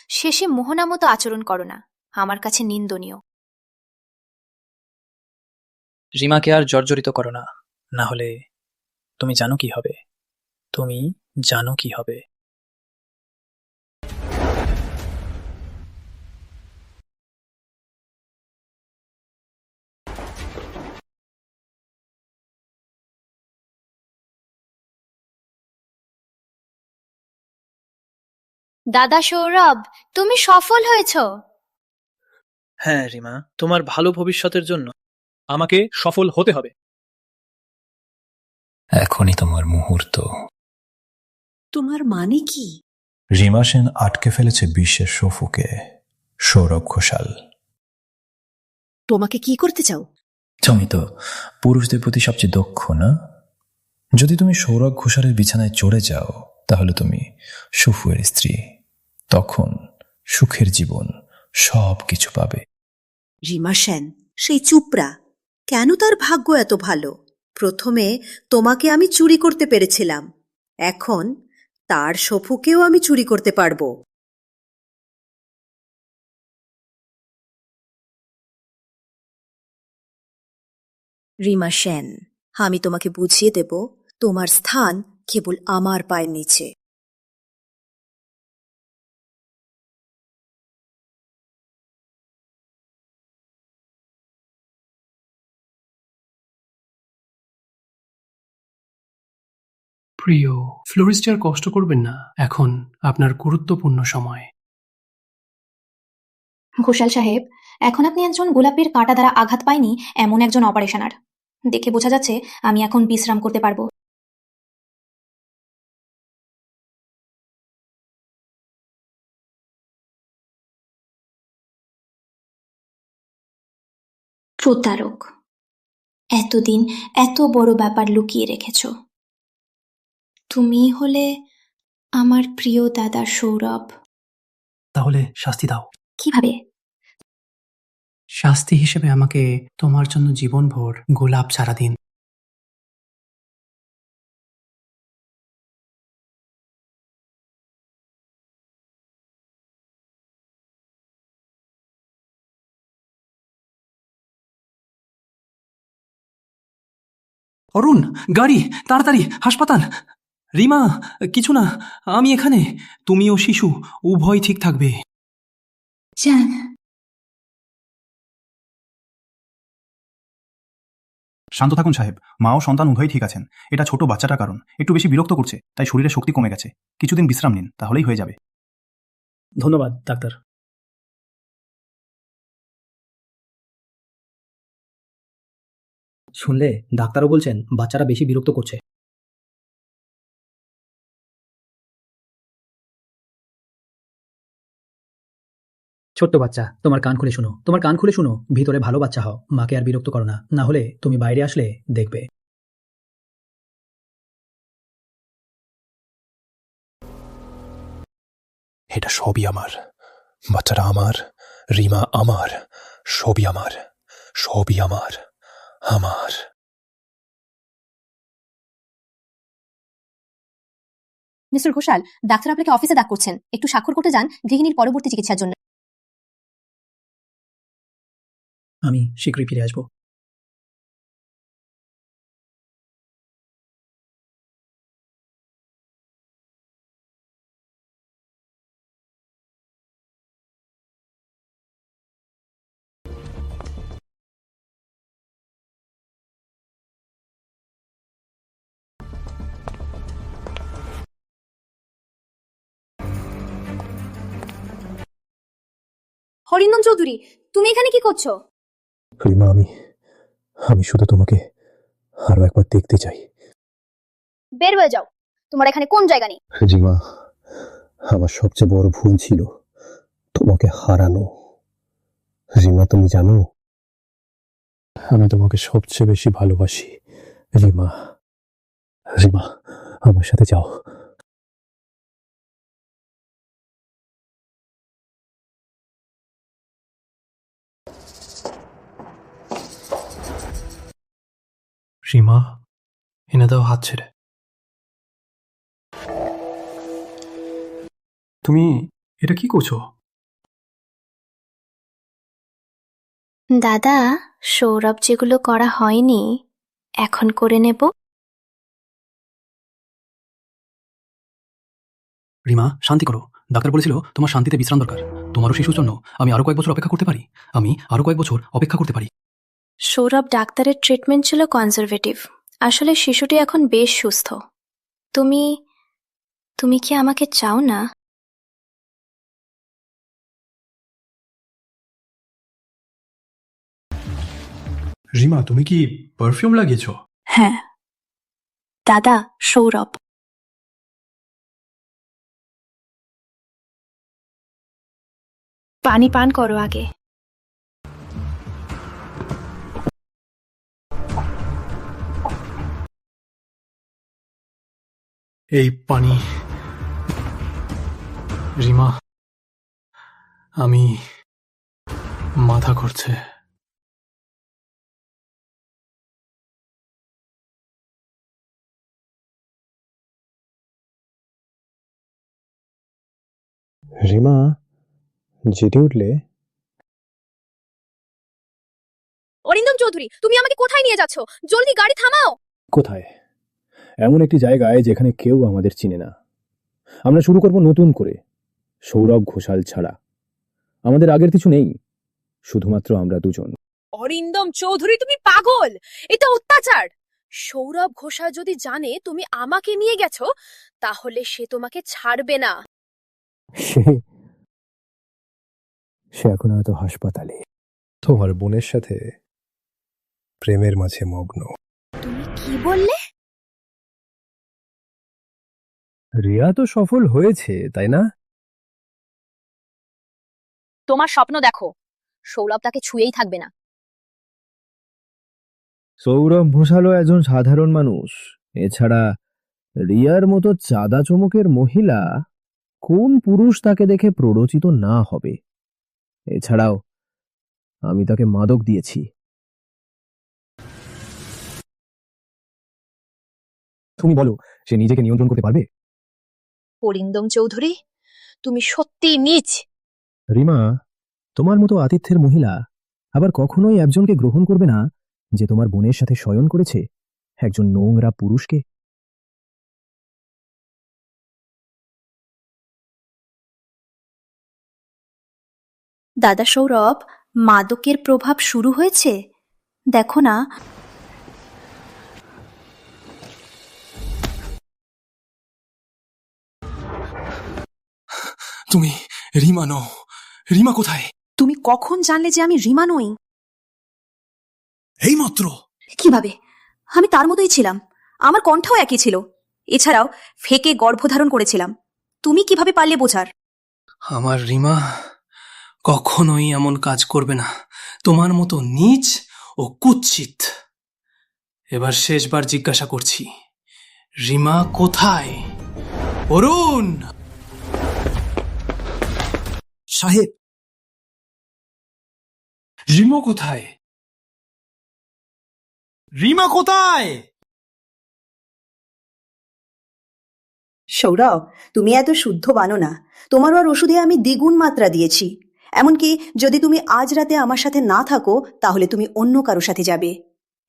শেষে মোহনা মতো আচরণ করো না, আমার কাছে নিন্দনীয়। রিমাকে আর জর্জরিত করো না, না হলে তুমি জানো কি হবে, তুমি জানো কি হবে। দাদা সৌরভ, তুমি সফল হয়েছো। হ্যাঁ রিমা, তোমার ভালো ভবিষ্যতের জন্য আমাকে সফল হতে হবে। এখনই তোমার মুহূর্ত। তোমার মানে কি? রিমা সেন আটকে ফেলেছে বিশ্বের সফুকে সৌরভ ঘোষাল। তোমাকে কি করতে চাও? তুমি তো পুরুষদের প্রতি সবচেয়ে দক্ষ, না? যদি তুমি সৌরভ ঘোষালের বিছানায় চড়ে যাও তাহলে তুমি সফুয়ের স্ত্রী। তখন সুখের জীবন সব কিছু পাবে। রিমা সেন সেই চুপড়া, কেন তার ভাগ্য এত ভালো? প্রথমে তোমাকে আমি চুরি করতে পেরেছিলাম, এখন তার সফুকেও আমি চুরি করতে পারবো। রিমা সেন, আমি তোমাকে বুঝিয়ে দেব, তোমার স্থান কেবল আমার পায়ের নিচে। প্রিয় ফ্লোরিস্ট, আর কষ্ট করবেন না, এখন আপনার গুরুত্বপূর্ণ সময়। ঘোষাল সাহেব, এখন আপনি একজন গোলাপের কাঁটা দ্বারা আঘাত পায়নি এমন একজন অপারেশনার। দেখে বোঝা যাচ্ছে আমি এখন বিশ্রাম করতে পারবো। প্রতারক, এতদিন এত বড় ব্যাপার লুকিয়ে রেখেছ। তুমি হলে আমার প্রিয় দাদা সৌরভ। তাহলে শাস্তি দাও। কিভাবে? শাস্তি হিসেবে আমাকে তোমার জন্য জীবনভর গোলাপ ছাড়া দিন। অরুণ, গাড়ি, তাড়াতাড়ি হাসপাতাল। রিমা, কিছু না, আমি এখানে। তুমি ও শিশু উভয় ঠিক থাকবে। জান, শান্ত থাকুন সাহেব, মা ও সন্তান উভয়ই ঠিক আছেন। এটা ছোট বাচ্চাটার কারণ, একটু বেশি বিরক্ত করছে, তাই শরীরে শক্তি কমে গেছে। কিছুদিন বিশ্রাম নিন, তাহলেই হয়ে যাবে। ধন্যবাদ ডাক্তার। শুনলে, ডাক্তারও বলছেন বাচ্চারা বেশি বিরক্ত করছে। ছোট্ট বাচ্চা, তোমার কান খুলে শুনো, তোমার কান খুলে শুনো। ভিতরে ভালো বাচ্চা হও, মাকে আর বিরক্ত করো না, না হলে তুমি বাইরে আসলে দেখবে। এটা সবই আমার, বাচ্চারা আমার, রিমা আমার, সবই আমার, সবই আমার, আমার। মিস্টার ঘোষাল, ডাক্তার আপনাকে অফিসে ডাক করছেন, একটু স্বাক্ষর করতে যান গৃহিণীর পরবর্তী চিকিৎসার জন্য। আমি শীঘ্রই ফিরে আসবো। হরিন্দন চৌধুরী, তুমি এখানে কি করছো? রিমা, আমি শুধু তোমাকে আরো একবার দেখতে চাই। বের হয়ে যাও, তোমার এখানে কোন জায়গা নেই। রিমা, আমার সবচেয়ে বড় ভুল ছিল তোমাকে হারানো। রিমা, তুমি জানো আমি তোমাকে সবচেয়ে বেশি ভালোবাসি। রিমা, রিমা, আমার সাথে যাও। রিমা, এনে দাও হাত ছেড়ে। তুমি এটা কি করছো? দাদা, সৌরভ যেগুলো করা হয়নি এখন করে নেব। রিমা, শান্তি করো। ডাক্তার বলেছিল তোমার শান্তিতে বিশ্রাম দরকার। তোমারও শিশুর জন্য আমি আরো কয়েক বছর অপেক্ষা করতে পারি। সৌরভ ডাক্তারের ট্রিটমেন্ট ছিল কনজারভেটিভ। আসলে শিশুটি এখন বেশ সুস্থ। তুমি তুমি কি আমাকে চাও না? রিমা, তুমি কি পারফিউম লাগিয়েছো? হ্যাঁ দাদা, সৌরভ। পানি পান করো আগে। এই পানি। রিমা, আমি মাথা ঘুরছে। রিমা, জেগে উঠলে? অরিন্দম চৌধুরী, তুমি আমাকে কোথায় নিয়ে যাচ্ছ? জলদি গাড়ি থামাও। কোথায়? এমন একটি জায়গায় যেখানে কেউ আমাদের চিনে না। আমরা শুরু করব নতুন করে, সৌরভ ঘোষাল ছাড়া। আমাদের আগের কিছু নেই, শুধুমাত্র আমরা দুজন। অরিন্দম চৌধুরী, তুমি পাগল। এটা অত্যাচার। সৌরভ ঘোষাল যদি জানে তুমি আমাকে নিয়ে গেছো, তাহলে সে তোমাকে ছাড়বে না। সে এখন হয়তো হাসপাতালে তোমার বোনের সাথে প্রেমের মাঝে মগ্ন। তুমি কি বললে? রিয়া তো সফল হয়েছে, তাই না? তোমার স্বপ্ন দেখো, সৌরভ তাকে ছুঁয়েই থাকবে না। সৌরভ ঘোষালও একজন সাধারণ মানুষ। এছাড়া রিয়ার মতো চাঁদা চমকের মহিলা, কোন পুরুষ তাকে দেখে প্ররোচিত না হবে? এছাড়াও আমি তাকে মাদক দিয়েছি। তুমি বলো, সে নিজেকে নিয়ন্ত্রণ করতে পারবে? অরিন্দম চৌধুরী, তুমি সত্যি নীচ। রিমা, তোমার মতো আতিথ্যের মহিলা আবার কখনোই একজনকে গ্রহণ করবে না যে তোমার বোনের সাথে শয়ন করেছে, একজন নোংরা পুরুষকে। দাদা সৌরভ, মাদকের প্রভাব শুরু হয়েছে, দেখো না। তুমি রিমা নও। রিমা কোথায়? তুমি কখন জানলে যে আমি রিমা নই? এইমাত্র। কিভাবে? আমি তার মতোই ছিলাম, আমার কণ্ঠও একই ছিল। এছাড়াও ফেকে গর্ভধারণ করেছিলাম। তুমি কিভাবে পারলে বোঝার? আমার রিমা কখনোই এমন কাজ করবে না, তোমার মতো নীচ ও কুৎসিত। এবার শেষবার জিজ্ঞাসা করছি, রিমা কোথায়? অরুণ সাহেব, রিমা কোথায়? রিমা কোথায়? সৌরভ, তুমি এত শুদ্ধ বানো না। তোমার আর ওষুধে আমি দ্বিগুণ মাত্রা দিয়েছি। এমনকি যদি তুমি আজ রাতে আমার সাথে না থাকো, তাহলে তুমি অন্য কারো সাথে যাবে।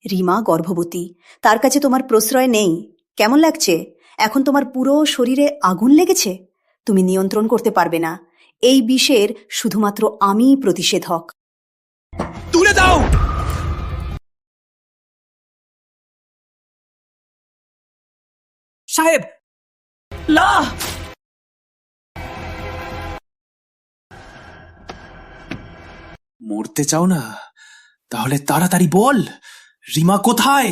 রিমা গর্ভবতী, তার কাছে তোমার প্রশ্রয় নেই। কেমন লাগছে? এখন তোমার পুরো শরীরে আগুন লেগেছে। তুমি নিয়ন্ত্রণ করতে পারবে না। এই বিষের শুধুমাত্র আমিই প্রতিষেধক। তুলে দাও। সাহেব, না! মরতে চাও না? তাহলে তাড়াতাড়ি বল, রিমা কোথায়?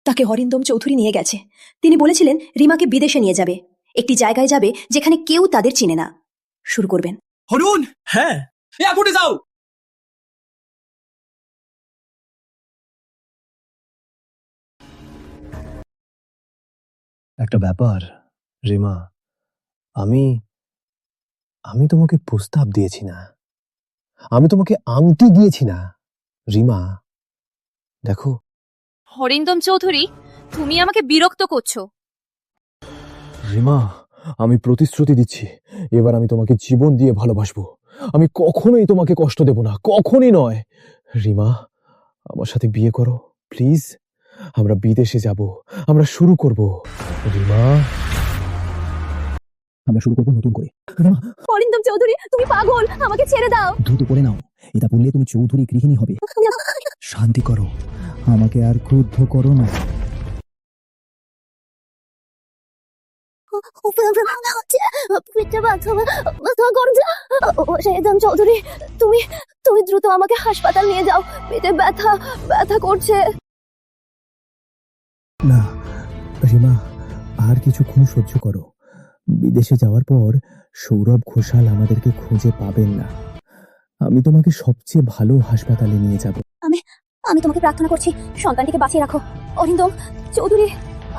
তাকে অরিন্দম চৌধুরী নিয়ে গেছে। তিনি বলেছিলেন রিমাকে বিদেশে নিয়ে যাবে, একটি জায়গায় যাবে যেখানে কেউ তাদের চিনে না। শুরু করবেন? অরুণ, হ্যাঁ, এয়ারপোর্টে যাও। একটা ব্যাপার রিমা, আমি আমি তোমাকে প্রস্তাব দিয়েছি না, আমি তোমাকে আংটি দিয়েছি না। রিমা দেখো। অরিন্দম চৌধুরী, তুমি আমাকে বিরক্ত করছো। রিমা, আমি প্রতিশ্রুতি দিচ্ছি, এবার আমি তোমাকে জীবন দিয়ে ভালোবাসবো। আমি কখনোই তোমাকে কষ্ট দেব না, কখনই নয়। রিমা, আমার সাথে বিয়ে করো প্লিজ। আমরা বিদেশে যাব, আমরা শুরু করব। রিমা, আমরা শুরু করবো নতুন করে। অরিন্দম চৌধুরী, তুমি পাগল, আমাকে ছেড়ে দাও। দ্রুত করে নাও, এটা বললে তুমি চৌধুরী গৃহিণী হবে। শান্তি করো, আমাকে আর ক্রুদ্ধ করো না। চৌধুরী, তুমি তুমি দ্রুত আমাকে হাসপাতাল নিয়ে যাও, পেটে ব্যথা ব্যথা করছে। না রিমা, আর কিছুক্ষণ সহ্য করো। বিদেশে যাওয়ার পর সৌরভ ঘোষাল আমাদেরকে খুঁজে পাবেন না। আমি তোমাকে সবচেয়ে ভালো হাসপাতালে নিয়ে যাব। আমি আমি তোমাকে প্রার্থনা করছি, সন্তানটিকে বাঁচিয়ে রাখো। অরিন্দম চৌধুরী,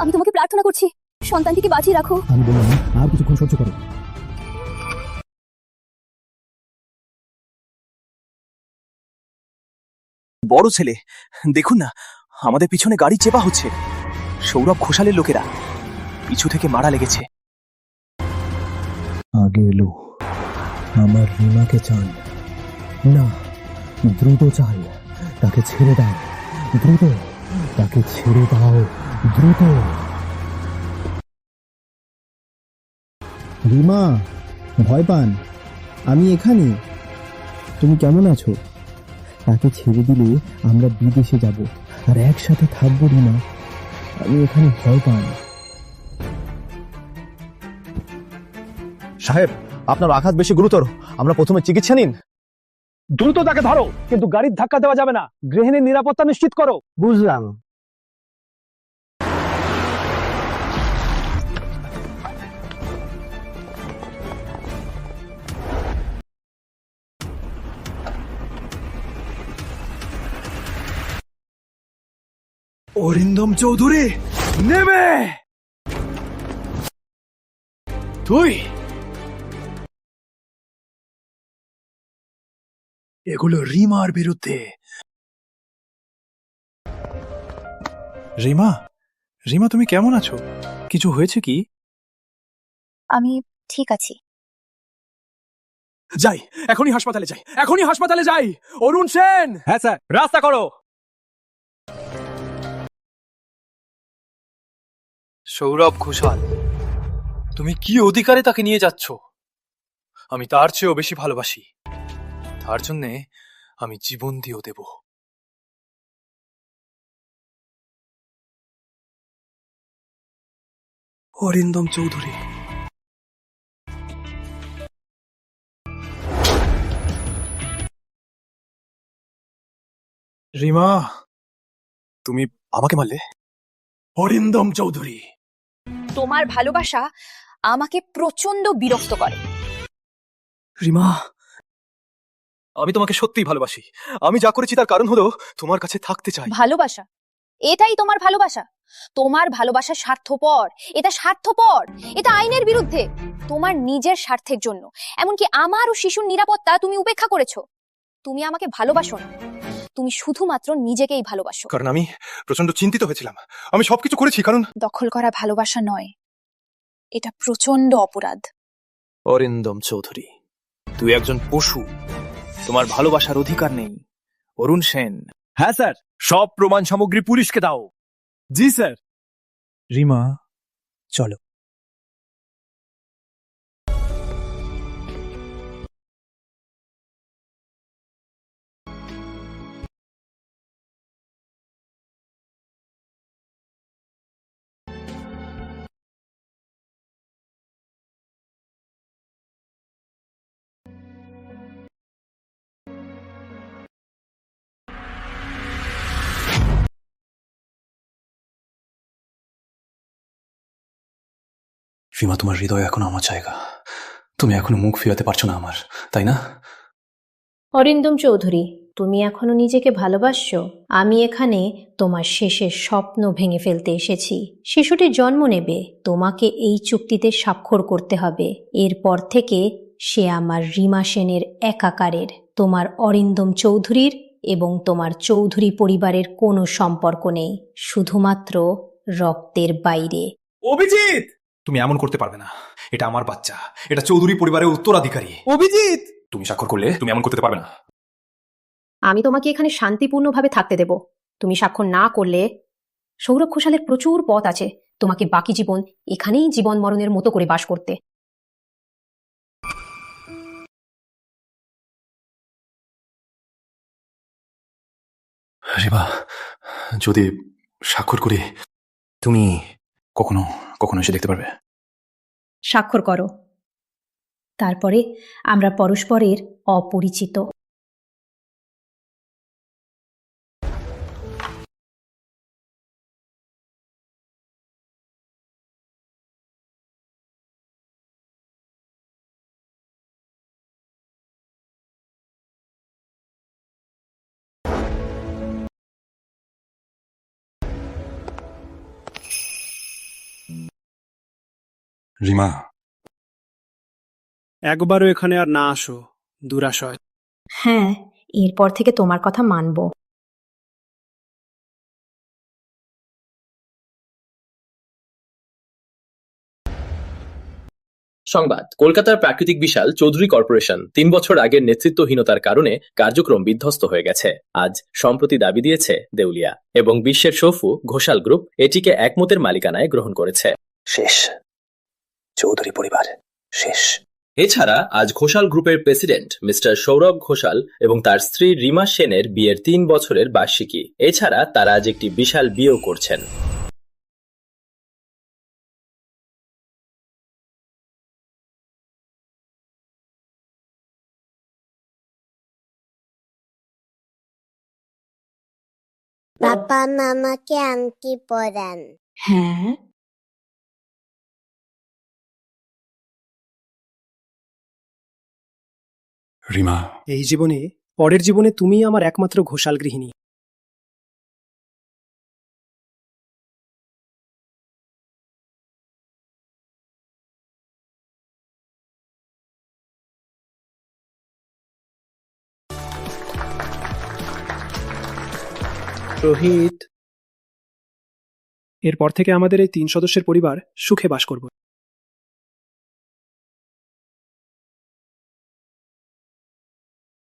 আমি তোমাকে প্রার্থনা করছি, সন্তানটিকে বাঁচিয়ে রাখো। আমি বললাম আর কিছুক্ষণ সহ্য করো। বড় ছেলে, দেখুন না, আমাদের পিছনে গাড়ি চেপা হচ্ছে। সৌরভ ঘোষালের লোকেরা, পিছু থেকে মারা লেগেছে। আগে এলো, আমার রিমাকে চান না, দ্রুত চাল, তাকে ছেড়ে দাও, দ্রুত তাকে ছেড়ে দাও, দ্রুত। রিমা, ভয় পান, আমি এখানে। তুমি কেমন আছো? তাকে ছেড়ে দিলে আমরা বিদেশে যাব আর একসাথে থাকবো। রিমা, আমি এখানে, ভয় পান। সাহেব, আপনার আঘাত বেশি গুরুতর, আমরা প্রথমে চিকিৎসা নিন। দ্রুত তাকে ধরো, কিন্তু গাড়ির ধাক্কা দেওয়া যাবে না। গৃহিণীর নিরাপত্তা নিশ্চিত করো। বুঝলাম। অরিন্দম চৌধুরী নেমে, তুই এগুলো রিমার বিরুদ্ধে। রিমা, রিমা তুমি কেমন আছো? কিছু হয়েছে কি? আমি ঠিক আছি। যাই, এখনই হাসপাতালে যাই, এখনই হাসপাতালে যাই। অরুণ সেন। হ্যাঁ স্যার, রাস্তা করো। সৌরভ ঘোষাল, তুমি কি অধিকারে তাকে নিয়ে যাচ্ছ? আমি তার চেয়েও বেশি ভালোবাসি, তার জন্যে আমি জীবন দিয়েও দেব। অরিন্দম চৌধুরী, রিমা, তুমি আমাকে মারলে? অরিন্দম চৌধুরী, তোমার ভালোবাসা আমাকে প্রচন্ড বিরক্ত করে। রিমা, আমি তোমাকে সত্যিই ভালোবাসি। আমি যা করেছি তার কারণ হলো তোমার কাছে থাকতে চাই। ভালোবাসা? এটাই তোমার ভালোবাসা? তোমার ভালোবাসা স্বার্থপর, এটা স্বার্থপর, এটা আইনের বিরুদ্ধে, তোমার নিজের স্বার্থের জন্য। এমনকি আমার ও শিশুর নিরাপত্তা তুমি উপেক্ষা করেছো। তুমি আমাকে ভালোবাসো না, তুমি শুধুমাত্র নিজেকেই ভালোবাসো। কারণ আমি প্রচন্ড চিন্তিত হয়েছিলাম। আমি সবকিছু করেছি কারণ দখল করা ভালোবাসা নয়, এটা প্রচন্ড অপরাধ। অরিন্দম চৌধুরী, তুই একজন পশু, তোমার ভালোবাসার অধিকার নেই। অরুণ সেন। হ্যাঁ স্যার, সব প্রমাণ সামগ্রী পুলিশকে দাও। জি স্যার। রিমা, চলো। রিমা, তোমার হৃদয় এখন আমার জায়গা। তুমি এখনো মুখ ফিরাতে পারছো না আমার, তাই না? অরিন্দম চৌধুরী, তুমি এখনো নিজেকে ভালোবাসছো? আমি এখানে তোমার শেষের স্বপ্ন ভেঙে ফেলতে এসেছি। শিশুটি জন্ম নেবে, তোমাকে এই চুক্তিতে স্বাক্ষর করতে হবে। এরপর থেকে সে আমার রিমা সেনের একাকারের। তোমার অরিন্দম চৌধুরীর এবং তোমার চৌধুরী পরিবারের কোনো সম্পর্ক নেই, শুধুমাত্র রক্তের বাইরে। অভিজিৎ, তুমি এমন করতে পারবে না। এটা আমার বাচ্চা, এটা চৌধুরী পরিবারের উত্তরাধিকারী। অভিজিৎ, তুমি স্বাক্ষর করলে তুমি এমন করতে পারবে না। আমি তোমাকে এখানে শান্তিপূর্ণভাবে থাকতে দেব। তুমি স্বাক্ষর না করলে সৌরভ ঘোষালের প্রচুর পথ আছে তোমাকে বাকি জীবন এখানেই জীবন মরণের মতো করে বাস করতে। রিমা, যদি স্বাক্ষর করি তুমি কখনো কখনো এসে দেখতে পারবে? স্বাক্ষর করো, তারপরে আমরা পরস্পরের অপরিচিত। রিমা, একবারও এখানে আর না আসো, দুরাশয়। হ্যাঁ, এরপর থেকে তোমার কথা মানব। সংবাদ, কলকাতার প্রাকৃতিক বিশাল চৌধুরী কর্পোরেশন 3 বছর আগের নেতৃত্বহীনতার কারণে কার্যক্রম বিধ্বস্ত হয়ে গেছে। আজ সম্প্রতি দাবি দিয়েছে দেউলিয়া এবং বিশ্বের সফু ঘোষাল গ্রুপ এটিকে একমতের মালিকানায় গ্রহণ করেছে। শেষ, চৌধুরী পরিবার শেষ। এছাড়া আজ ঘোষাল গ্রুপের প্রেসিডেন্ট মিস্টার সৌরভ ঘোষাল এবং তার স্ত্রী রিমা সেনের বিয়ের 3 বছরের বার্ষিকী। এছাড়া তারা আজ একটি বিশাল বিয়েও করছেন। বাবা মামাকে আংটি পরান। হ্যাঁ, রিমা, এই জীবনে, পরের জীবনে তুমিই আমার একমাত্র ঘোষাল গৃহিণী। রোহিত, এরপর থেকে আমাদের এই 3 সদস্যের পরিবার সুখে বাস করব।